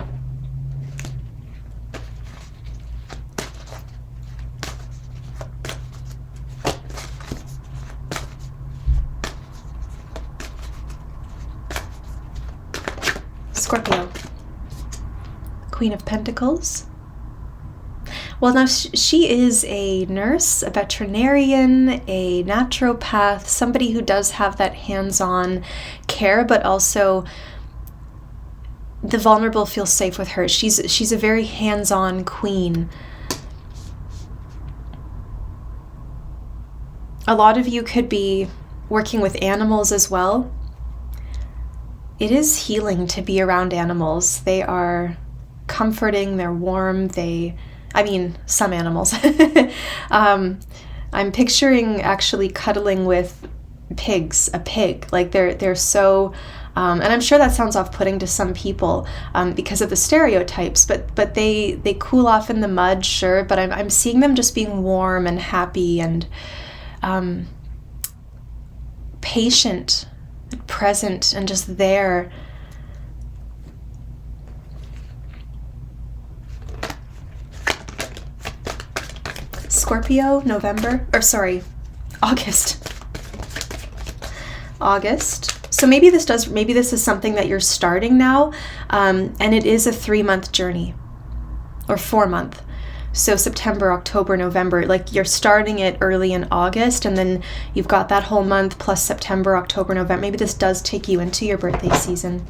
Scorpio, Queen of Pentacles. Well, now she is a nurse, a veterinarian, a naturopath, somebody who does have that hands-on care, but also the vulnerable feel safe with her. She's a very hands-on queen. A lot of you could be working with animals as well. It is healing to be around animals. They are comforting, they're warm, some animals. I'm picturing actually cuddling with a pig. Like they're so, and I'm sure that sounds off-putting to some people because of the stereotypes, but they cool off in the mud, sure, but I'm seeing them just being warm and happy and patient, present, and just there. Scorpio, August. So maybe this is something that you're starting now, and it is a 3-month journey, or 4-month. So September, October, November, like you're starting it early in August, and then you've got that whole month plus September, October, November. Maybe this does take you into your birthday season.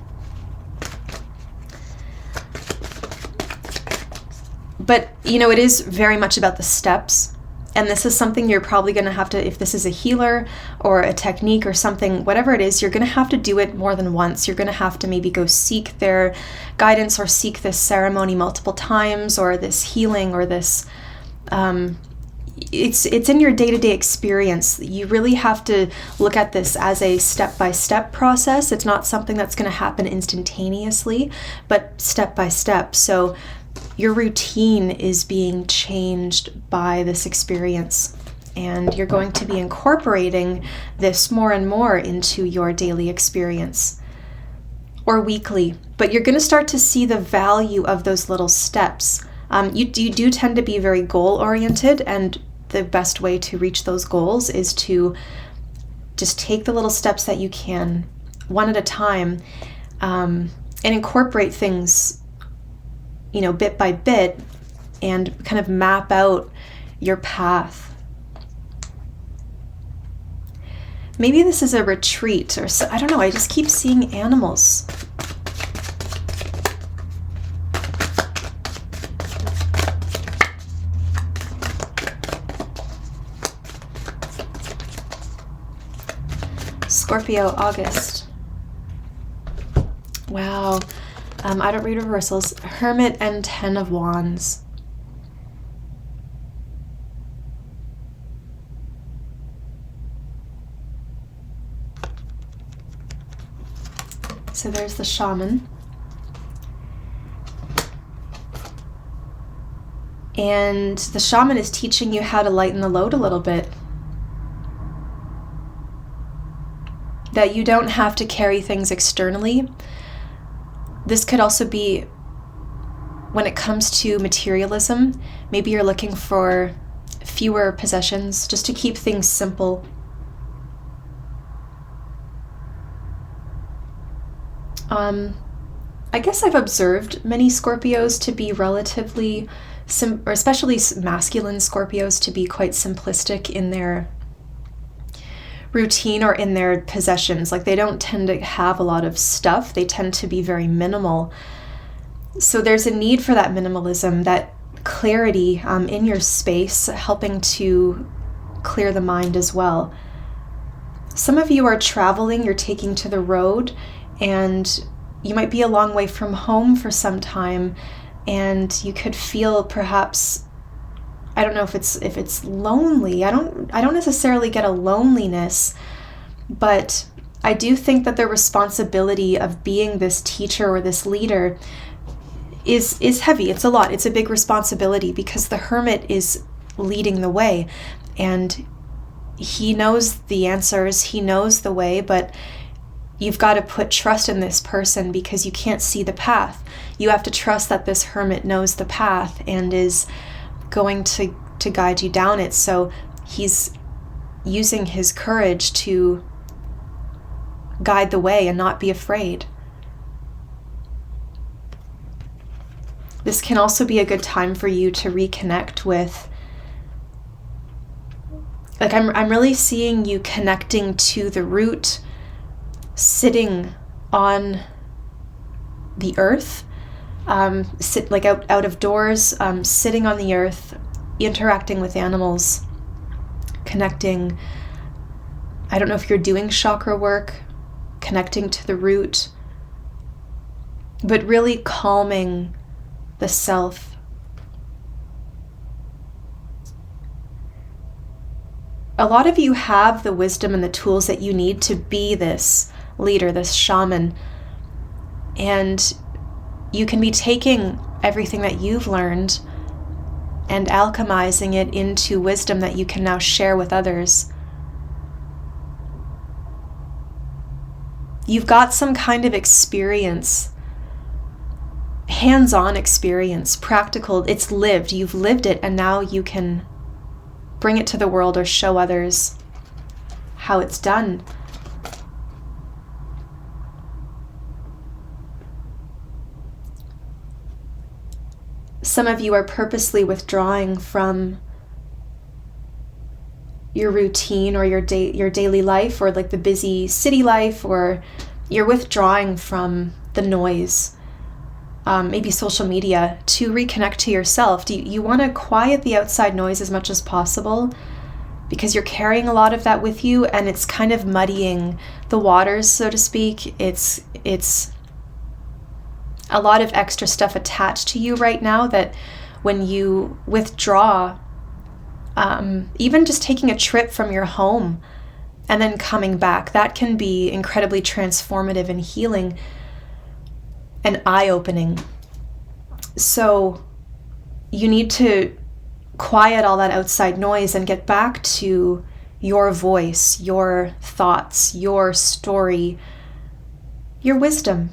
But, it is very much about the steps. And this is something you're probably going to have to, if this is a healer or a technique or something, whatever it is, you're going to have to do it more than once. You're going to have to maybe go seek their guidance or seek this ceremony multiple times, or this healing, or this, it's in your day-to-day experience. You really have to look at this as a step-by-step process. It's not something that's going to happen instantaneously, but step by step. So your routine is being changed by this experience, and you're going to be incorporating this more and more into your daily experience or weekly, but you're going to start to see the value of those little steps. You do tend to be very goal-oriented, and the best way to reach those goals is to just take the little steps that you can, one at a time, and incorporate things bit by bit, and kind of map out your path. Maybe this is a retreat, or I don't know, I just keep seeing animals. Scorpio, August. Wow. I don't read reversals. Hermit and Ten of Wands. So there's the shaman. And the shaman is teaching you how to lighten the load a little bit. That you don't have to carry things externally. This could also be when it comes to materialism. Maybe you're looking for fewer possessions just to keep things simple. I guess I've observed many Scorpios to be relatively, or especially masculine Scorpios, to be quite simplistic in their routine or in their possessions. Like, they don't tend to have a lot of stuff. They tend to be very minimal. So there's a need for that minimalism, that clarity in your space, helping to clear the mind as well. Some of you are traveling, you're taking to the road, and you might be a long way from home for some time, and you could feel perhaps, I don't know if it's lonely. I don't necessarily get a loneliness, but I do think that the responsibility of being this teacher or this leader is heavy. It's a lot. It's a big responsibility because the hermit is leading the way, and he knows the answers, he knows the way, but you've got to put trust in this person because you can't see the path. You have to trust that this hermit knows the path and is going to guide you down it. So he's using his courage to guide the way and not be afraid. This can also be a good time for you to reconnect with, like, I'm really seeing you connecting to the root, sitting on the earth, like out of doors, sitting on the earth, interacting with animals, connecting. I don't know if you're doing chakra work, connecting to the root, but really calming the self. A lot of you have the wisdom and the tools that you need to be this leader, this shaman, and you can be taking everything that you've learned and alchemizing it into wisdom that you can now share with others. You've got some kind of experience, hands-on experience, practical, it's lived, you've lived it, and now you can bring it to the world or show others how it's done. Some of you are purposely withdrawing from your routine or your daily life, or like the busy city life, or you're withdrawing from the noise, maybe social media, to reconnect to yourself. You want to quiet the outside noise as much as possible because you're carrying a lot of that with you, and it's kind of muddying the waters, so to speak. It's a lot of extra stuff attached to you right now that when you withdraw, even just taking a trip from your home and then coming back, that can be incredibly transformative and healing and eye-opening. So you need to quiet all that outside noise and get back to your voice, your thoughts, your story, your wisdom.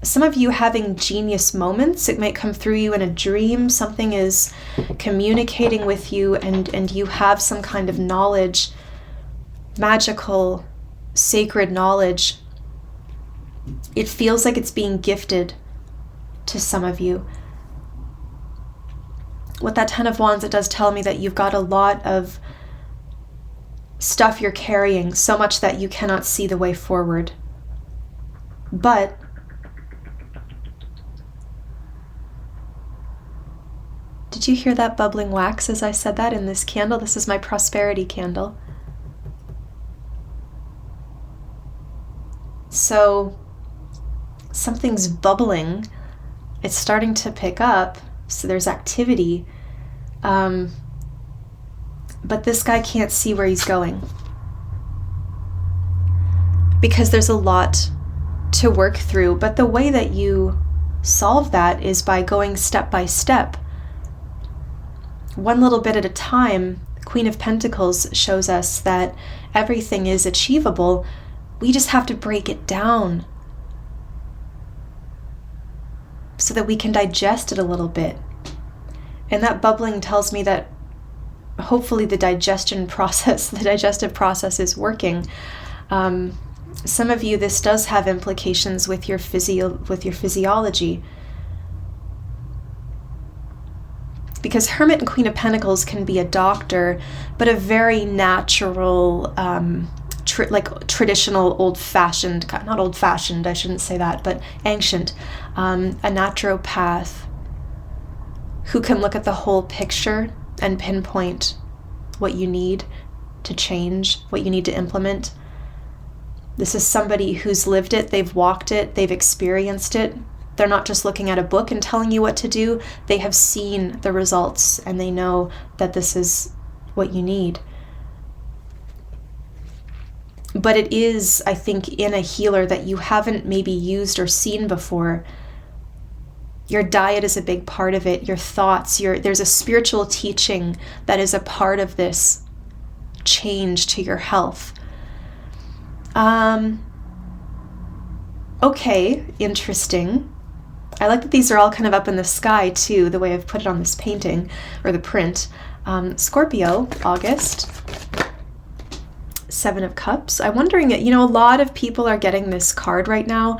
Some of you having genius moments. It might come through you in a dream. Something is communicating with you, and you have some kind of knowledge, magical, sacred knowledge. It feels like it's being gifted to some of you. With that Ten of Wands, it does tell me that you've got a lot of stuff you're carrying, so much that you cannot see the way forward. But did you hear that bubbling wax as I said that in this candle? This is my prosperity candle. So something's bubbling. It's starting to pick up. So there's activity. But this guy can't see where he's going, because there's a lot to work through. But the way that you solve that is by going step by step. One little bit at a time. Queen of Pentacles shows us that everything is achievable. We just have to break it down so that we can digest it a little bit. And that bubbling tells me that hopefully the digestive process is working. Some of you, this does have implications with your physiology. Because Hermit and Queen of Pentacles can be a doctor, but a very natural, traditional, old-fashioned, not old-fashioned, I shouldn't say that, but ancient, a naturopath who can look at the whole picture and pinpoint what you need to change, what you need to implement. This is somebody who's lived it, they've walked it, they've experienced it. They're not just looking at a book and telling you what to do. They have seen the results and they know that this is what you need. But it is, I think, in a healer that you haven't maybe used or seen before. Your diet is a big part of it. Your thoughts, there's a spiritual teaching that is a part of this change to your health. Okay, interesting. I like that these are all kind of up in the sky too, the way I've put it on this painting or the print. Scorpio, August. Seven of Cups. I'm wondering, a lot of people are getting this card right now.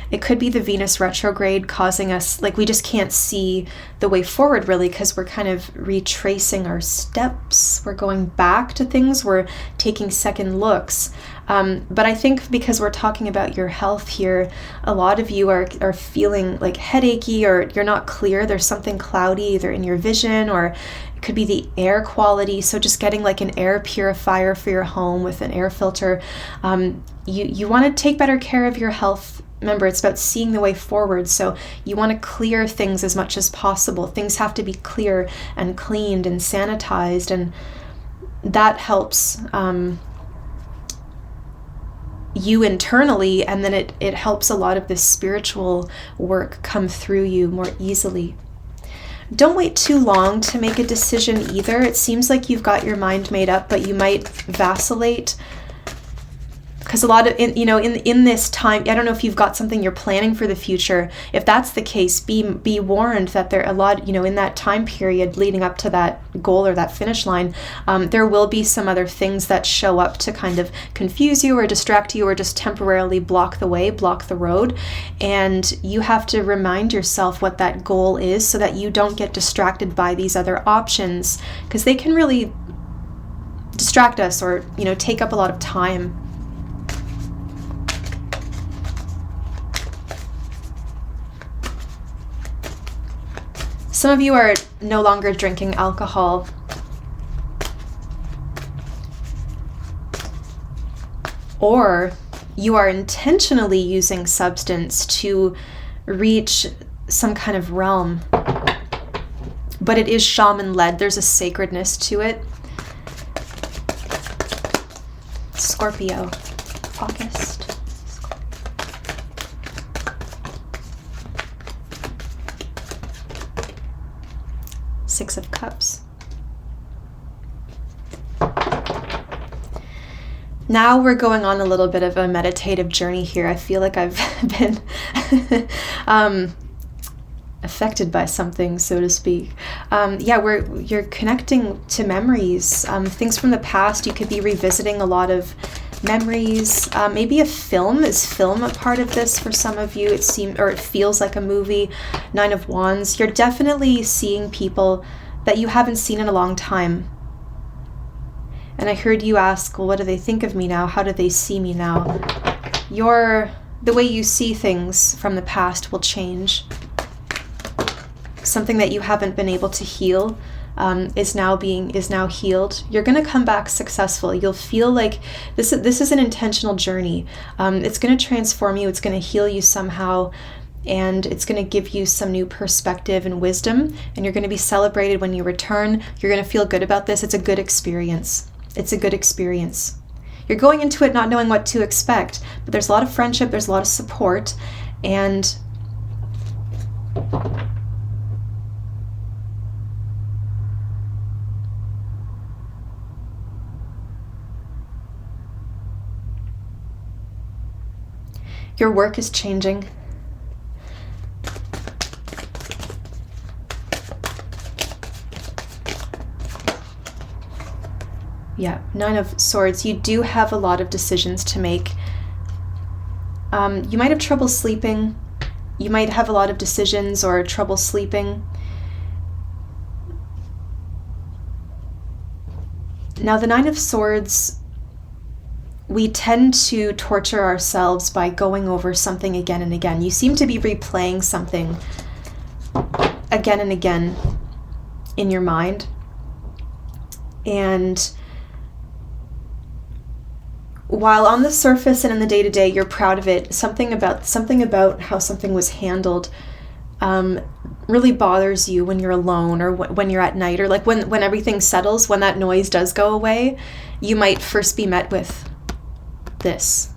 It could be the Venus retrograde causing us, we just can't see the way forward really, because we're kind of retracing our steps. We're going back to things. We're taking second looks. But I think because we're talking about your health here, a lot of you are feeling like headachy, or you're not clear. There's something cloudy either in your vision, or it could be the air quality. So just getting like an air purifier for your home with an air filter. You want to take better care of your health. Remember, it's about seeing the way forward. So you want to clear things as much as possible. Things have to be clear and cleaned and sanitized, and that helps you internally, and then it helps a lot of this spiritual work come through you more easily. Don't wait too long to make a decision either. It seems like you've got your mind made up, but you might vacillate. Because a lot of, in this time, I don't know if you've got something you're planning for the future. If that's the case, be warned that there are a lot, in that time period leading up to that goal or that finish line, there will be some other things that show up to kind of confuse you or distract you or just temporarily block the way, block the road. And you have to remind yourself what that goal is so that you don't get distracted by these other options, because they can really distract us or, take up a lot of time. Some of you are no longer drinking alcohol. Or you are intentionally using substance to reach some kind of realm. But it is shaman-led. There's a sacredness to it. Scorpio, August. Six of Cups. Now we're going on a little bit of a meditative journey here. I feel like I've been affected by something, so to speak. You're connecting to memories, things from the past. You could be revisiting a lot of memories. Maybe a film. Is film a part of this for some of you? It feels like a movie. 9 of Wands. You're definitely seeing people that you haven't seen in a long time. And I heard you ask, well, what do they think of me now? How do they see me now? The way you see things from the past will change. Something that you haven't been able to heal is now healed. You're going to come back successful. You'll feel like this is an intentional journey. It's going to transform you. It's going to heal you somehow, and it's going to give you some new perspective and wisdom, and you're going to be celebrated when you return. You're going to feel good about this. It's a good experience. It's a good experience. You're going into it not knowing what to expect, but there's a lot of friendship, there's a lot of support, and your work is changing. Yeah, 9 of Swords. You do have a lot of decisions to make. You might have trouble sleeping. You might have a lot of decisions or trouble sleeping. Now, the 9 of Swords, we tend to torture ourselves by going over something again and again. You seem to be replaying something again and again in your mind. And while on the surface and in the day-to-day you're proud of it, something about how something was handled really bothers you when you're alone, or when you're at night, or like when everything settles, when that noise does go away. You might first be met with this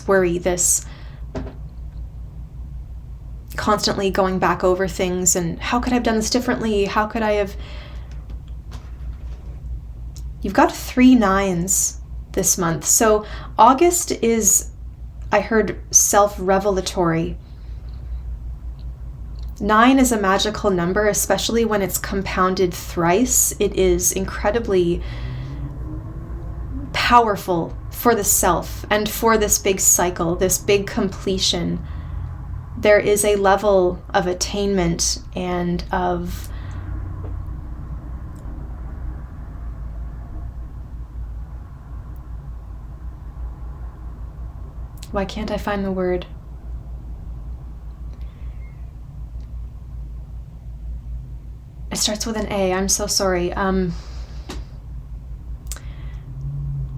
worry, this constantly going back over things, and how could I have done this differently? How could I have... You've got 3 9s this month. So August is, I heard, self-revelatory. 9 is a magical number, especially when it's compounded thrice. It is incredibly powerful for the self and for this big cycle, this big completion. There is a level of attainment and of why can't I find the word? It starts with an A. I'm so sorry.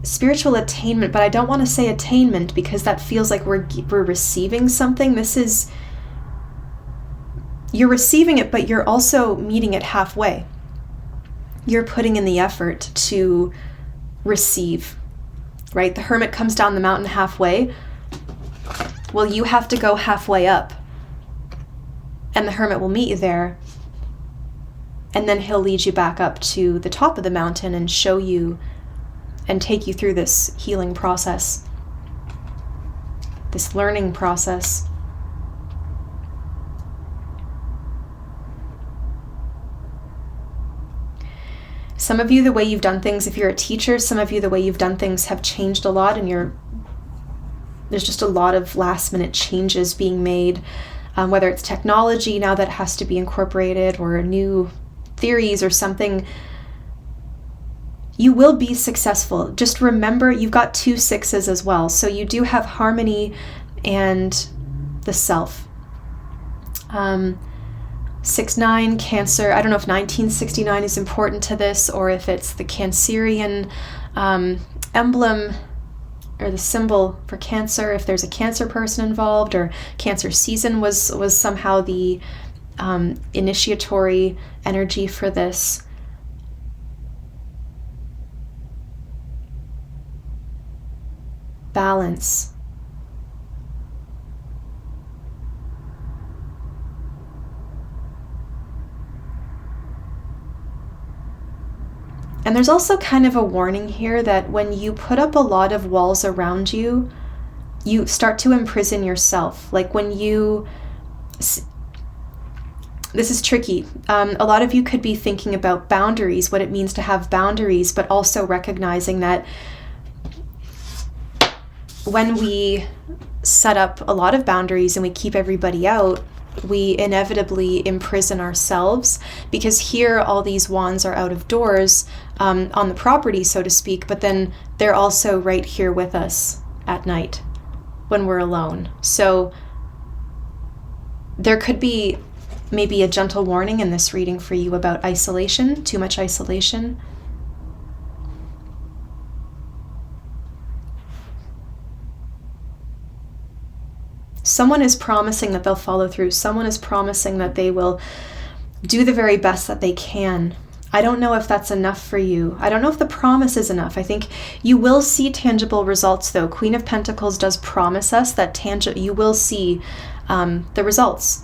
Spiritual attainment, but I don't want to say attainment because that feels like we're receiving something. You're receiving it, but you're also meeting it halfway. You're putting in the effort to receive, right? The hermit comes down the mountain halfway. Well, you have to go halfway up, and the hermit will meet you there, and then he'll lead you back up to the top of the mountain and show you and take you through this healing process, this learning process. Some of you, the way you've done things, if you're a teacher, some of you, the way you've done things have changed a lot, and there's just a lot of last minute changes being made, whether it's technology now that has to be incorporated, or new theories or something. You will be successful. Just remember, you've got 2 6s as well, so you do have harmony and the self. 6-9, Cancer. I don't know if 1969 is important to this, or if it's the Cancerian emblem or the symbol for Cancer, if there's a Cancer person involved, or Cancer season was somehow the initiatory energy for this. Balance. And there's also kind of a warning here that when you put up a lot of walls around you, you start to imprison yourself. Like when you... This is tricky. A lot of you could be thinking about boundaries, what it means to have boundaries, but also recognizing that when we set up a lot of boundaries and we keep everybody out, we inevitably imprison ourselves, because here all these wands are out of doors, on the property, so to speak, but then they're also right here with us at night when we're alone. So there could be maybe a gentle warning in this reading for you about isolation, too much isolation. Someone is promising that they'll follow through. Someone is promising that they will do the very best that they can. I don't know if that's enough for you. I don't know if the promise is enough. I think you will see tangible results, though. Queen of Pentacles does promise us that you will see the results.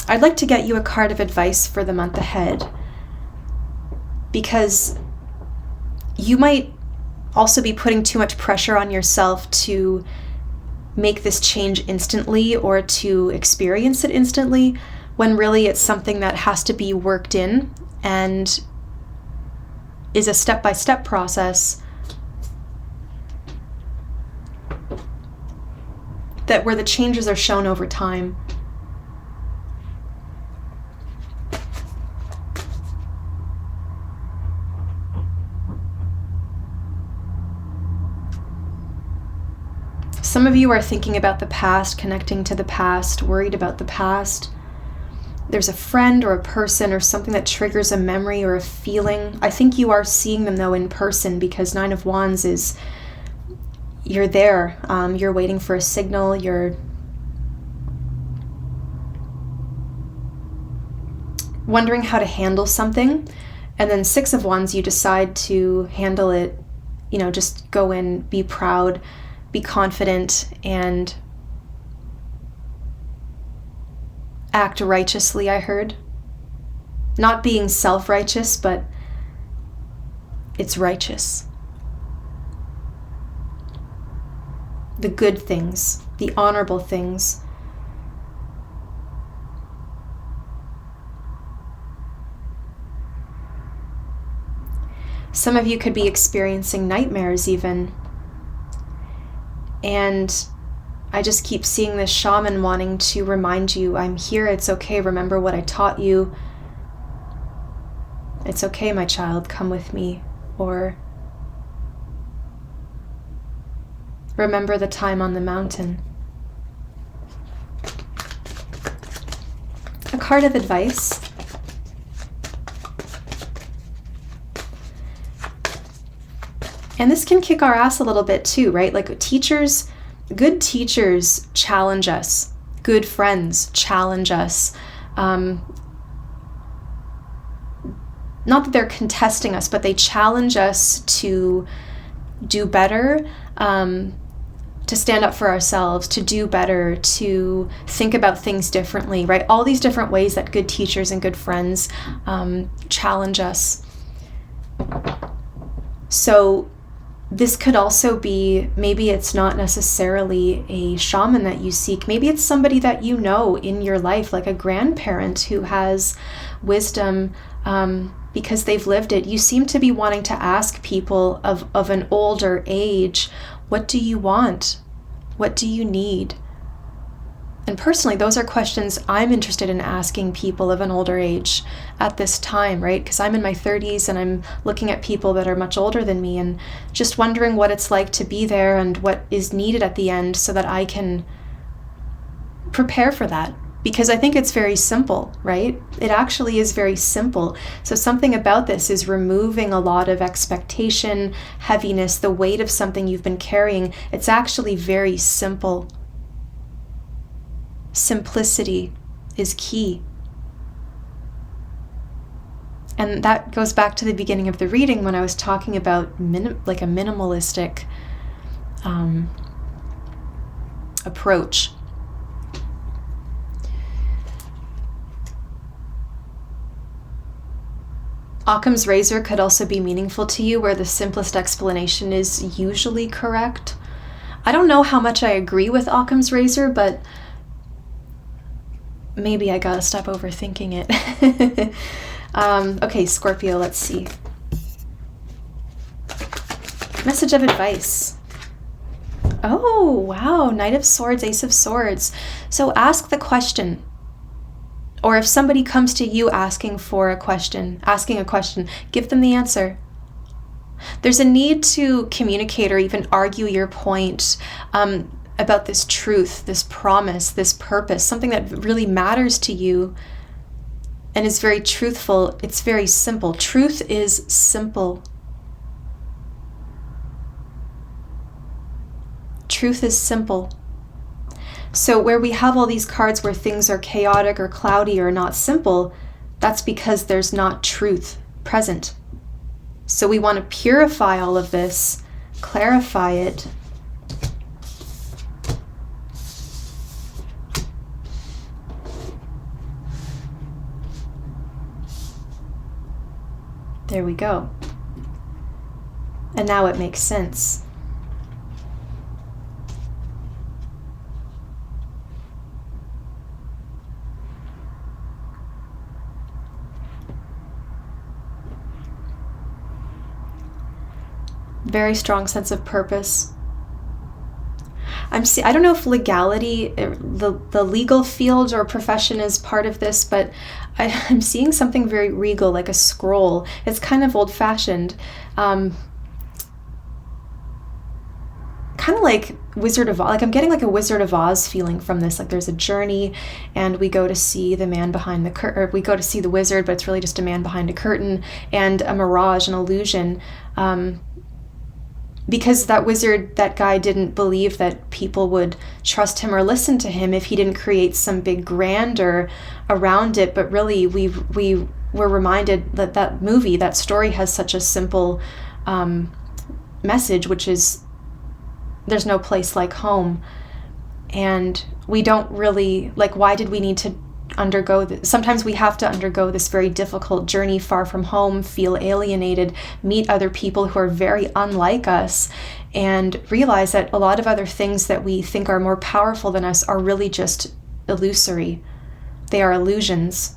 I'd like to get you a card of advice for the month ahead, because you might also be putting too much pressure on yourself to make this change instantly or to experience it instantly, when really it's something that has to be worked in and is a step-by-step process that where the changes are shown over time. Some of you are thinking about the past, connecting to the past, worried about the past. There's a friend or a person or something that triggers a memory or a feeling. I think you are seeing them, though, in person, because Nine of Wands is, you're there. You're waiting for a signal. You're wondering how to handle something. And then Six of Wands, you decide to handle it, just go in, be proud, be confident, and act righteously, I heard. Not being self-righteous, but it's righteous. The good things, the honorable things. Some of you could be experiencing nightmares even. And I just keep seeing this shaman wanting to remind you, I'm here, it's okay, remember what I taught you. It's okay, my child, come with me. Or remember the time on the mountain. A card of advice. And this can kick our ass a little bit too, right? Like teachers, good teachers challenge us. Good friends challenge us. Not that they're contesting us, but they challenge us to do better, to stand up for ourselves, to do better, to think about things differently, right? All these different ways that good teachers and good friends challenge us. So this could also be, maybe it's not necessarily a shaman that you seek. Maybe it's somebody that you know in your life, like a grandparent who has wisdom because they've lived it. You seem to be wanting to ask people of an older age, what do you want? What do you need? And personally, those are questions I'm interested in asking people of an older age at this time, right? Because I'm in my 30s and I'm looking at people that are much older than me and just wondering what it's like to be there and what is needed at the end so that I can prepare for that. Because I think it's very simple, right? It actually is very simple. So something about this is removing a lot of expectation, heaviness, the weight of something you've been carrying. It's actually very simple. Simplicity is key. And that goes back to the beginning of the reading when I was talking about like a minimalistic approach. Occam's razor could also be meaningful to you, where the simplest explanation is usually correct. I don't know how much I agree with Occam's razor, but maybe I gotta stop overthinking it. Okay, Scorpio, let's see. Message of advice. Oh, wow. Knight of Swords, Ace of Swords. So ask the question. Or if somebody comes to you asking a question, give them the answer. There's a need to communicate or even argue your point about this truth, this promise, this purpose, something that really matters to you and is very truthful. It's very simple. Truth is simple. Truth is simple. So where we have all these cards where things are chaotic or cloudy or not simple, that's because there's not truth present. So we want to purify all of this, clarify it. There we go. And now it makes sense. Very strong sense of purpose. I don't know if legality, the legal field or profession is part of this, but I'm seeing something very regal, like a scroll. It's kind of old-fashioned. Kind of like Wizard of Oz. Like I'm getting like a Wizard of Oz feeling from this. Like there's a journey and we go to see the man behind the curtain, or we go to see the wizard, but it's really just a man behind a curtain, and a mirage, an illusion. Because that wizard, that guy didn't believe that people would trust him or listen to him if he didn't create some big grandeur around it. But really, we were reminded that that movie, that story has such a simple message, which is there's no place like home. And we don't really, like, why did we need to undergo this? Sometimes we have to undergo this very difficult journey far from home, feel alienated, meet other people who are very unlike us, and realize that a lot of other things that we think are more powerful than us are really just illusory. They are illusions,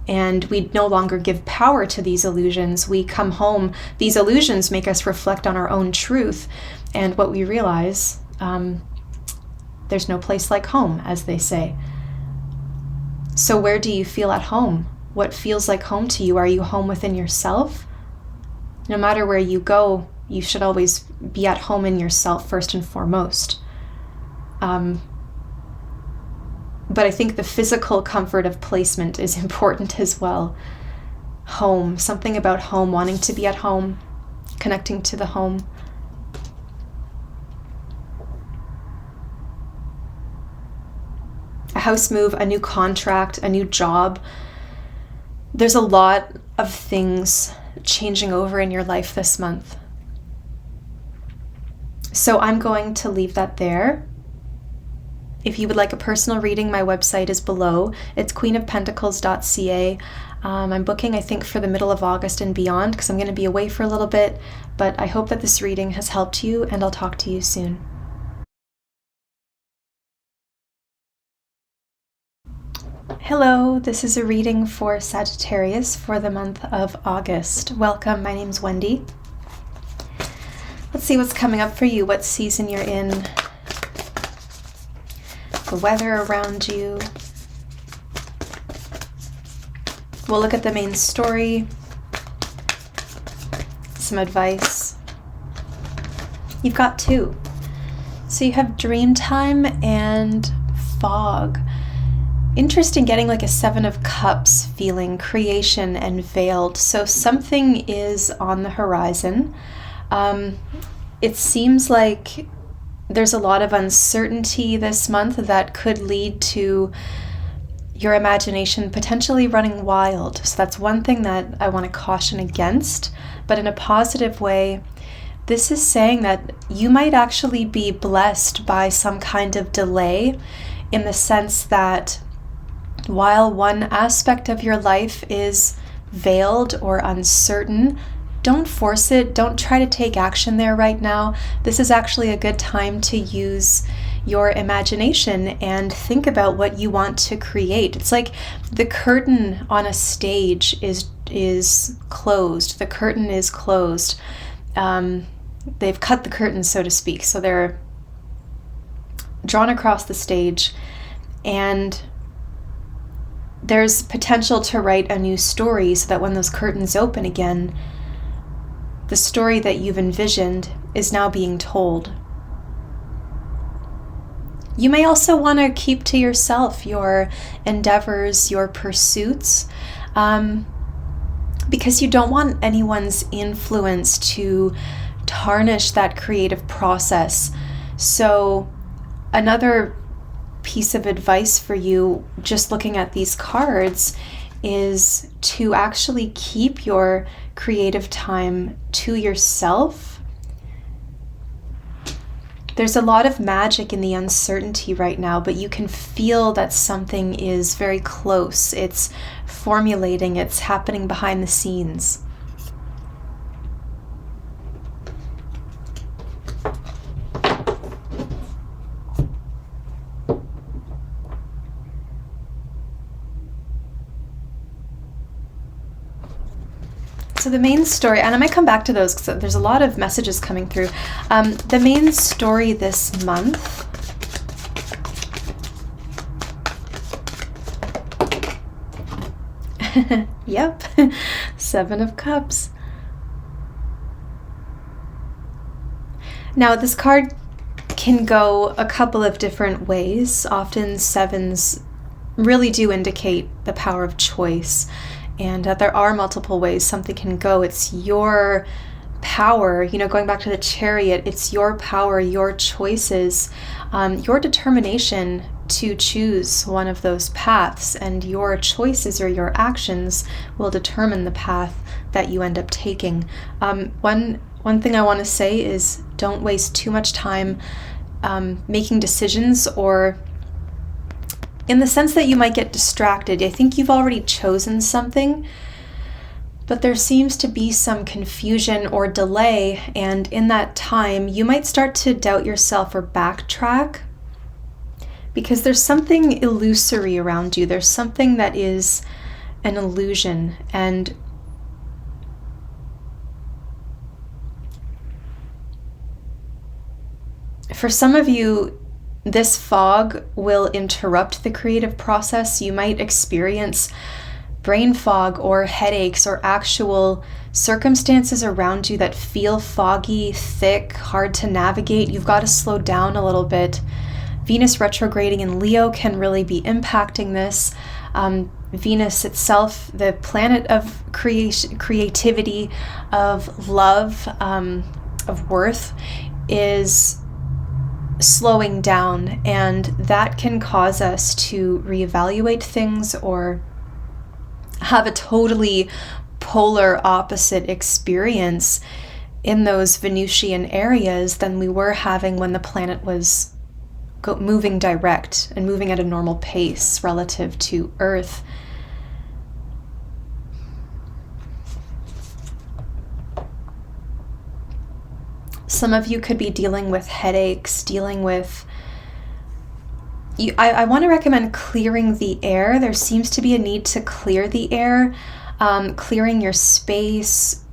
and we no longer give power to these illusions. We come home, these illusions make us reflect on our own truth, and what we realize, there's no place like home, as they say. So where do you feel at home? What feels like home to you? Are you home within yourself? No matter where you go, you should always be at home in yourself first and foremost. But I think the physical comfort of placement is important as well. Home, something about home, wanting to be at home, connecting to the home. A house move, a new contract, a new job. There's a lot of things changing over in your life this month. So I'm going to leave that there. If you would like a personal reading, my website is below. It's queenofpentacles.ca. I'm booking, I think, for the middle of August and beyond because I'm going to be away for a little bit. But I hope that this reading has helped you, and I'll talk to you soon. Hello, this is a reading for Sagittarius for the month of August. Welcome, my name's Wendy. Let's see what's coming up for you, what season you're in, the weather around you. We'll look at the main story, some advice. You've got two. So you have dream time and fog. Interesting, getting like a Seven of Cups feeling, creation and veiled. So something is on the horizon. It seems like there's a lot of uncertainty this month that could lead to your imagination potentially running wild. So that's one thing that I want to caution against, but in a positive way. This is saying that you might actually be blessed by some kind of delay, in the sense that while one aspect of your life is veiled or uncertain, don't force it. Don't try to take action there right now. This is actually a good time to use your imagination and think about what you want to create. It's like the curtain on a stage is closed. The curtain is closed. They've cut the curtain, so to speak. So drawn across the stage, and there's potential to write a new story so that when those curtains open again, the story that you've envisioned is now being told. You may also want to keep to yourself your endeavors, your pursuits, because you don't want anyone's influence to tarnish that creative process. So another piece of advice for you, just looking at these cards, is to actually keep your creative time to yourself. There's a lot of magic in the uncertainty right now, but you can feel that something is very close. It's formulating, it's happening behind the scenes. So the main story, and I might come back to those because there's a lot of messages coming through. The main story this month yep, 7 of Cups. Now this card can go a couple of different ways. Often 7s really do indicate the power of choice. And there are multiple ways something can go. It's your power, going back to the Chariot, it's your power, your choices, your determination to choose one of those paths, and your choices or your actions will determine the path that you end up taking. One thing I want to say is don't waste too much time making decisions, or in the sense that you might get distracted. I think you've already chosen something, but there seems to be some confusion or delay, and in that time, you might start to doubt yourself or backtrack because there's something illusory around you. There's something that is an illusion, and for some of you, this fog will interrupt the creative process. You might experience brain fog or headaches or actual circumstances around you that feel foggy, thick, hard to navigate. You've got to slow down a little bit. Venus retrograding in Leo can really be impacting this. Venus itself, the planet of creativity, of love, of worth, is slowing down, and that can cause us to reevaluate things or have a totally polar opposite experience in those Venusian areas than we were having when the planet was moving direct and moving at a normal pace relative to Earth. Some of you could be dealing with headaches, dealing with... I want to recommend clearing the air. There seems to be a need to clear the air, clearing your space,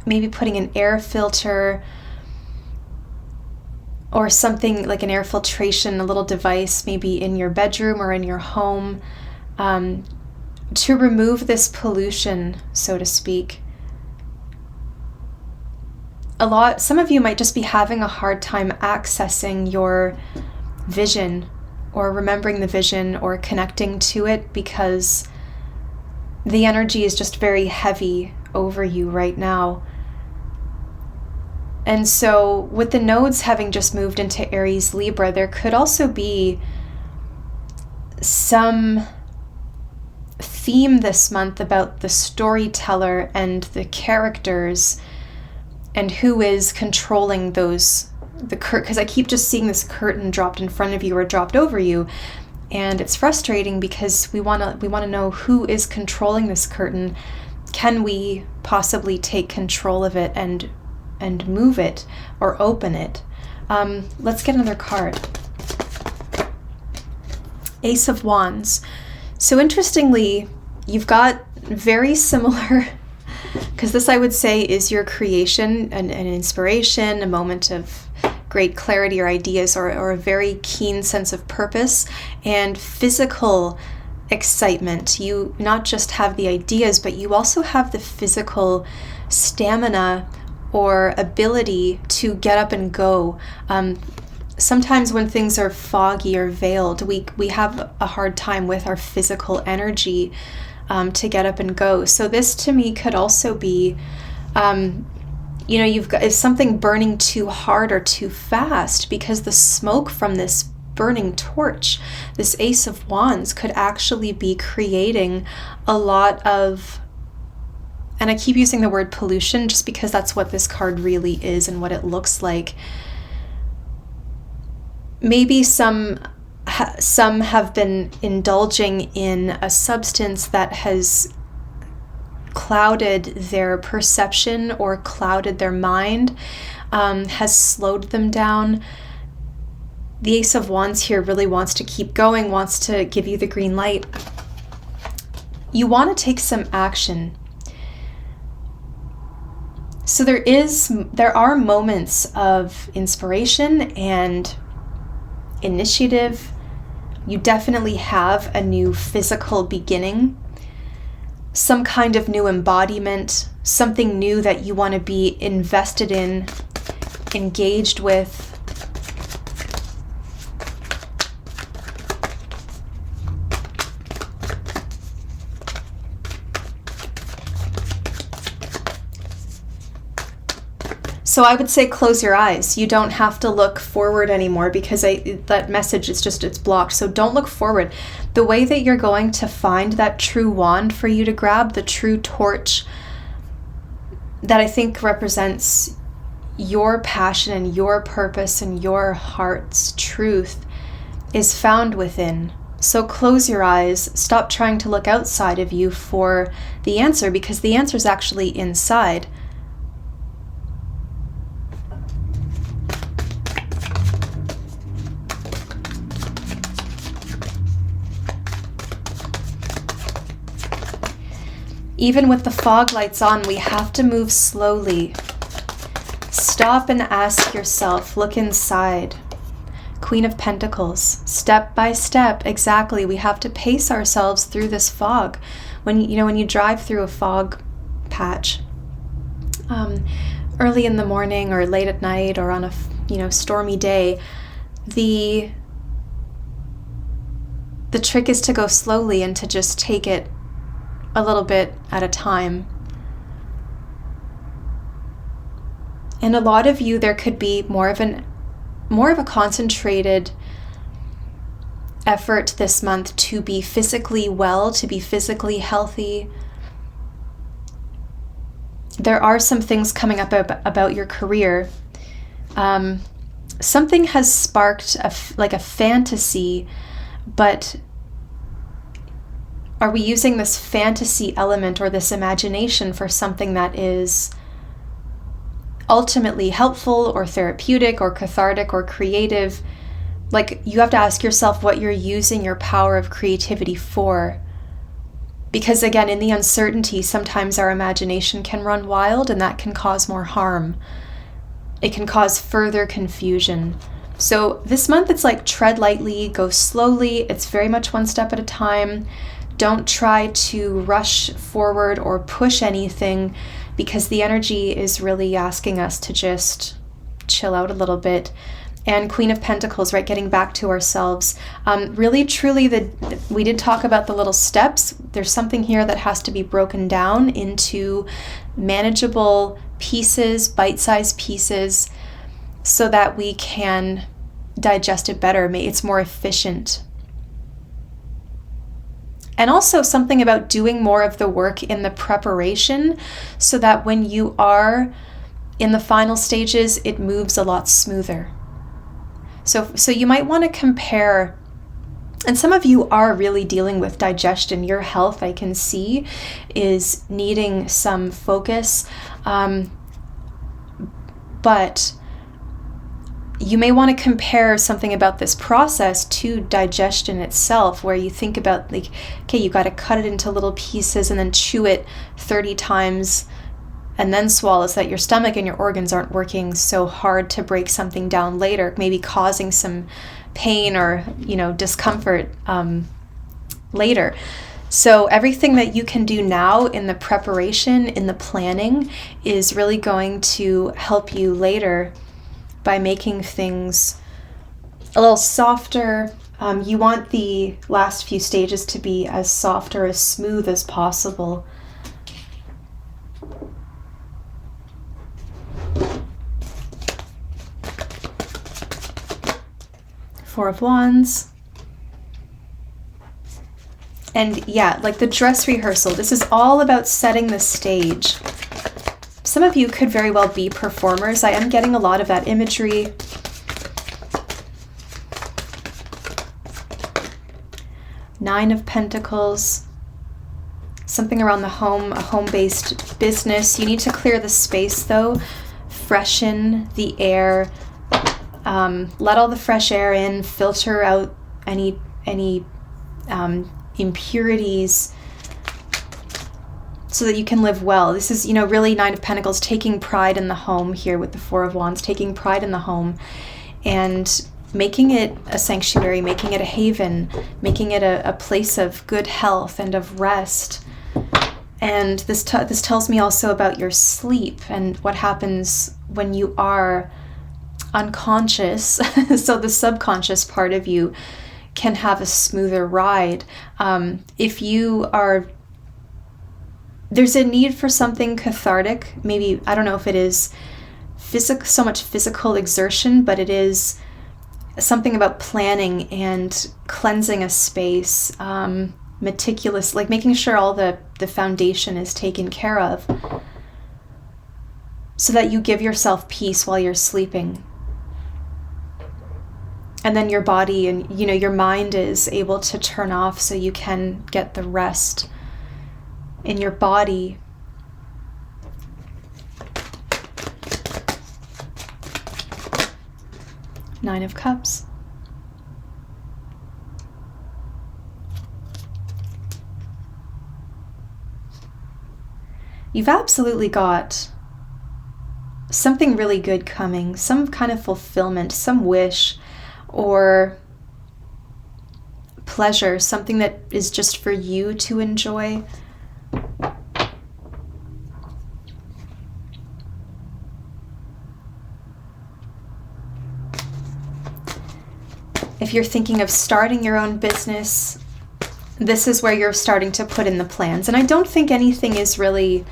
maybe putting an air filter or something like an air filtration, a little device maybe in your bedroom or in your home, to remove this pollution, so to speak. Some of you might just be having a hard time accessing your vision or remembering the vision or connecting to it because the energy is just very heavy over you right now. And so with the nodes having just moved into Aries, Libra, there could also be some theme this month about the storyteller and the characters and who is controlling because I keep just seeing this curtain dropped in front of you or dropped over you, and it's frustrating because we want to know who is controlling this curtain. Can we possibly take control of it and move it or open it? Let's get another card. Ace of Wands. So interestingly, you've got very similar, because this I would say is your creation, an inspiration, a moment of great clarity or ideas, or a very keen sense of purpose and physical excitement. You not just have the ideas, but you also have the physical stamina or ability to get up and go. Sometimes when things are foggy or veiled, we have a hard time with our physical energy to get up and go. So this to me could also be, you've got, is something burning too hard or too fast, because the smoke from this burning torch, this Ace of Wands, could actually be creating a lot of, and I keep using the word pollution just because that's what this card really is and what it looks like. Maybe some have been indulging in a substance that has clouded their perception or clouded their mind, has slowed them down. The Ace of Wands here really wants to keep going, wants to give you the green light. You want to take some action. So there are moments of inspiration and initiative. You definitely have a new physical beginning, some kind of new embodiment, something new that you want to be invested in, engaged with. So I would say close your eyes. You don't have to look forward anymore, because that message is it's blocked. So don't look forward. The way that you're going to find that true wand for you to grab, the true torch that I think represents your passion and your purpose and your heart's truth, is found within. So close your eyes. Stop trying to look outside of you for the answer, because the answer is actually inside. Even with the fog lights on, we have to move slowly. Stop and ask yourself, look inside. Queen of Pentacles, step by step, exactly. We have to pace ourselves through this fog. When you drive through a fog patch, early in the morning or late at night or on a stormy day, the trick is to go slowly and to just take it a little bit at a time. And a lot of you, there could be more of a concentrated effort this month to be physically well, to be physically healthy. There are some things coming up about your career. Something has sparked a fantasy, but are we using this fantasy element or this imagination for something that is ultimately helpful or therapeutic or cathartic or creative? Like, you have to ask yourself what you're using your power of creativity for. Because again, in the uncertainty, sometimes our imagination can run wild, and that can cause more harm. It can cause further confusion. So this month, it's like tread lightly, go slowly. It's very much one step at a time. Don't try to rush forward or push anything, because the energy is really asking us to just chill out a little bit. And Queen of Pentacles, right, getting back to ourselves. Really, truly, we did talk about the little steps. There's something here that has to be broken down into manageable pieces, bite-sized pieces, so that we can digest it better. It's more efficient. And also something about doing more of the work in the preparation, so that when you are in the final stages, it moves a lot smoother. So you might want to compare, and some of you are really dealing with digestion. Your health, I can see, is needing some focus, but you may want to compare something about this process to digestion itself, where you think about, like, okay, you got to cut it into little pieces and then chew it 30 times and then swallow, so that your stomach and your organs aren't working so hard to break something down later, maybe causing some pain or, discomfort later. So everything that you can do now in the preparation, in the planning, is really going to help you later by making things a little softer. You want the last few stages to be as soft or as smooth as possible. Four of Wands. And yeah, like the dress rehearsal, this is all about setting the stage. Some of you could very well be performers. I am getting a lot of that imagery. Nine of Pentacles. Something around the home, a home-based business. You need to clear the space though. Freshen the air. Let all the fresh air in. Filter out any impurities, so that you can live well. This is, really Nine of Pentacles, taking pride in the home here with the Four of Wands, taking pride in the home and making it a sanctuary, making it a haven, making it a place of good health and of rest. And this tells me also about your sleep and what happens when you are unconscious. So the subconscious part of you can have a smoother ride. If you are, there's a need for something cathartic. Maybe, I don't know if it is so much physical exertion, but it is something about planning and cleansing a space, meticulous, like making sure all the foundation is taken care of, so that you give yourself peace while you're sleeping. And then your body and, your mind is able to turn off, so you can get the rest in your body. Nine of Cups. You've absolutely got something really good coming, some kind of fulfillment, some wish or pleasure, something that is just for you to enjoy. If you're thinking of starting your own business, this is where you're starting to put in the plans. And I don't think anything is really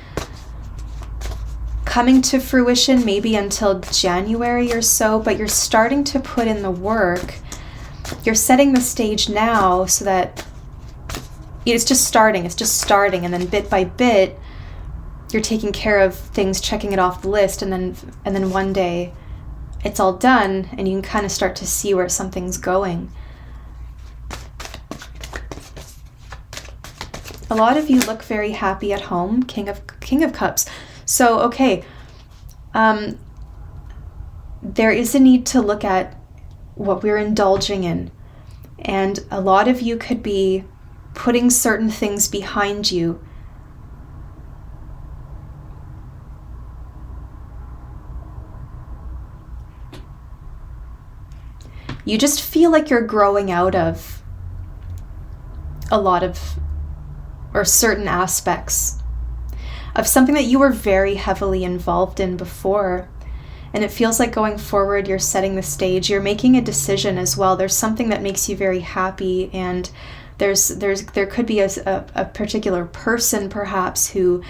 coming to fruition maybe until January or so, but you're starting to put in the work. You're setting the stage now so that it's just starting, and then bit by bit you're taking care of things, checking it off the list, and then one day it's all done and you can kind of start to see where something's going. A lot of you look very happy at home. King of Cups. So, okay, there is a need to look at what we're indulging in. And a lot of you could be putting certain things behind you. You just feel like you're growing out of a lot of, or certain aspects of something that you were very heavily involved in before. And it feels like going forward, you're setting the stage, you're making a decision as well. There's something that makes you very happy, and there could be a particular person perhaps who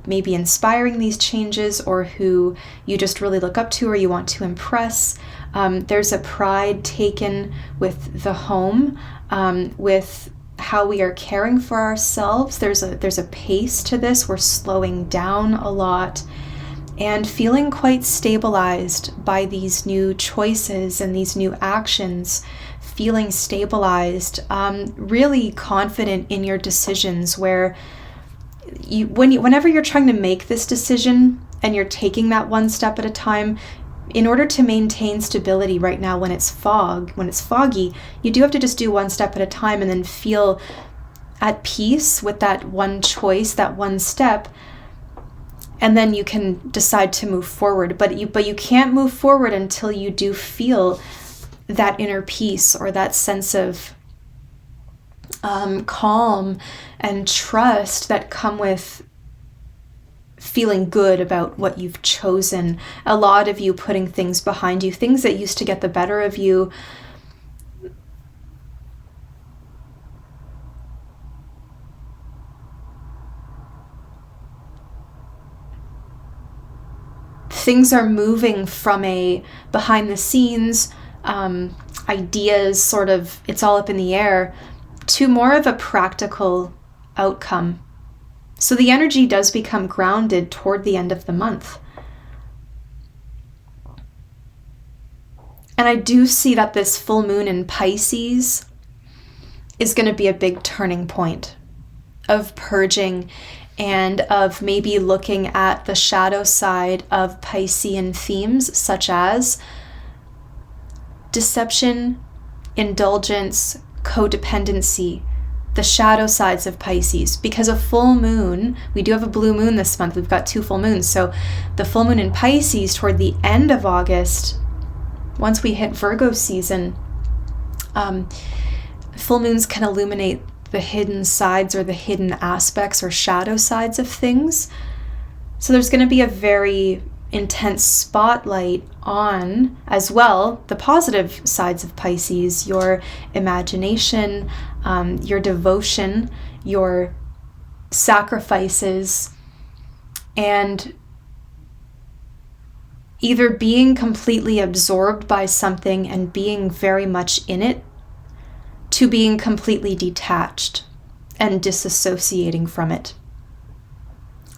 may be inspiring these changes, or who you just really look up to or you want to impress. There's a pride taken with the home, with how we are caring for ourselves. There's a pace to this. We're slowing down a lot and feeling quite stabilized by these new choices and these new actions, feeling stabilized, really confident in your decisions, where whenever you're trying to make this decision and you're taking that one step at a time, in order to maintain stability right now when it's foggy, you do have to just do one step at a time and then feel at peace with that one choice, that one step. And then you can decide to move forward. But you can't move forward until you do feel that inner peace or that sense of calm and trust that come with feeling good about what you've chosen. A lot of you putting things behind you, things that used to get the better of you. Things are moving from a behind the scenes, ideas sort of, it's all up in the air, to more of a practical outcome. So the energy does become grounded toward the end of the month. And I do see that this full moon in Pisces is going to be a big turning point of purging and of maybe looking at the shadow side of Piscean themes, such as deception, indulgence, codependency, the shadow sides of Pisces. Because a full moon, we do have a blue moon this month, we've got 2 full moons, so the full moon in Pisces toward the end of August, once we hit Virgo season, full moons can illuminate the hidden sides or the hidden aspects or shadow sides of things. So there's going to be a very intense spotlight on, as well, the positive sides of Pisces, your imagination, your devotion, your sacrifices, and either being completely absorbed by something and being very much in it, to being completely detached and disassociating from it.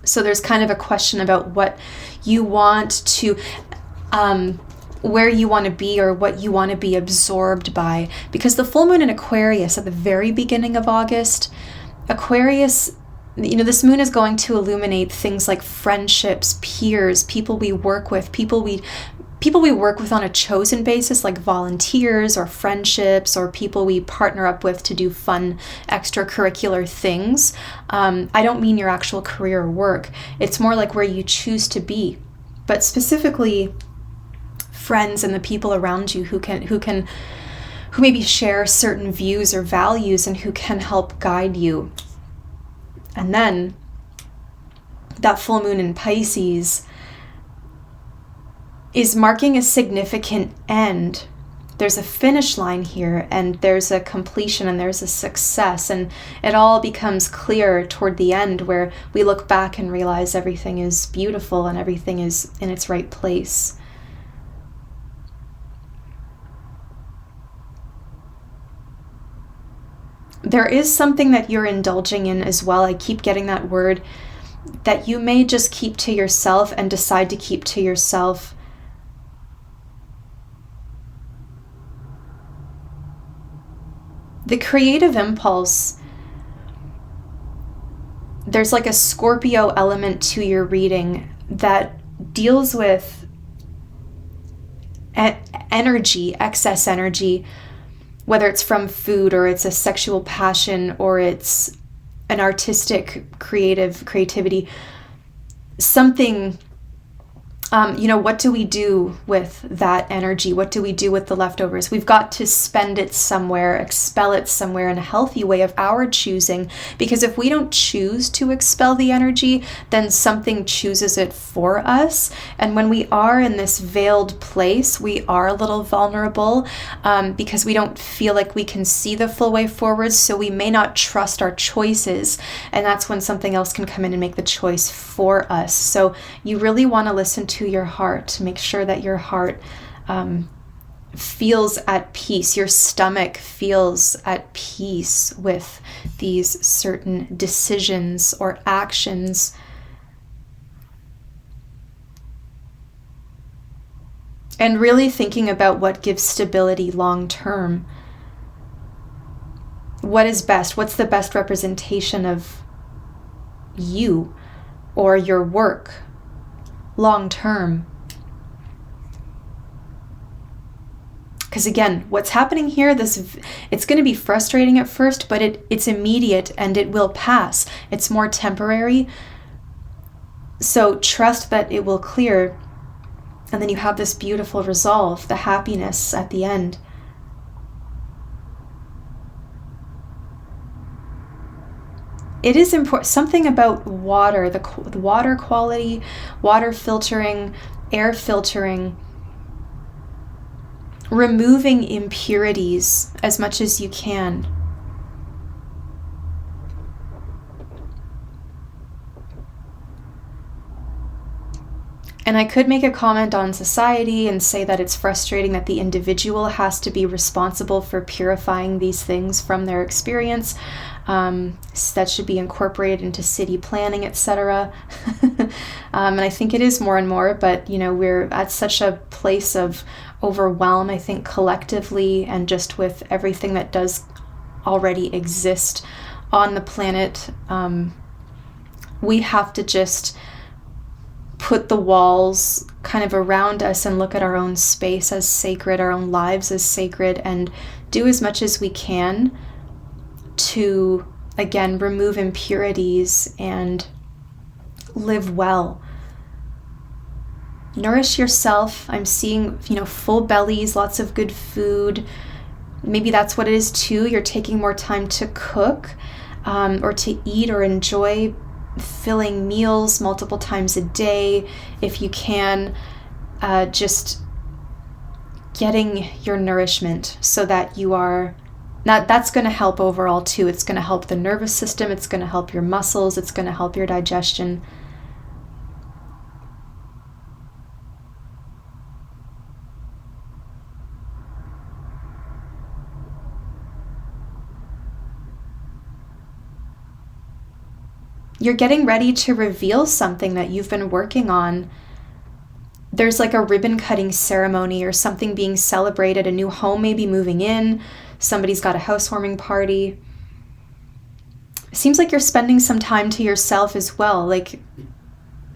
So there's kind of a question about what you want to, where you want to be or what you want to be absorbed by. Because the full moon in Aquarius at the very beginning of August, Aquarius, this moon is going to illuminate things like friendships, peers, people we work with, people we work with on a chosen basis, like volunteers or friendships, or people we partner up with to do fun extracurricular things. I don't mean your actual career or work. It's more like where you choose to be, but specifically friends and the people around you who maybe share certain views or values and who can help guide you. And then that full moon in Pisces is marking a significant end. There's a finish line here, and there's a completion, and there's a success, and it all becomes clear toward the end, where we look back and realize everything is beautiful and everything is in its right place. There is something that you're indulging in as well. I keep getting that word, that you may just keep to yourself and decide to keep to yourself. The creative impulse, there's like a Scorpio element to your reading that deals with energy, excess energy, whether it's from food or it's a sexual passion or it's an artistic creativity, something. What do we do with that energy? What do we do with the leftovers? We've got to spend it somewhere, expel it somewhere in a healthy way of our choosing. Because if we don't choose to expel the energy, then something chooses it for us. And when we are in this veiled place, we are a little vulnerable because we don't feel like we can see the full way forward. So we may not trust our choices. And that's when something else can come in and make the choice for us. So you really want to listen to your heart. Make sure that your heart feels at peace. Your stomach feels at peace with these certain decisions or actions. And really thinking about what gives stability long term. What is best? What's the best representation of you or your work long term? Because again, what's happening here, it's going to be frustrating at first, but it's immediate and it will pass. It's more temporary. So trust that it will clear, and then you have this beautiful resolve, the happiness at the end. It is important, something about water, the water quality, water filtering, air filtering, removing impurities as much as you can. And I could make a comment on society and say that it's frustrating that the individual has to be responsible for purifying these things from their experience. That should be incorporated into city planning, etc. And I think it is more and more, but we're at such a place of overwhelm, I think, collectively, and just with everything that does already exist on the planet. We have to just put the walls kind of around us and look at our own space as sacred, our own lives as sacred, and do as much as we can to, again, remove impurities and live well. Nourish yourself. I'm seeing, full bellies, lots of good food. Maybe that's what it is too. You're taking more time to cook or to eat or enjoy filling meals multiple times a day if you can. Just getting your nourishment so that you are that's going to help overall too. It's going to help the nervous system, it's going to help your muscles, it's going to help your digestion. You're getting ready to reveal something that you've been working on. There's like a ribbon cutting ceremony or something being celebrated. A new home may be moving in. Somebody's got a housewarming party. It seems like you're spending some time to yourself as well. Like,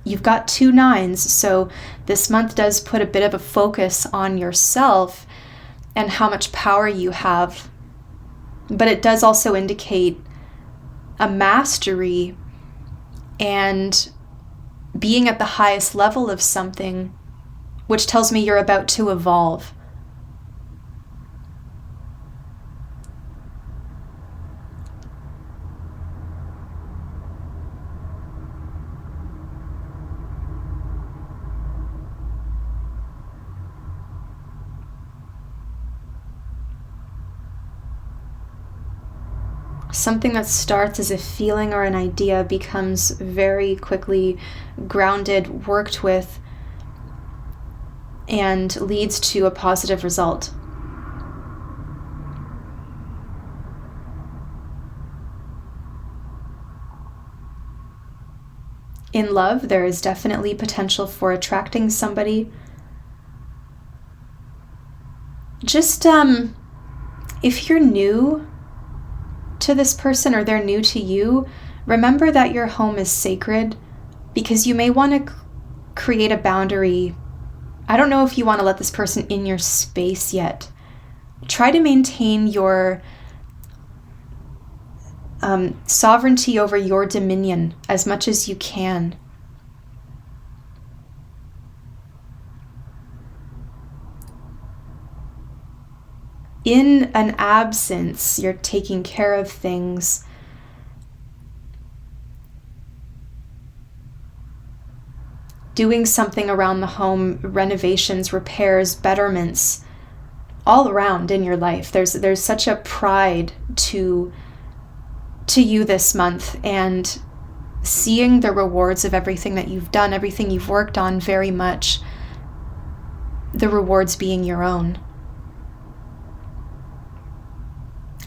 you've got 2 9s, so this month does put a bit of a focus on yourself and how much power you have. But it does also indicate a mastery and being at the highest level of something, which tells me you're about to evolve. Something that starts as a feeling or an idea becomes very quickly grounded, worked with, and leads to a positive result. In love, there is definitely potential for attracting somebody. Just, if you're new to this person or they're new to you, remember that your home is sacred, because you may want to create a boundary. I don't know if you want to let this person in your space yet. Try to maintain your sovereignty over your dominion as much as you can. In an absence, you're taking care of things. Doing something around the home, renovations, repairs, betterments, all around in your life. There's such a pride to you this month, and seeing the rewards of everything that you've done, everything you've worked on, very much the rewards being your own.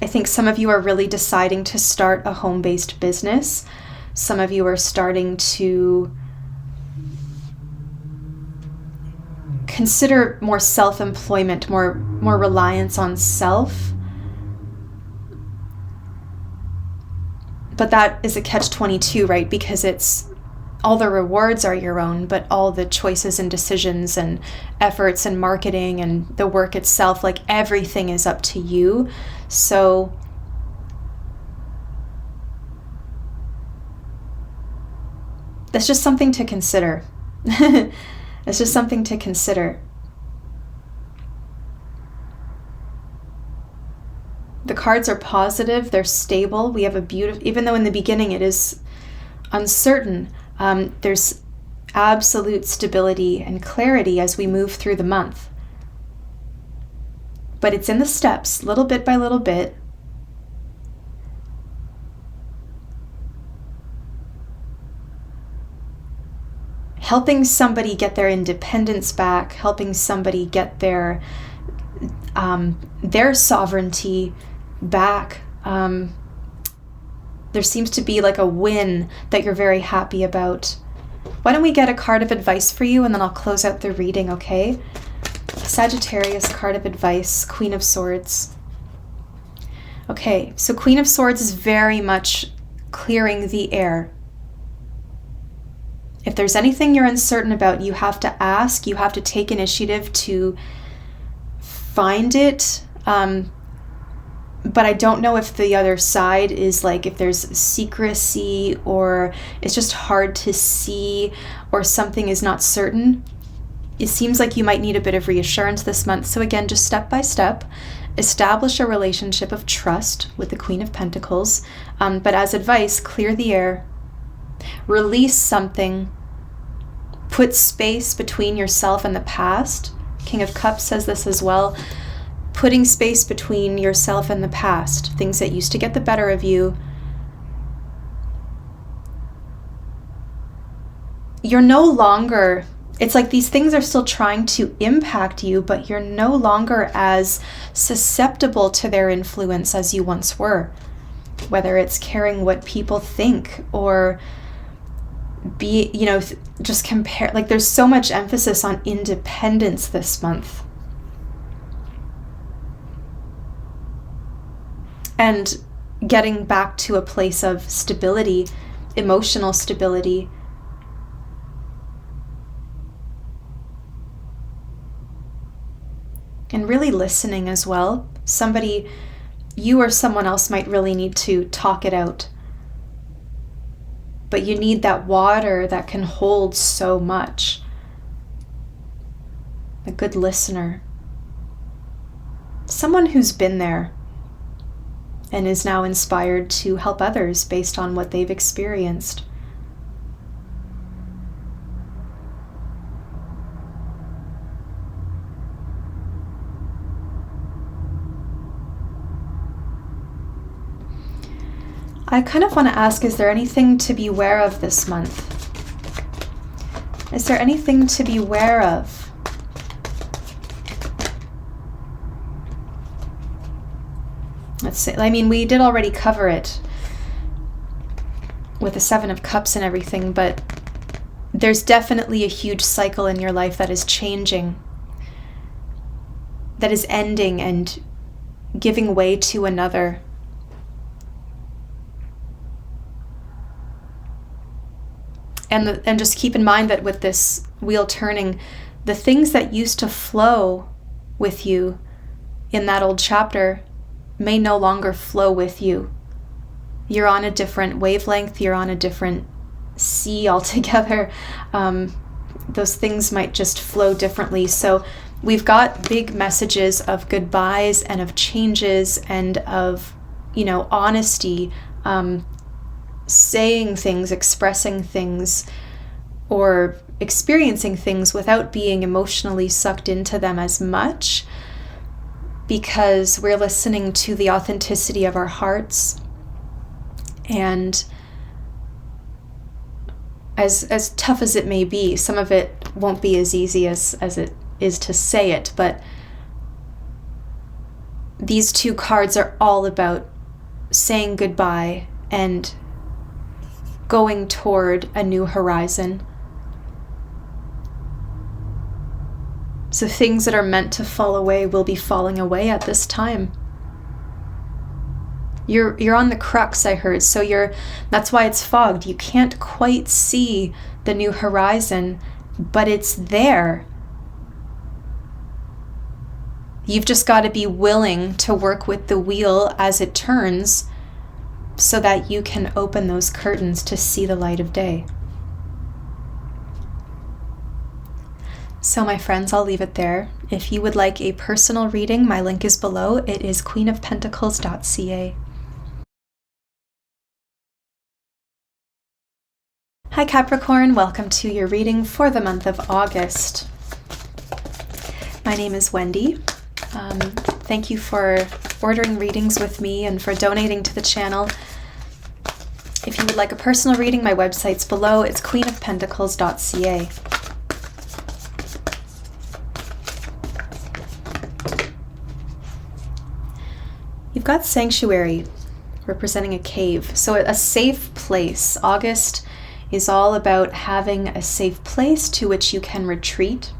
I think some of you are really deciding to start a home-based business. Some of you are starting to consider more self-employment, more reliance on self. But that is a catch-22, right? Because it's all the rewards are your own, but all the choices and decisions and efforts and marketing and the work itself, like everything is up to you. So That's just something to consider. It's just something to consider. The cards are positive, they're stable. We have a beautiful, even though in the beginning it is uncertain, there's absolute stability and clarity as we move through the month. But it's in the steps, little bit by little bit. Helping somebody get their independence back, helping somebody get their sovereignty back. There seems to be like a win that you're very happy about. Why don't we get a card of advice for you, and then I'll close out the reading, okay? Sagittarius card of advice, Queen of Swords. Okay, so Queen of Swords is very much clearing the air. If there's anything you're uncertain about, you have to ask, you have to take initiative to find it. But I don't know if the other side is like, if there's secrecy or it's just hard to see or something is not certain. It seems like you might need a bit of reassurance this month. So again, just step by step, establish a relationship of trust with the Queen of Pentacles. But as advice, clear the air, release something, put space between yourself and the past. King of Cups says this as well. Putting space between yourself and the past, things that used to get the better of you. You're no longer, it's like these things are still trying to impact you, but you're no longer as susceptible to their influence as you once were. Whether it's caring what people think or just compare, like there's so much emphasis on independence this month. And getting back to a place of stability, emotional stability. And really listening as well. Somebody, you or someone else might really need to talk it out. But you need that water that can hold so much. A good listener. Someone who's been there and is now inspired to help others based on what they've experienced. I kind of want to ask, is there anything to be aware of this month? Is there anything to be aware of? Let's see. I mean, we did already cover it with the Seven of Cups and everything, but there's definitely a huge cycle in your life that is changing, that is ending and giving way to another. And just keep in mind that with this wheel turning, the things that used to flow with you in that old chapter may no longer flow with you. You're on a different wavelength, you're on a different sea altogether. Those things might just flow differently. So we've got big messages of goodbyes and of changes and of, honesty, saying things, expressing things, or experiencing things without being emotionally sucked into them as much, because we're listening to the authenticity of our hearts. And as tough as it may be, some of it won't be as easy as it is to say it, but these two cards are all about saying goodbye and going toward a new horizon. So things that are meant to fall away will be falling away at this time. You're on the crux, I heard, so that's why it's fogged. You can't quite see the new horizon, but it's there. You've just got to be willing to work with the wheel as it turns so that you can open those curtains to see the light of day. So my friends, I'll leave it there. If you would like a personal reading, my link is below. It is queenofpentacles.ca. Hi Capricorn, welcome to your reading for the month of August. My name is Wendy. Thank you for ordering readings with me and for donating to the channel. If you would like a personal reading, my website's below. It's queenofpentacles.ca. You've got Sanctuary, representing a cave. So a safe place. August is all about having a safe place to which you can retreat,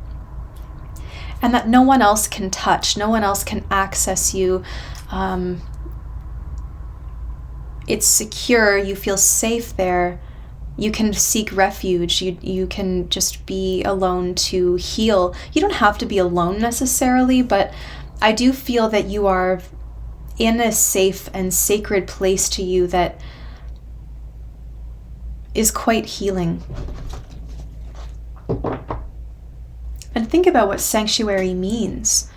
and that no one else can touch, no one else can access you. It's secure, you feel safe there. You can seek refuge, you can just be alone to heal. You don't have to be alone necessarily, but I do feel that you are in a safe and sacred place to you that is quite healing. And think about what sanctuary means.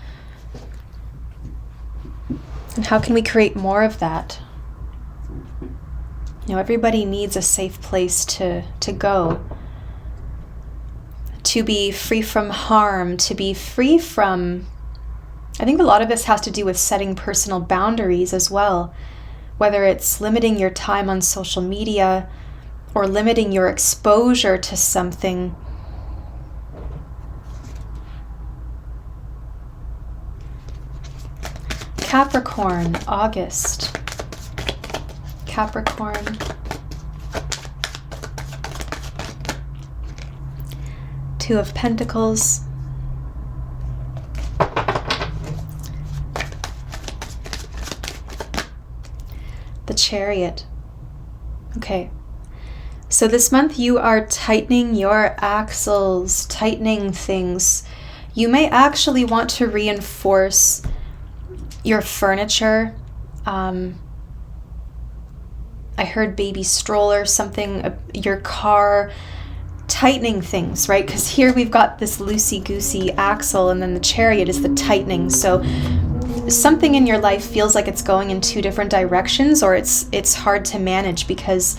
And how can we create more of that? You know, everybody needs a safe place to go. To be free from harm, to be free from... I think a lot of this has to do with setting personal boundaries as well. Whether it's limiting your time on social media or limiting your exposure to something. Capricorn, August. Capricorn. Two of Pentacles. The Chariot. Okay. So this month you are tightening your axles, tightening things. You may actually want to reinforce your furniture. I heard baby stroller, something, your car, tightening things, right? Because here we've got this loosey-goosey axle, and then the Chariot is the tightening. So something in your life feels like it's going in two different directions, or it's hard to manage because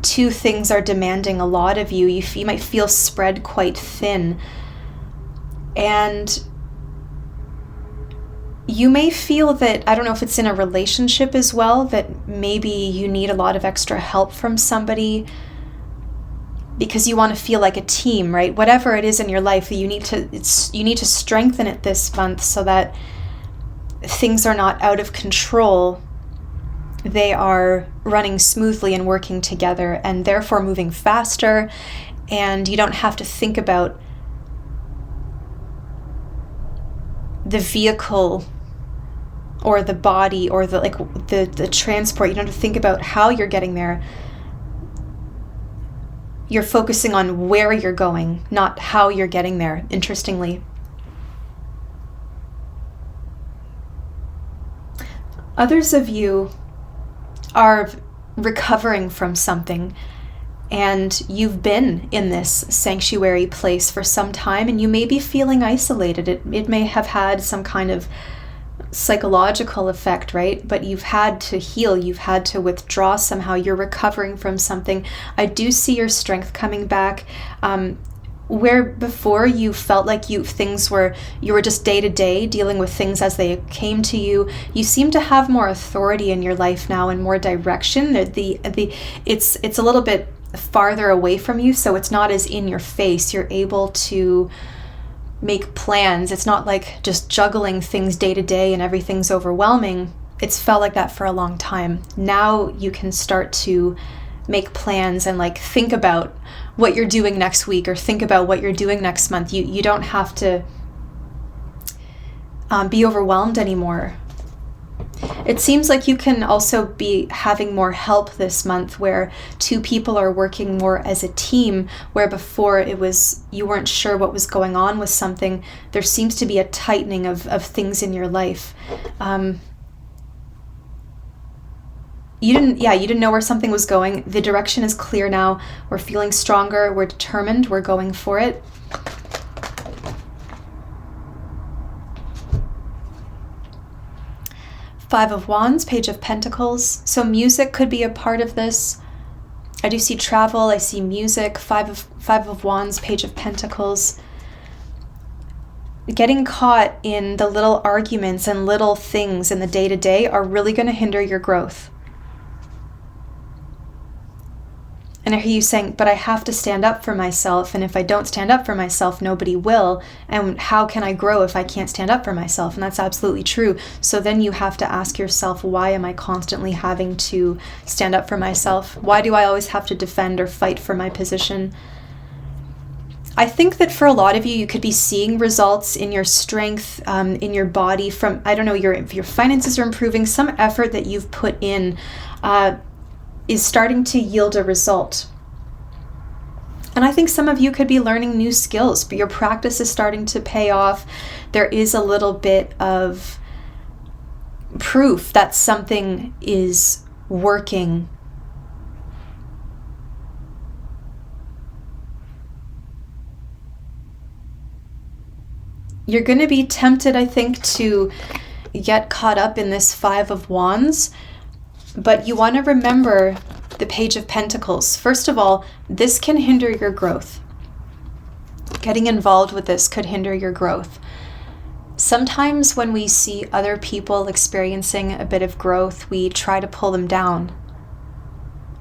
two things are demanding a lot of you. You might feel spread quite thin. And you may feel that, I don't know if it's in a relationship as well, that maybe you need a lot of extra help from somebody because you want to feel like a team, right? Whatever it is in your life, you need to strengthen it this month so that things are not out of control. They are running smoothly and working together, and therefore moving faster, and you don't have to think about the vehicle or the body or the transport. You don't have to think about how you're getting there. You're focusing on where you're going, not how you're getting there, interestingly. Others of you are recovering from something, and you've been in this sanctuary place for some time, and you may be feeling isolated. It may have had some kind of psychological effect, right? But you've had to heal, you've had to withdraw somehow, you're recovering from something. I do see your strength coming back. Where before you felt like you were just day to day dealing with things as they came to you, you seem to have more authority in your life now and more direction. It's a little bit farther away from you, so it's not as in your face. You're able to make plans. It's not like just juggling things day to day and everything's overwhelming. It's felt like that for a long time. Now you can start to make plans and think think what you're doing next week, or think about what you're doing next month. You don't have to be overwhelmed anymore. It seems like you can also be having more help this month, where two people are working more as a team, where before you weren't sure what was going on with something. There seems to be a tightening of things in your life. You didn't know where something was going. The direction is clear now. We're feeling stronger. We're determined. We're going for it. Five of Wands, Page of Pentacles. So music could be a part of this. I do see travel, I see music. Five of Wands, Page of Pentacles. Getting caught in the little arguments and little things in the day-to-day are really going to hinder your growth. And I hear you saying, but I have to stand up for myself, and if I don't stand up for myself, nobody will. And how can I grow if I can't stand up for myself? And that's absolutely true. So then you have to ask yourself, why am I constantly having to stand up for myself? Why do I always have to defend or fight for my position? I think that for a lot of you, you could be seeing results in your strength, in your body from, I don't know, your finances are improving. Some effort that you've put in is starting to yield a result. And I think some of you could be learning new skills, but your practice is starting to pay off. There is a little bit of proof that something is working. You're going to be tempted, I think, to get caught up in this Five of Wands. But you want to remember the Page of Pentacles. First of all, this can hinder your growth. Getting involved with this could hinder your growth. Sometimes when we see other people experiencing a bit of growth, we try to pull them down,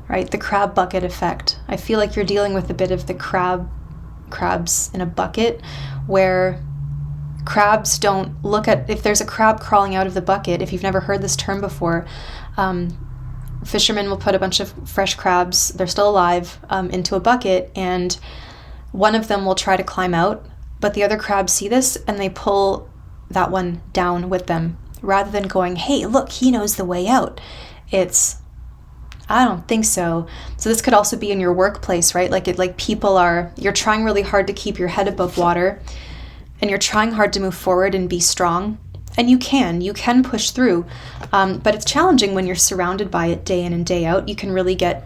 right? The crab bucket effect. I feel like you're dealing with a bit of the crabs in a bucket, where crabs don't look at, if there's a crab crawling out of the bucket, if you've never heard this term before, fishermen will put a bunch of fresh crabs, they're still alive, into a bucket, and one of them will try to climb out, but the other crabs see this and they pull that one down with them, rather than going, hey, look, he knows the way out. It's, I don't think so. So this could also be in your workplace, right? Like you're trying really hard to keep your head above water, and you're trying hard to move forward and be strong. And you can push through, but it's challenging when you're surrounded by it day in and day out. You can really get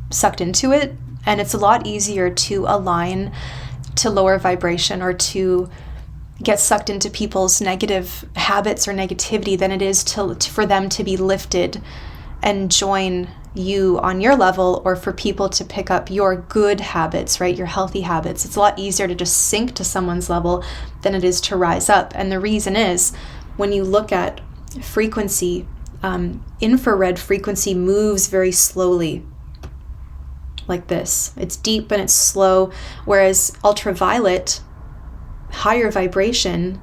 sucked into it, and it's a lot easier to align to lower vibration or to get sucked into people's negative habits or negativity than it is for them to be lifted and join you on your level, or for people to pick up your good habits, right? Your healthy habits. It's a lot easier to just sink to someone's level than it is to rise up. And the reason is, when you look at frequency, infrared frequency moves very slowly, like this. It's deep and it's slow, whereas ultraviolet, higher vibration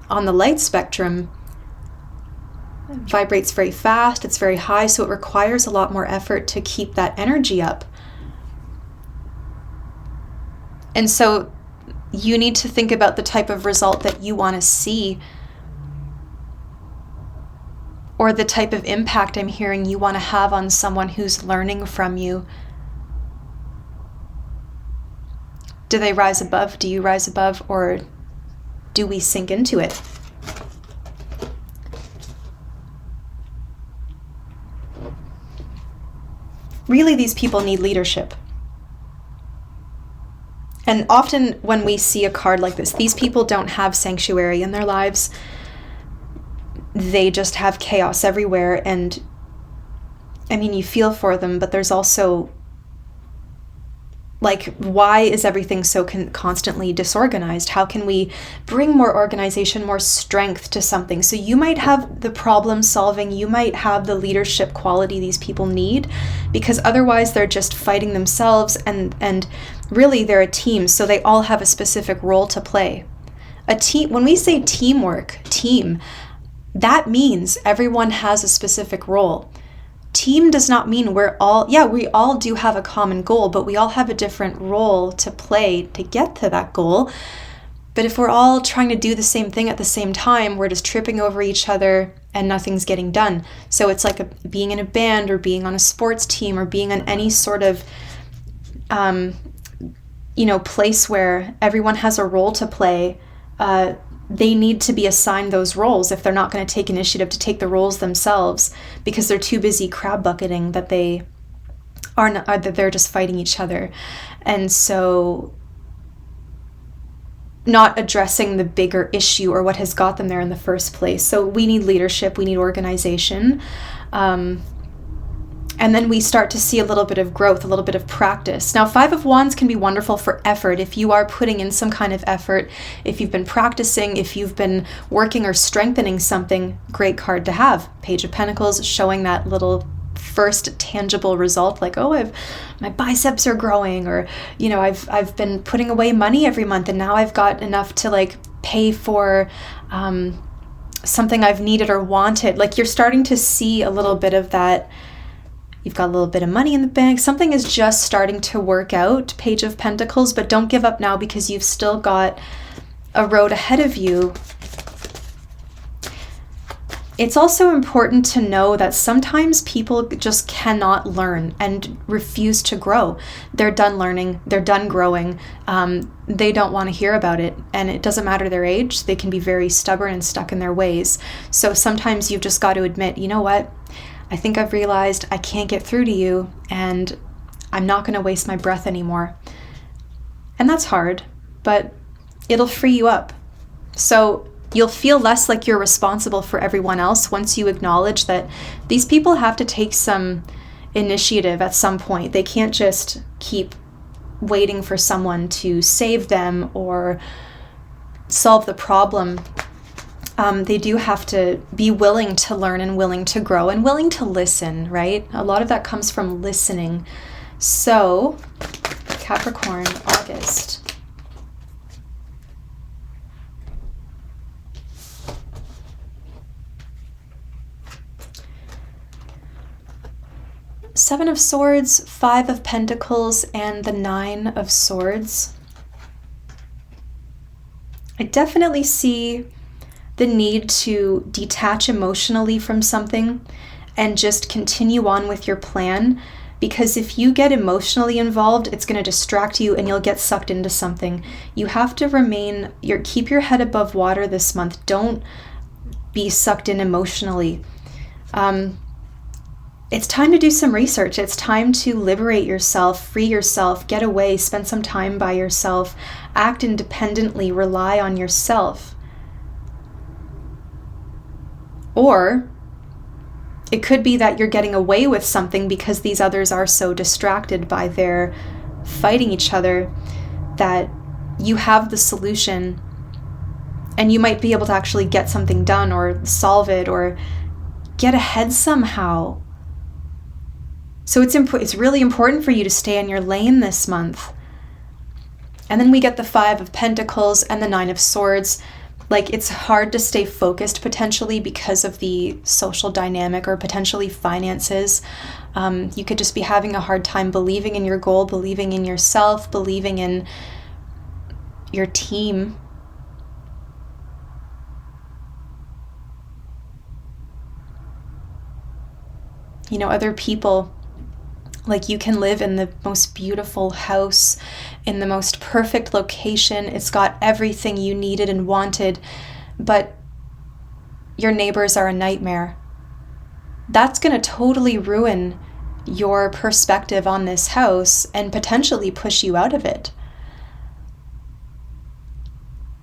on the light spectrum, vibrates very fast, it's very high, so it requires a lot more effort to keep that energy up. And so you need to think about the type of result that you want to see, or the type of impact I'm hearing you want to have on someone who's learning from you. Do they rise above? Do you rise above? Or do we sink into it? Really, these people need leadership. And often when we see a card like this, these people don't have sanctuary in their lives. They just have chaos everywhere. And I mean, you feel for them, but there's also, like, why is everything so constantly disorganized? How can we bring more organization, more strength to something? So you might have the problem solving, you might have the leadership quality these people need, because otherwise they're just fighting themselves, and really they're a team, so they all have a specific role to play. A team, when we say teamwork, that means everyone has a specific role. Team does not mean we all do have a common goal, but we all have a different role to play to get to that goal. But if we're all trying to do the same thing at the same time, we're just tripping over each other and nothing's getting done. So it's like being in a band, or being on a sports team, or being on any sort of place where everyone has a role to play. They need to be assigned those roles if they're not going to take initiative to take the roles themselves, because they're too busy crab bucketing that that they're just fighting each other. And so not addressing the bigger issue or what has got them there in the first place. So we need leadership, we need organization. And then we start to see a little bit of growth, a little bit of practice. Now, Five of Wands can be wonderful for effort. If you are putting in some kind of effort, if you've been practicing, if you've been working or strengthening something, great card to have. Page of Pentacles, showing that little first tangible result, like, oh, my biceps are growing, or, you know, I've been putting away money every month, and now I've got enough to like pay for something I've needed or wanted. Like, you're starting to see a little bit of that. You've got a little bit of money in the bank. Something is just starting to work out, Page of Pentacles, but don't give up now, because you've still got a road ahead of you. It's also important to know that sometimes people just cannot learn and refuse to grow. They're done learning, they're done growing. They don't want to hear about it. And it doesn't matter their age, they can be very stubborn and stuck in their ways. So sometimes you've just got to admit, you know what? I think I've realized I can't get through to you, and I'm not going to waste my breath anymore. And that's hard, but it'll free you up. So you'll feel less like you're responsible for everyone else once you acknowledge that these people have to take some initiative at some point. They can't just keep waiting for someone to save them or solve the problem. They do have to be willing to learn and willing to grow and willing to listen, right? A lot of that comes from listening. So, Capricorn, August. Seven of Swords, Five of Pentacles, and the Nine of Swords. I definitely see the need to detach emotionally from something and just continue on with your plan, because if you get emotionally involved, it's going to distract you and you'll get sucked into something. You have to keep your head above water this month. Don't be sucked in emotionally. It's time to do some research. It's time to liberate yourself, free yourself, get away, spend some time by yourself, act independently, rely on yourself. Or it could be that you're getting away with something because these others are so distracted by their fighting each other that you have the solution and you might be able to actually get something done or solve it or get ahead somehow. So it's really important for you to stay in your lane this month. And then we get the Five of Pentacles and the Nine of Swords. Like, it's hard to stay focused potentially because of the social dynamic or potentially finances. You could just be having a hard time believing in your goal, believing in yourself, believing in your team. You know, other people. Like, you can live in the most beautiful house, in the most perfect location. It's got everything you needed and wanted, but your neighbors are a nightmare. That's going to totally ruin your perspective on this house and potentially push you out of it.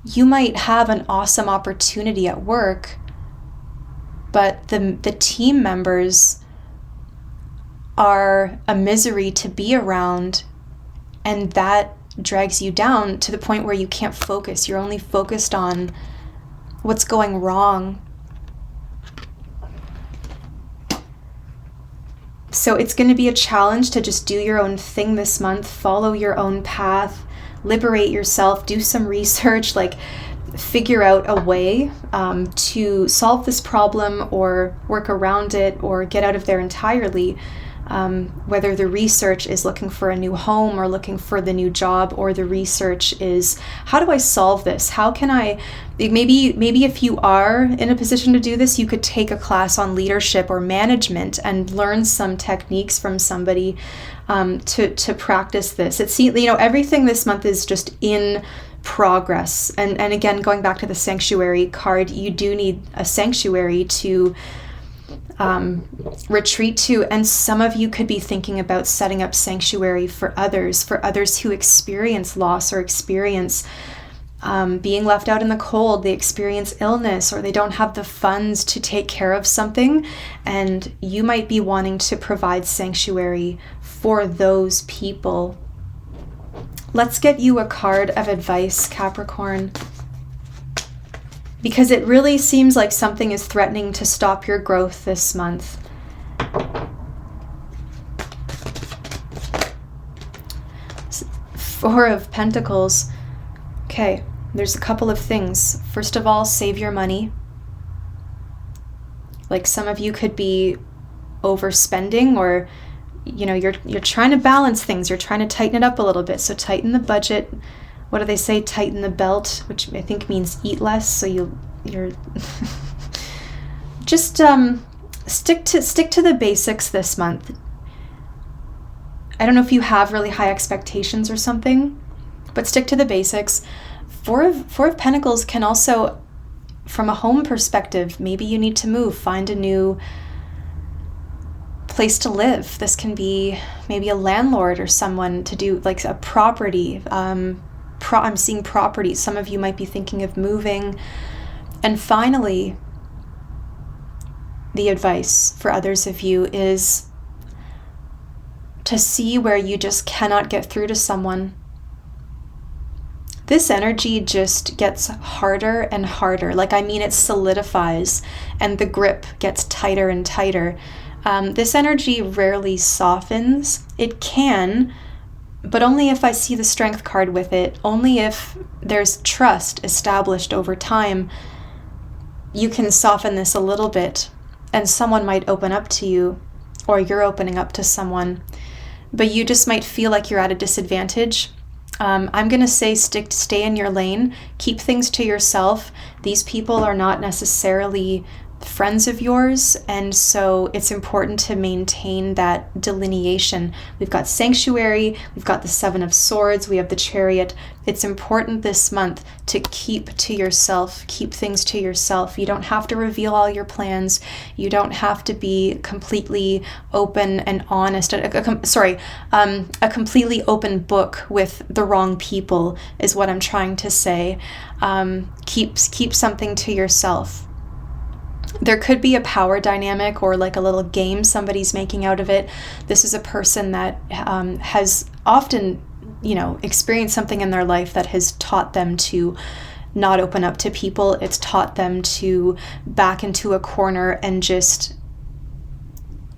You might have an awesome opportunity at work, but the team members are a misery to be around, and that drags you down to the point where you can't focus. You're only focused on what's going wrong. So it's going to be a challenge to just do your own thing this month, follow your own path, liberate yourself, do some research, like figure out a way to solve this problem or work around it or get out of there entirely. Whether the research is looking for a new home or looking for the new job, or the research is, how do I solve this? How can I, maybe if you are in a position to do this, you could take a class on leadership or management and learn some techniques from somebody to practice this. It's, you know, everything this month is just in progress. And again, going back to the sanctuary card, you do need a sanctuary to retreat to, and some of you could be thinking about setting up sanctuary for others who experience loss or experience being left out in the cold, they experience illness, or they don't have the funds to take care of something, and you might be wanting to provide sanctuary for those people. Let's get you a card of advice, Capricorn, because it really seems like something is threatening to stop your growth this month. Four of Pentacles. Okay, there's a couple of things. First of all, save your money. Like, some of you could be overspending, or you're trying to balance things. You're trying to tighten it up a little bit. So tighten the budget. What do they say? Tighten the belt, which I think means eat less. So you're just stick to the basics this month. I don't know if you have really high expectations or something, but stick to the basics. Four of Pentacles can also, from a home perspective, maybe you need to move, find a new place to live. This can be maybe a landlord or someone to do like a property. I'm seeing property. Some of you might be thinking of moving. And finally, the advice for others of you is to see where you just cannot get through to someone. This energy just gets harder and harder. It solidifies, and the grip gets tighter and tighter. This energy rarely softens. It can, but only if I see the Strength card with it. Only if there's trust established over time, you can soften this a little bit, and someone might open up to you, or you're opening up to someone. But you just might feel like you're at a disadvantage. I'm going to say stay in your lane. Keep things to yourself. These people are not necessarily friends of yours, and so it's important to maintain that delineation. We've got Sanctuary, we've got the Seven of Swords, we have the Chariot. It's important this month to keep to yourself, keep things to yourself. You don't have to reveal all your plans. You don't have to be completely open and honest. A completely open book with the wrong people is what I'm trying to say. Keep something to yourself. There could be a power dynamic or like a little game somebody's making out of it. This is a person that has often, experienced something in their life that has taught them to not open up to people. It's taught them to back into a corner and just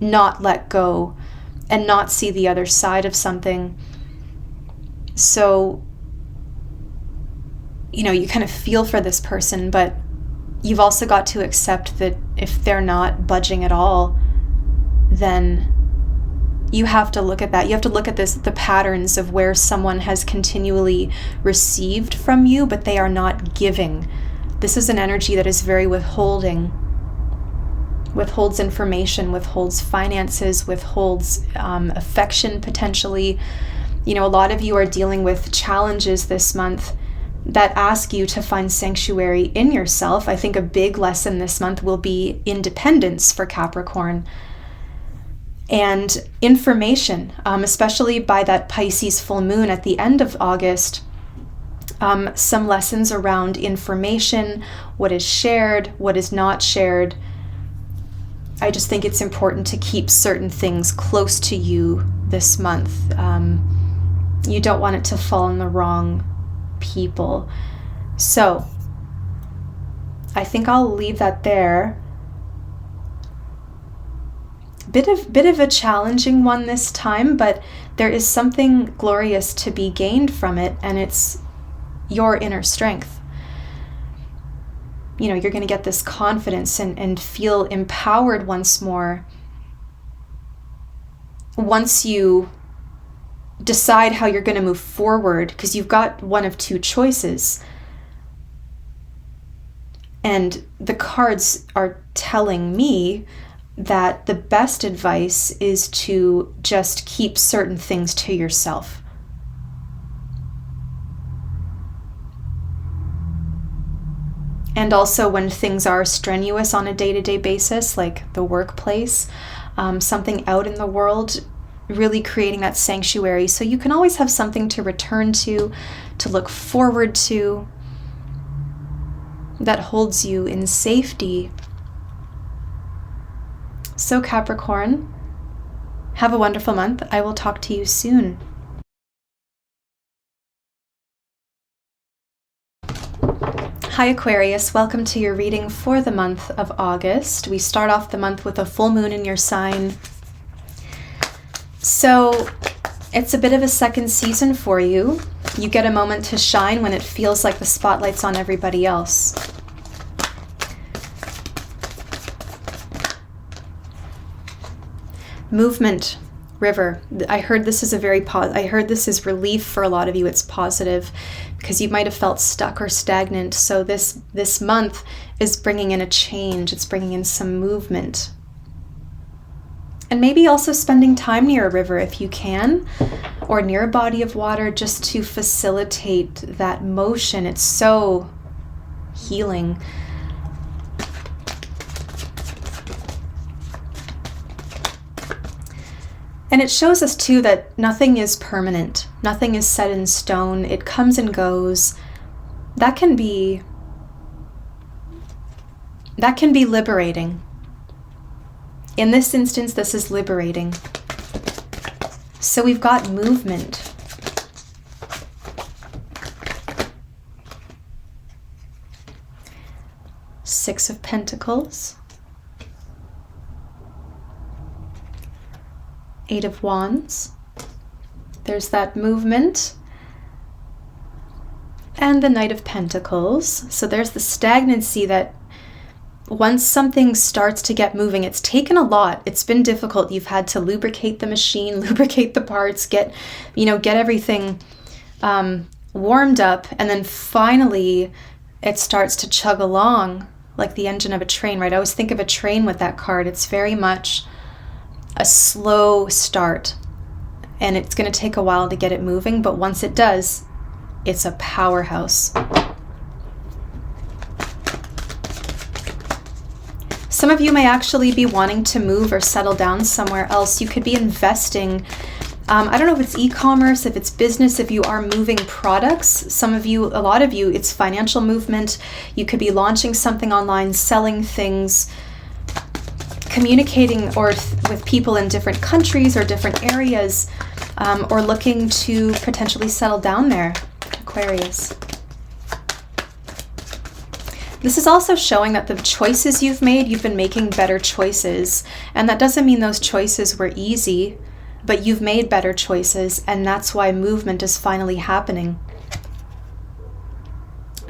not let go and not see the other side of something. So, you kind of feel for this person, but you've also got to accept that if they're not budging at all, then you have to look at that. You have to look at the patterns of where someone has continually received from you, but they are not giving. This is an energy that is very withholding. Withholds information, withholds finances, withholds affection potentially. A lot of you are dealing with challenges this month that ask you to find sanctuary in yourself. I think a big lesson this month will be independence for Capricorn. And information, especially by that Pisces full moon at the end of August, some lessons around information, what is shared, what is not shared. I just think it's important to keep certain things close to you this month. You don't want it to fall in the wrong people. So I think I'll leave that there. Bit of a challenging one this time, but there is something glorious to be gained from it, and it's your inner strength. You're going to get this confidence and feel empowered once more once you decide how you're going to move forward, because you've got one of two choices. And the cards are telling me that the best advice is to just keep certain things to yourself. And also when things are strenuous on a day-to-day basis, like the workplace, something out in the world, really creating that sanctuary so you can always have something to return to look forward to. that holds you in safety. So Capricorn, have a wonderful month. I will talk to you soon. Hi Aquarius, welcome to your reading for the month of August. We start off the month with a full moon in your sign. So it's a bit of a second season for you. You get a moment to shine when it feels like the spotlight's on everybody else. Movement, river. I heard this is relief for a lot of you. It's positive because you might have felt stuck or stagnant. So this month is bringing in a change. It's bringing in some movement. And maybe also spending time near a river if you can, or near a body of water, just to facilitate that motion. It's so healing. And it shows us too that nothing is permanent. Nothing is set in stone. It comes and goes. That can be liberating. In this instance, this is liberating. So we've got movement. Six of Pentacles. Eight of Wands. There's that movement. And the Knight of Pentacles. So there's the stagnancy that once something starts to get moving, it's taken a lot. It's been difficult. You've had to lubricate the machine, lubricate the parts, get everything warmed up, and then finally it starts to chug along like the engine of a train, right? I always think of a train with that card. It's very much a slow start, and it's going to take a while to get it moving, but once it does, it's a powerhouse. Some of you may actually be wanting to move or settle down somewhere else. You could be investing. I don't know if it's e-commerce, if it's business, if you are moving products. A lot of you, it's financial movement. You could be launching something online, selling things, communicating with people in different countries or different areas, or looking to potentially settle down there, Aquarius. This is also showing that the choices you've made, you've been making better choices. And that doesn't mean those choices were easy, but you've made better choices, and that's why movement is finally happening.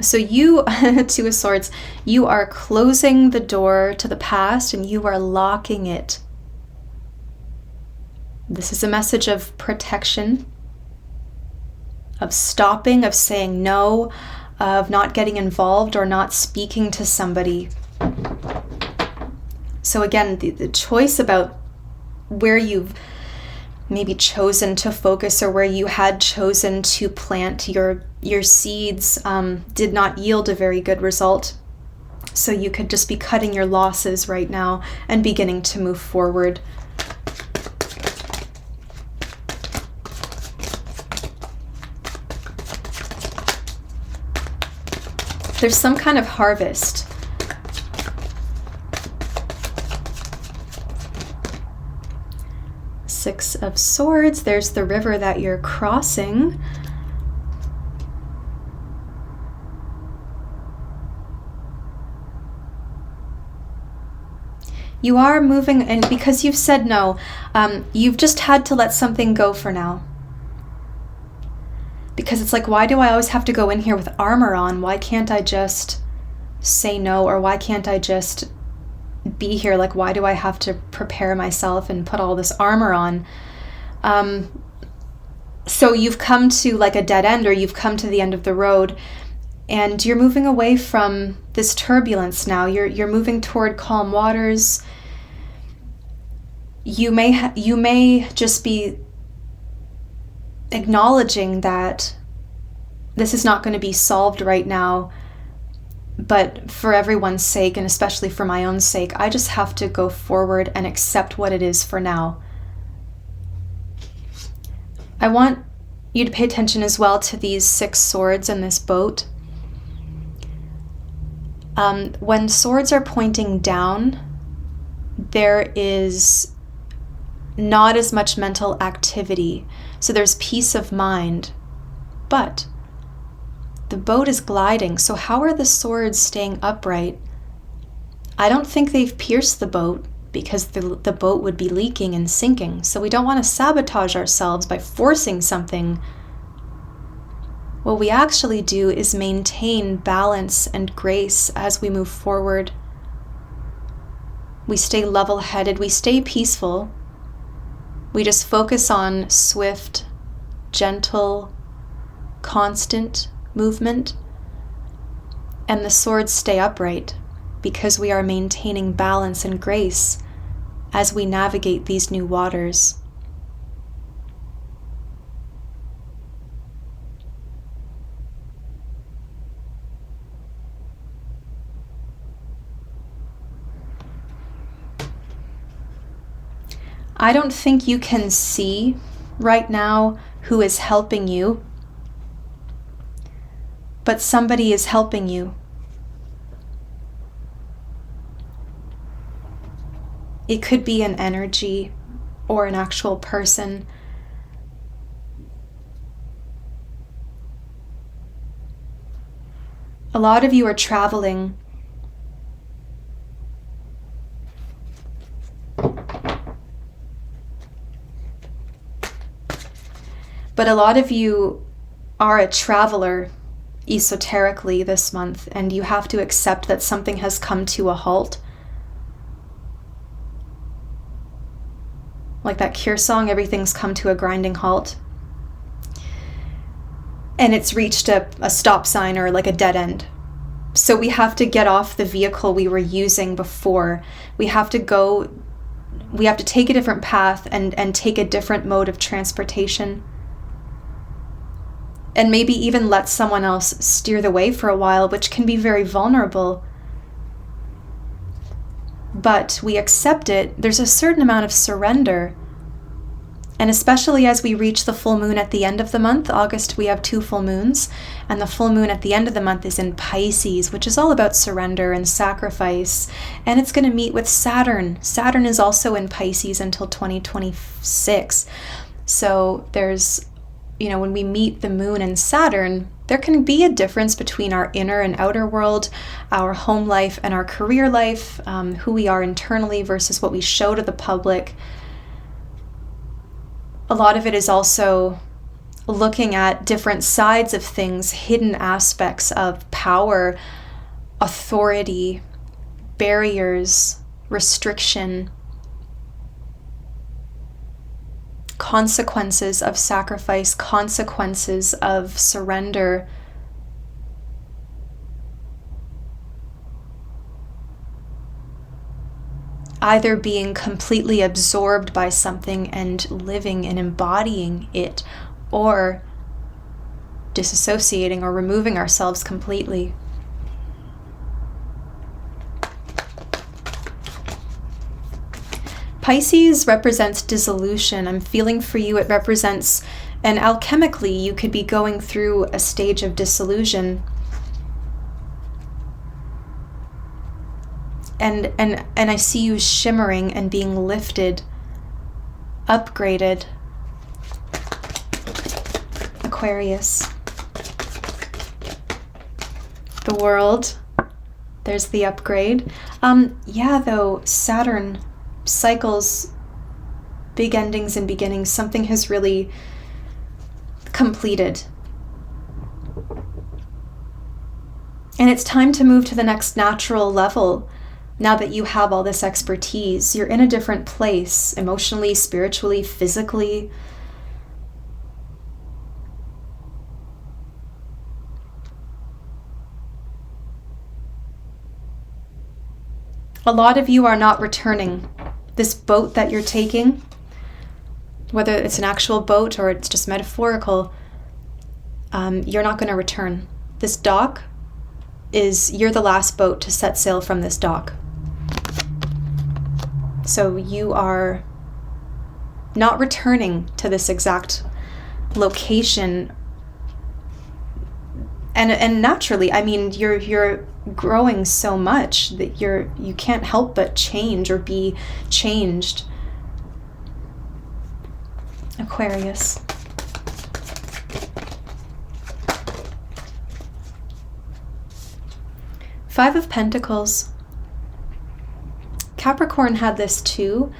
So you, Two of Swords, you are closing the door to the past and you are locking it. This is a message of protection, of stopping, of saying no, of not getting involved or not speaking to somebody. So again, the choice about where you've maybe chosen to focus or where you had chosen to plant your seeds did not yield a very good result. So you could just be cutting your losses right now and beginning to move forward. There's some kind of harvest. Six of Swords. There's the river that you're crossing. You are moving, and because you've said no, you've just had to let something go for now. Because it's like, why do I always have to go in here with armor on? Why can't I just say no? Or why can't I just be here? Like, why do I have to prepare myself and put all this armor on? So you've come to like a dead end, or you've come to the end of the road, and you're moving away from this turbulence now. You're moving toward calm waters. You may just be acknowledging that this is not going to be solved right now, but for everyone's sake, and especially for my own sake, I just have to go forward and accept what it is for now. I want you to pay attention as well to these 6 swords in this boat. When swords are pointing down, there is not as much mental activity. So there's peace of mind. But the boat is gliding. So how are the swords staying upright? I don't think they've pierced the boat, because the boat would be leaking and sinking. So we don't want to sabotage ourselves by forcing something. What we actually do is maintain balance and grace as we move forward. We stay level-headed, we stay peaceful. We just focus on swift, gentle, constant movement. And the swords stay upright because we are maintaining balance and grace as we navigate these new waters. I don't think you can see right now who is helping you, but somebody is helping you. It could be an energy or an actual person. A lot of you are traveling. But a lot of you are a traveler esoterically this month, and you have to accept that something has come to a halt. Like that Cure song, everything's come to a grinding halt. And it's reached a stop sign or like a dead end. So we have to get off the vehicle we were using before. We have to take a different path and take a different mode of transportation. And maybe even let someone else steer the way for a while, which can be very vulnerable. But we accept it. There's a certain amount of surrender. And especially as we reach the full moon at the end of the month, August, we have 2 full moons. And the full moon at the end of the month is in Pisces, which is all about surrender and sacrifice. And it's going to meet with Saturn. Saturn is also in Pisces until 2026. So there's, when we meet the moon and Saturn, there can be a difference between our inner and outer world, our home life and our career life, who we are internally versus what we show to the public. A lot of it is also looking at different sides of things, hidden aspects of power, authority, barriers, restriction, consequences of sacrifice, consequences of surrender. Either being completely absorbed by something and living and embodying it, or disassociating or removing ourselves completely. Pisces represents dissolution. I'm feeling for you it represents, and alchemically you could be going through a stage of dissolution. And I see you shimmering and being lifted, upgraded. Aquarius. The World. There's the upgrade. Though, Saturn cycles, big endings and beginnings. Something has really completed. And it's time to move to the next natural level. Now that you have all this expertise, you're in a different place, emotionally, spiritually, physically. A lot of you are not returning. This boat that you're taking, whether it's an actual boat or it's just metaphorical, you're not going to return. This dock you're the last boat to set sail from this dock. So you are not returning to this exact location And naturally, I mean, you're growing so much that you can't help but change or be changed. Aquarius. Five of Pentacles. Capricorn had this too.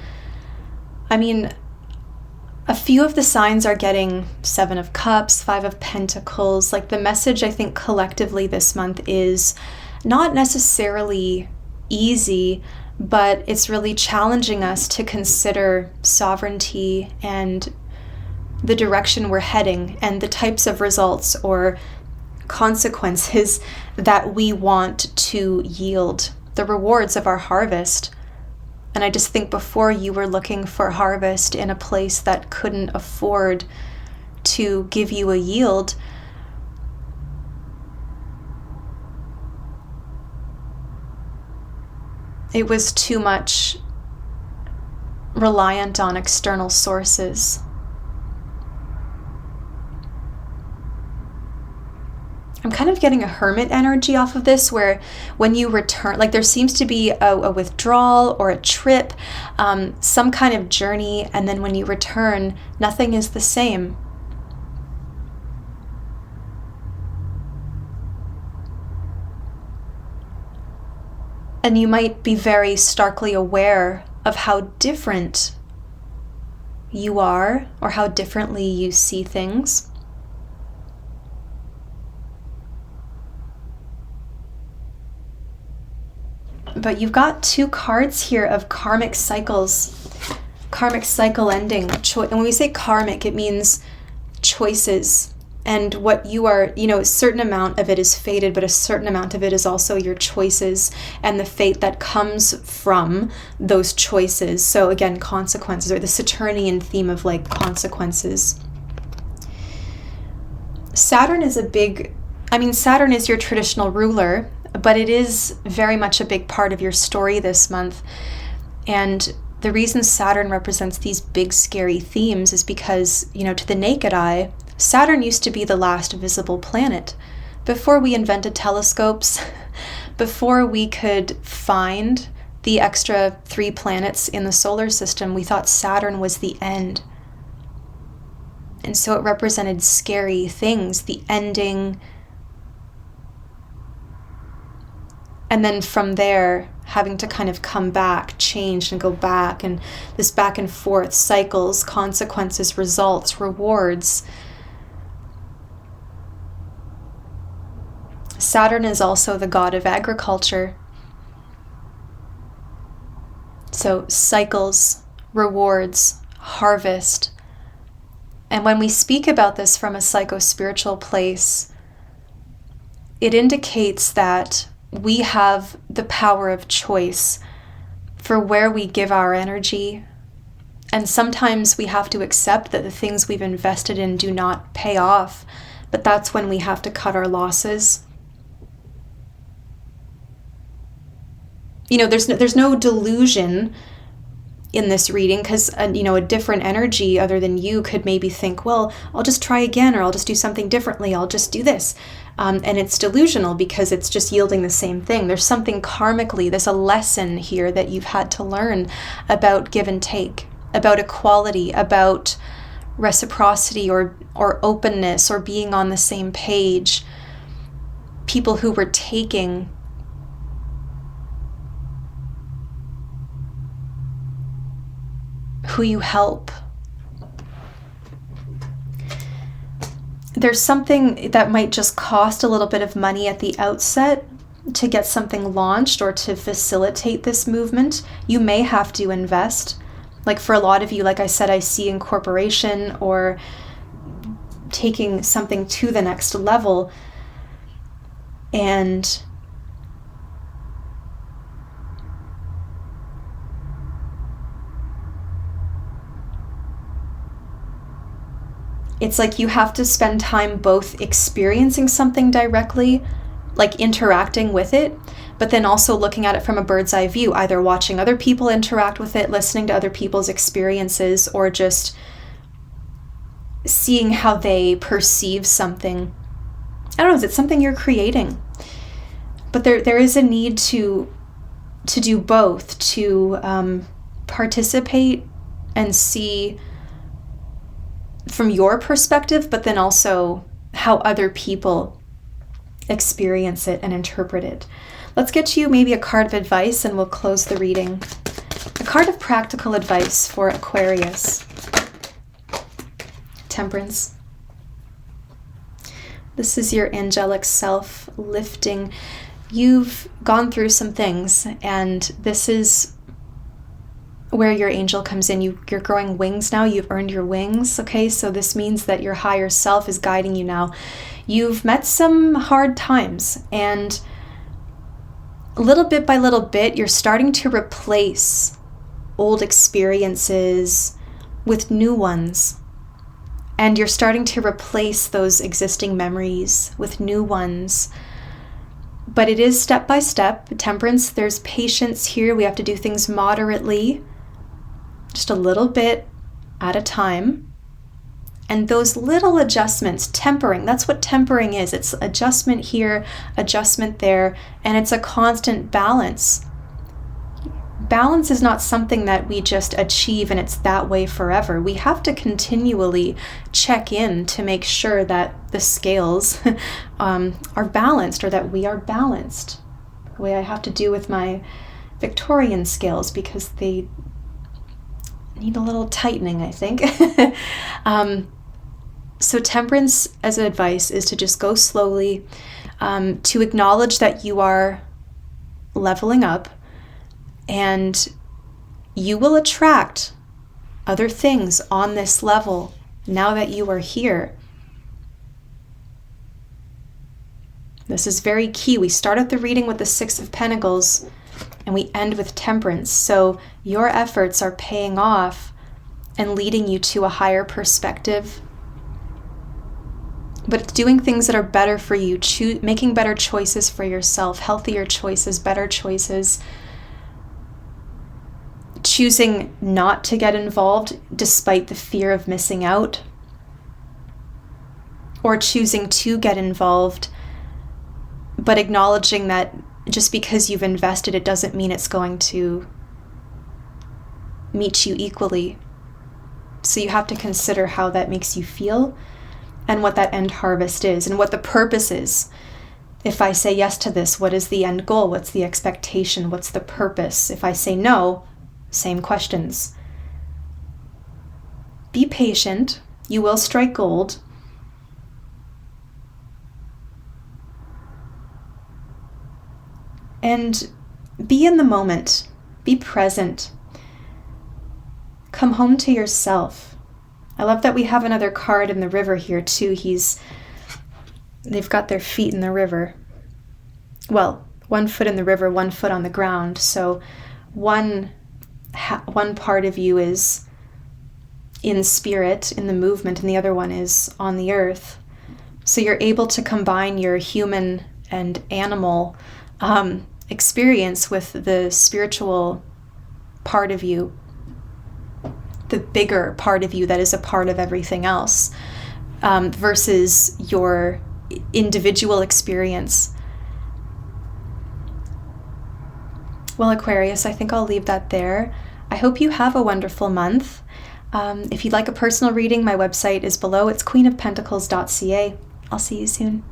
I mean, a few of the signs are getting Seven of Cups, Five of Pentacles. Like, the message I think collectively this month is not necessarily easy, but it's really challenging us to consider sovereignty and the direction we're heading and the types of results or consequences that we want to yield, the rewards of our harvest. And I just think before you were looking for harvest in a place that couldn't afford to give you a yield, it was too much reliant on external sources. I'm kind of getting a hermit energy off of this, where when you return, like, there seems to be a withdrawal or a trip, some kind of journey, and then when you return, nothing is the same. And you might be very starkly aware of how different you are or how differently you see things. But you've got two cards here of karmic cycles, karmic cycle ending. And when we say karmic, it means choices. And what you are, a certain amount of it is fated, but a certain amount of it is also your choices and the fate that comes from those choices. So again, consequences, or the Saturnian theme of like consequences. Saturn is Saturn is your traditional ruler, but it is very much a big part of your story this month. And the reason Saturn represents these big, scary themes is because, to the naked eye, Saturn used to be the last visible planet. Before we invented telescopes, before we could find the extra 3 planets in the solar system, we thought Saturn was the end. And so it represented scary things, the ending. And then from there, having to kind of come back, change and go back, and this back and forth, cycles, consequences, results, rewards. Saturn is also the god of agriculture. So cycles, rewards, harvest. And when we speak about this from a psycho-spiritual place, it indicates that we have the power of choice for where we give our energy. And sometimes we have to accept that the things we've invested in do not pay off, but that's when we have to cut our losses. There's no delusion in this reading, because a different energy other than you could maybe think, well, I'll just try again, or I'll just do something differently, I'll just do this. And it's delusional because it's just yielding the same thing. There's something karmically, there's a lesson here that you've had to learn about give and take, about equality, about reciprocity or openness, or being on the same page. People who were taking who you help. There's something that might just cost a little bit of money at the outset to get something launched or to facilitate this movement. You may have to invest. Like for a lot of you, like I said, I see incorporation or taking something to the next level. And it's like you have to spend time both experiencing something directly, like interacting with it, but then also looking at it from a bird's eye view, either watching other people interact with it, listening to other people's experiences, or just seeing how they perceive something. I don't know, is it something you're creating? But there is a need to do both, to participate and see from your perspective, but then also how other people experience it and interpret it. Let's get you maybe a card of advice and we'll close the reading. A card of practical advice for Aquarius. Temperance. This is your angelic self lifting. You've gone through some things, and this is where your angel comes in. You're growing wings now. You've earned your wings, okay? So this means that your higher self is guiding you now. You've met some hard times, and little bit by little bit, you're starting to replace old experiences with new ones. And you're starting to replace those existing memories with new ones. But it is step by step. Temperance, there's patience here. We have to do things moderately, just a little bit at a time. And those little adjustments, tempering, that's what tempering is. It's adjustment here, adjustment there, and it's a constant balance. Balance is not something that we just achieve and it's that way forever. We have to continually check in to make sure that the scales are balanced, or that we are balanced. The way I have to do with my Victorian scales, because they need a little tightening, I think. So temperance, as advice, is to just go slowly, to acknowledge that you are leveling up, and you will attract other things on this level now that you are here. This is very key. We started the reading with the Six of Pentacles and we end with Temperance. So your efforts are paying off and leading you to a higher perspective. But it's doing things that are better for you, making better choices for yourself, healthier choices, better choices. Choosing not to get involved despite the fear of missing out, or choosing to get involved, but acknowledging that just because you've invested, it doesn't mean it's going to meet you equally. So you have to consider how that makes you feel and what that end harvest is and what the purpose is. If I say yes to this, what is the end goal? What's the expectation? What's the purpose? If I say no, same questions. Be patient. You will strike gold. And be in the moment. Be present. Come home to yourself. I love that we have another card in the river here too. They've got their feet in the river. Well, 1 foot in the river, 1 foot on the ground. So one part of you is in spirit, in the movement, and the other one is on the earth. So you're able to combine your human and animal experience with the spiritual part of you, the bigger part of you that is a part of everything else, versus your individual experience. Well, Aquarius, I think I'll leave that there. I hope you have a wonderful month. If you'd like a personal reading, my website is below. It's queenofpentacles.ca. I'll see you soon.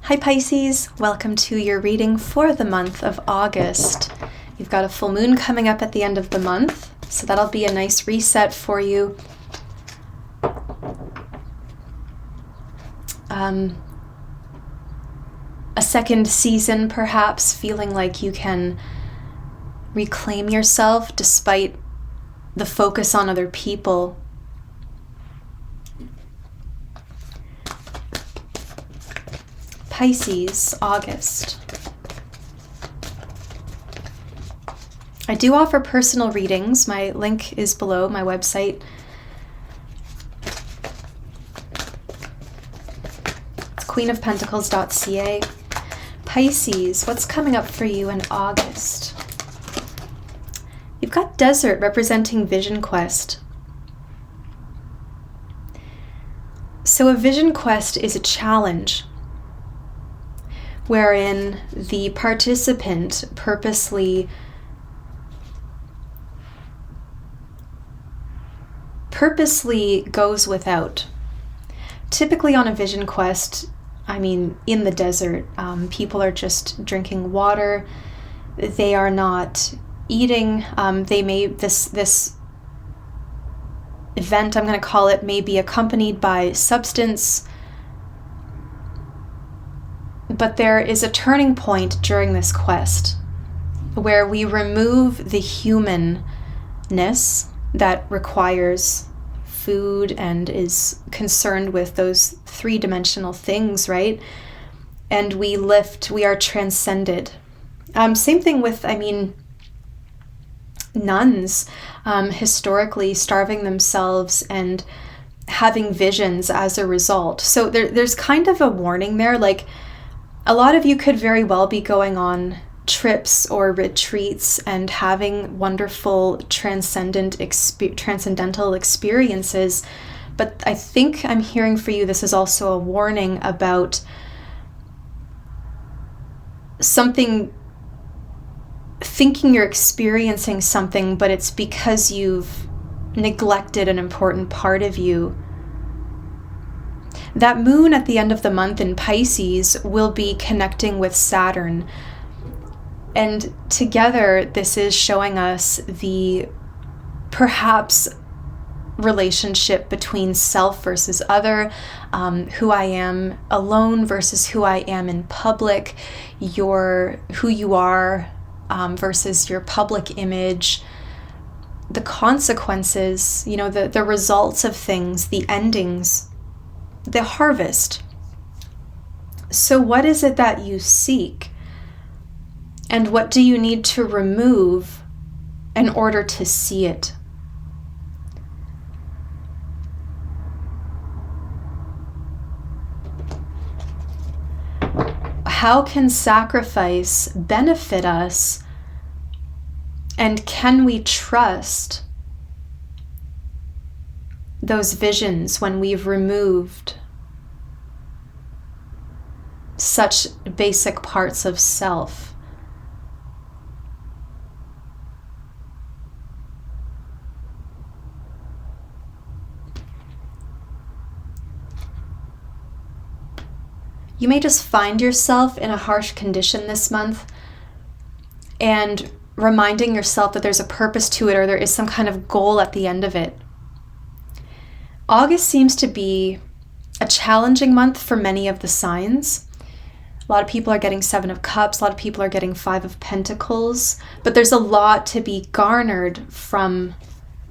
Hi Pisces, welcome to your reading for the month of August. You've got a full moon coming up at the end of the month, so that'll be a nice reset for you. A second season, perhaps, feeling like you can reclaim yourself despite the focus on other people. Pisces, August. I do offer personal readings. My link is below, my website. It's queenofpentacles.ca. Pisces, what's coming up for you in August? You've got Desert representing Vision Quest. So a vision quest is a challenge wherein the participant purposely goes without. Typically on a vision quest, I mean, in the desert, people are just drinking water. They are not eating. This event, I'm going to call it, may be accompanied by substance. But there is a turning point during this quest where we remove the humanness that requires food and is concerned with those three-dimensional things, right? And we are transcended. Same thing with, nuns, historically starving themselves and having visions as a result. So there's kind of a warning there. Like, a lot of you could very well be going on trips or retreats and having wonderful transcendental experiences. But I think I'm hearing for you, this is also a warning about something, thinking you're experiencing something, but it's because you've neglected an important part of you. That moon at the end of the month in Pisces will be connecting with Saturn. And together, this is showing us the perhaps relationship between self versus other, who I am alone versus who I am in public, who you are versus your public image, the consequences, the results of things, the endings, the harvest. So what is it that you seek? And what do you need to remove in order to see it? How can sacrifice benefit us? And can we trust those visions when we've removed such basic parts of self? You may just find yourself in a harsh condition this month and reminding yourself that there's a purpose to it, or there is some kind of goal at the end of it. August seems to be a challenging month for many of the signs. A lot of people are getting 7 of Cups, a lot of people are getting 5 of Pentacles, but there's a lot to be garnered from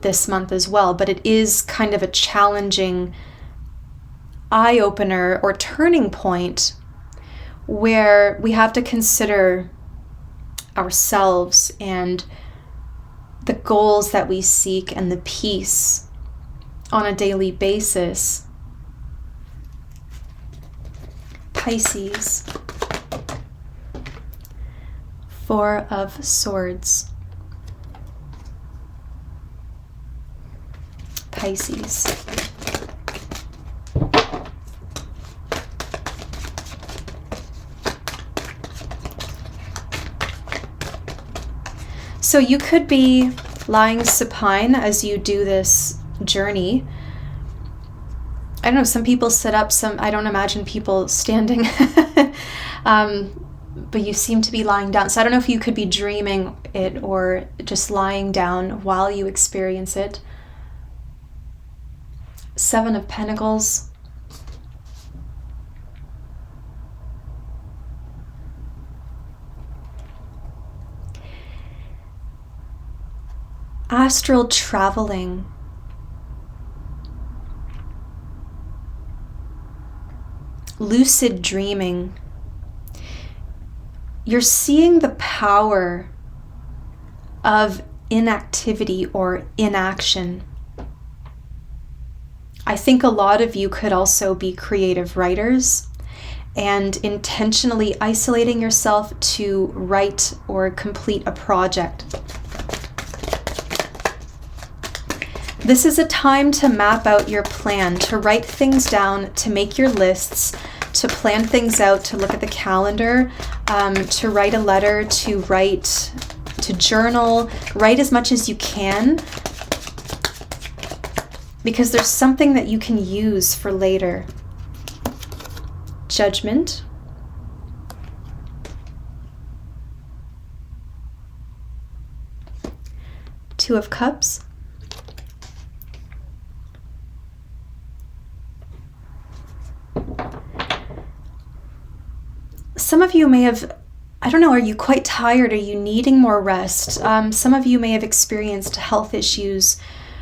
this month as well. But it is kind of a challenging eye-opener or turning point where we have to consider ourselves and the goals that we seek and the peace on a daily basis. Pisces, 4 of Swords. Pisces. So you could be lying supine as you do this journey. I don't know, some people sit up, I don't imagine people standing, but you seem to be lying down. So I don't know if you could be dreaming it or just lying down while you experience it. 7 of Pentacles. Astral traveling. Lucid dreaming. You're seeing the power of inactivity or inaction. I think a lot of you could also be creative writers and intentionally isolating yourself to write or complete a project. This is a time to map out your plan, to write things down, to make your lists, to plan things out, to look at the calendar, to write a letter, to journal, write as much as you can, because there's something that you can use for later. Judgment. Two of Cups. Some of you may have, I don't know, are you quite tired? Are you needing more rest? Some of you may have experienced health issues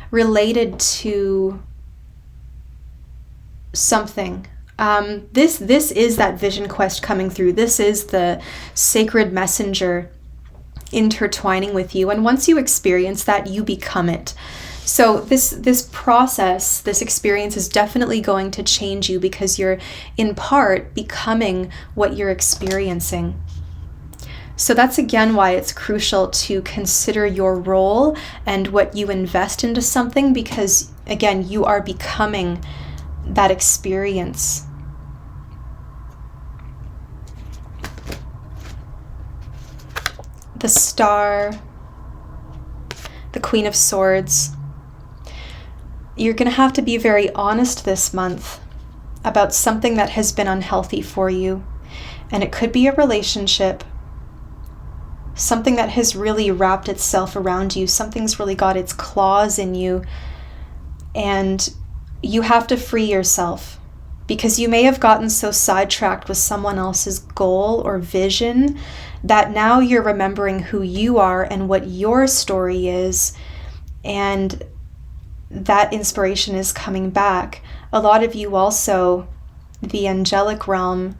related to something. This is that vision quest coming through. This is the sacred messenger intertwining with you. And once you experience that, you become it. So this process, this experience is definitely going to change you, because you're in part becoming what you're experiencing. So that's again why it's crucial to consider your role and what you invest into something, because again, you are becoming that experience. The Star, the Queen of Swords. You're going to have to be very honest this month about something that has been unhealthy for you. And it could be a relationship, something that has really wrapped itself around you. Something's really got its claws in you. And you have to free yourself, because you may have gotten so sidetracked with someone else's goal or vision that now you're remembering who you are and what your story is. And that inspiration is coming back. A lot of you also, the angelic realm,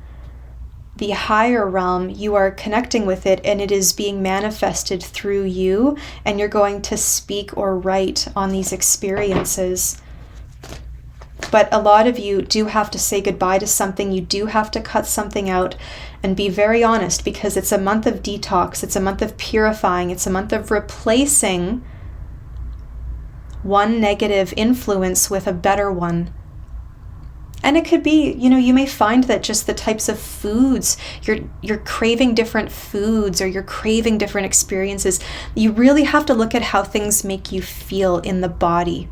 the higher realm, you are connecting with it, and it is being manifested through you, and you're going to speak or write on these experiences. But a lot of you do have to say goodbye to something. You do have to cut something out and be very honest, because it's a month of detox. It's a month of purifying. It's a month of replacing one negative influence with a better one. And it could be, you may find that just the types of foods, you're craving different foods, or you're craving different experiences. You really have to look at how things make you feel in the body.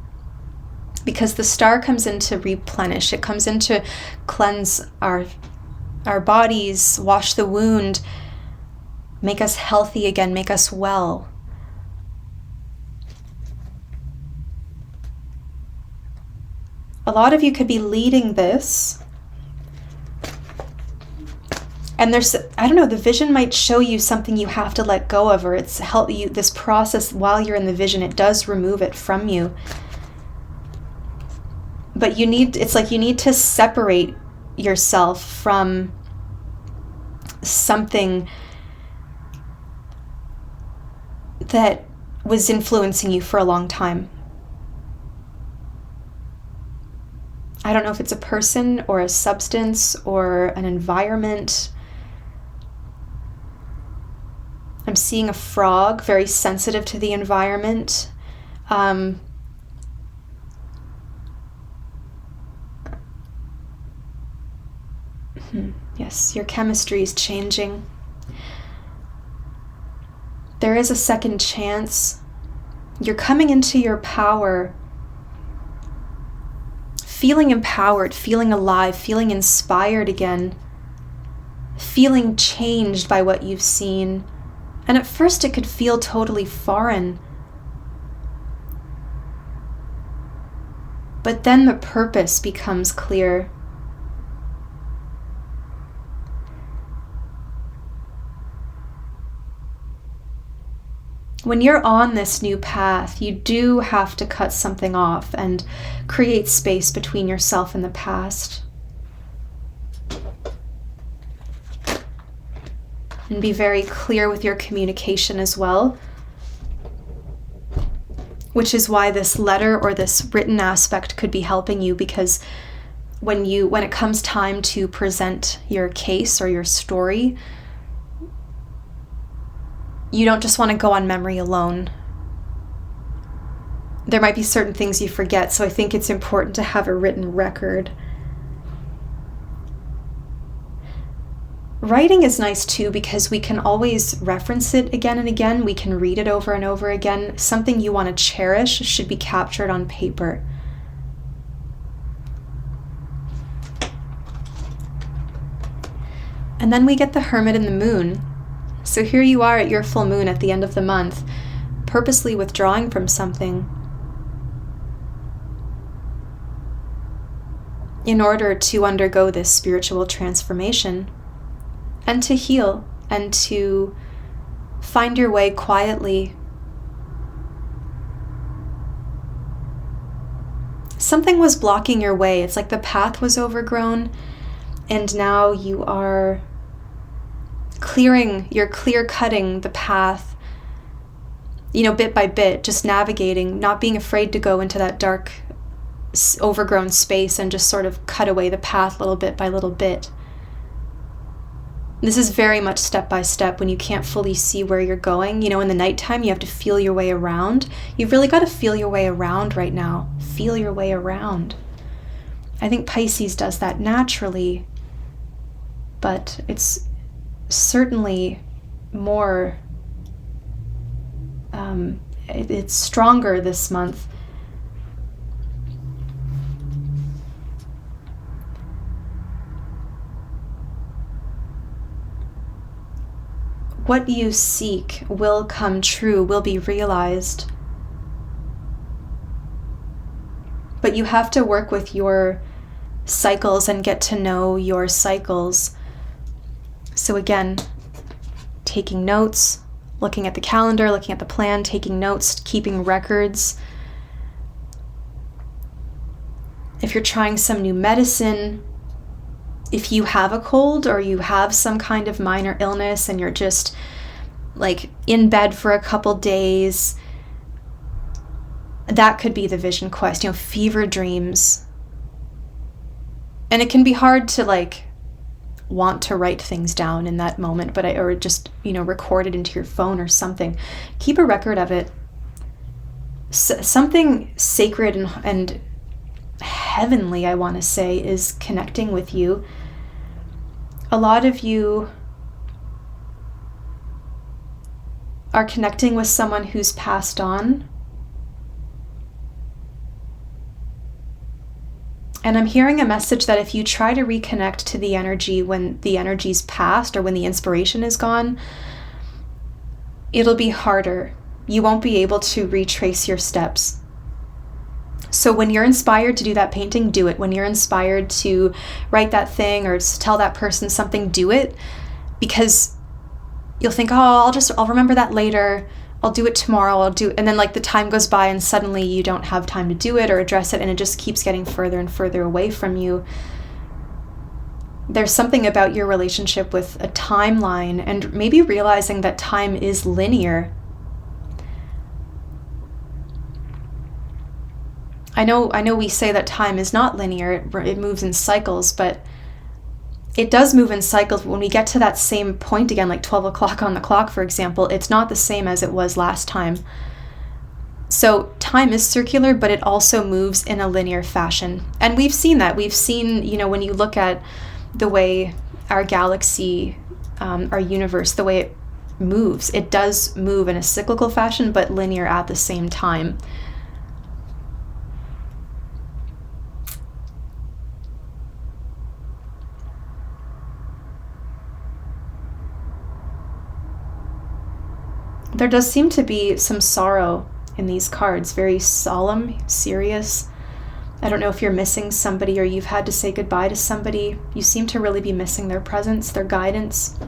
Because the Star comes in to replenish. It comes in to cleanse our bodies, wash the wound, make us healthy again, make us well. A lot of you could be leading this, and the vision might show you something you have to let go of, or it's help you, this process while you're in the vision, it does remove it from you. But you need to separate yourself from something that was influencing you for a long time. I don't know if it's a person or a substance or an environment. I'm seeing a frog, very sensitive to the environment. Yes, your chemistry is changing. There is a second chance. You're coming into your power, feeling empowered, feeling alive, feeling inspired again, feeling changed by what you've seen. And at first it could feel totally foreign. But then the purpose becomes clear. When you're on this new path, you do have to cut something off and create space between yourself and the past. And be very clear with your communication as well. Which is why this letter or this written aspect could be helping you, because when it comes time to present your case or your story, you don't just want to go on memory alone. there might be certain things you forget, so I think it's important to have a written record. Writing is nice too because we can always reference it again and again. We can read it over and over again. Something you want to cherish should be captured on paper. And then we get the Hermit and the Moon. So here you are at your full moon at the end of the month, purposely withdrawing from something in order to undergo this spiritual transformation and to heal and to find your way quietly. Something was blocking your way. It's like the path was overgrown, and now you are you're clear-cutting the path, bit by bit, just navigating, not being afraid to go into that dark, overgrown space and just sort of cut away the path little bit by little bit. This is very much step by step when you can't fully see where you're going. In the nighttime, you have to feel your way around. You've really got to feel your way around right now. Feel your way around. I think Pisces does that naturally, but it's certainly more, it's stronger this month. What you seek will come true, will be realized. But you have to work with your cycles and get to know your cycles. So again, taking notes, looking at the calendar, looking at the plan, taking notes, keeping records. If you're trying some new medicine, if you have a cold or you have some kind of minor illness and you're just like in bed for a couple days, that could be the vision quest, fever dreams. And it can be hard to want to write things down in that moment, or just, record it into your phone or something. Keep a record of it. Something sacred and heavenly, I want to say, is connecting with you. A lot of you are connecting with someone who's passed on. And I'm hearing a message that if you try to reconnect to the energy when the energy's passed or when the inspiration is gone, it'll be harder. You won't be able to retrace your steps. So when you're inspired to do that painting, do it. When you're inspired to write that thing or tell that person something, do it. Because you'll think, I'll remember that later. I'll do it tomorrow. And then the time goes by and suddenly you don't have time to do it or address it, and it just keeps getting further and further away from you. There's something about your relationship with a timeline and maybe realizing that time is linear. I know we say that time is not linear, it moves in cycles, but it does move in cycles. When we get to that same point again, like 12 o'clock on the clock, for example, it's not the same as it was last time. So time is circular, but it also moves in a linear fashion. And we've seen that. We've seen, when you look at the way our galaxy, our universe, the way it moves, it does move in a cyclical fashion, but linear at the same time. There does seem to be some sorrow in these cards, very solemn, serious. I don't know if you're missing somebody or you've had to say goodbye to somebody. You seem to really be missing their presence, their guidance.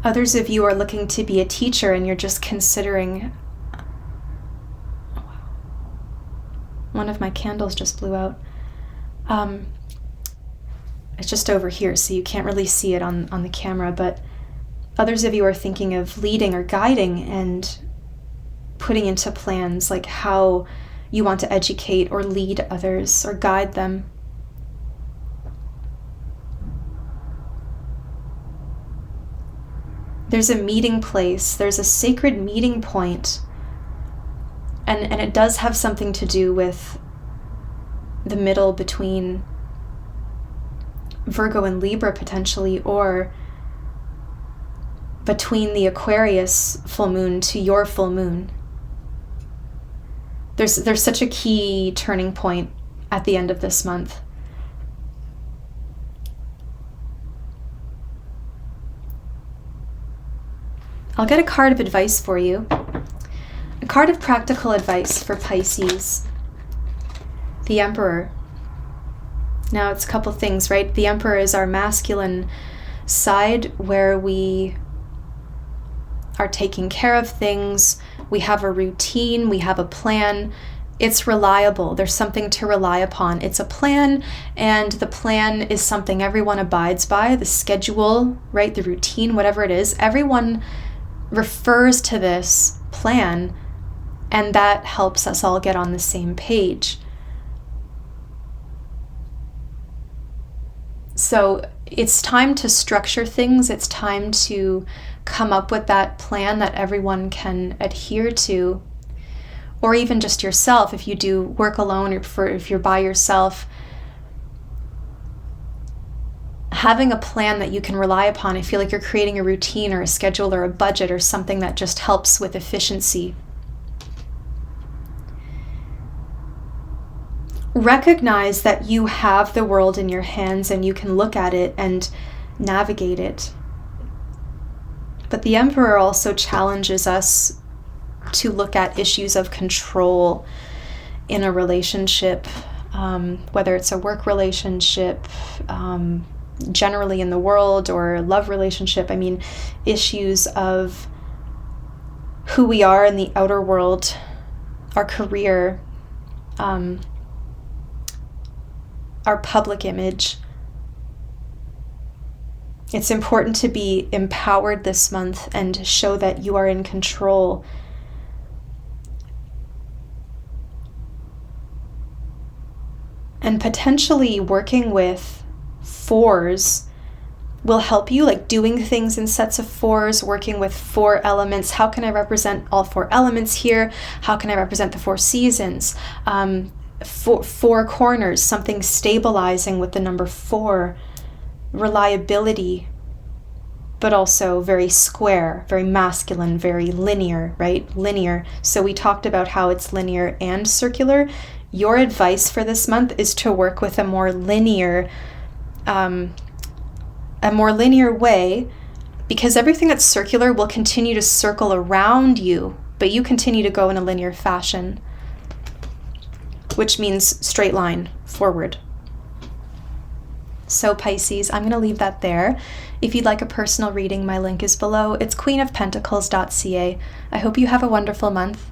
Others of you are looking to be a teacher and you're just considering... One of my candles just blew out. It's just over here, so you can't really see it on the camera, but others of you are thinking of leading or guiding and putting into plans like how you want to educate or lead others or guide them. There's a meeting place, there's a sacred meeting point And it does have something to do with the middle between Virgo and Libra potentially, or between the Aquarius full moon to your full moon. There's such a key turning point at the end of this month. I'll get a card of advice for you. A card of practical advice for Pisces. The Emperor. Now it's a couple things, right? The Emperor is our masculine side, where we are taking care of things. We have a routine, we have a plan. It's reliable. There's something to rely upon. It's a plan, and the plan is something everyone abides by. The schedule, right? The routine, whatever it is, everyone refers to this plan, and that helps us all get on the same page. So it's time to structure things. It's time to come up with that plan that everyone can adhere to, or even just yourself. If you do work alone, or if you're by yourself, having a plan that you can rely upon. I feel like you're creating a routine or a schedule or a budget or something that just helps with efficiency. Recognize that you have the world in your hands and you can look at it and navigate it. But the Emperor also challenges us to look at issues of control in a relationship, whether it's a work relationship, generally in the world, or love relationship. I mean, issues of who we are in the outer world, our career, our public image. It's important to be empowered this month and show that you are in control. And potentially working with fours will help you, like doing things in sets of fours, working with 4 elements. How can I represent all 4 elements here? How can I represent the 4 seasons? Four corners, something stabilizing with the number 4, reliability, but also very square, very masculine, very linear, right? Linear. So we talked about how it's linear and circular. Your advice for this month is to work with a more linear way, because everything that's circular will continue to circle around you, but you continue to go in a linear fashion, which means straight line forward. So Pisces, I'm going to leave that there. If you'd like a personal reading, my link is below. It's queenofpentacles.ca. I hope you have a wonderful month.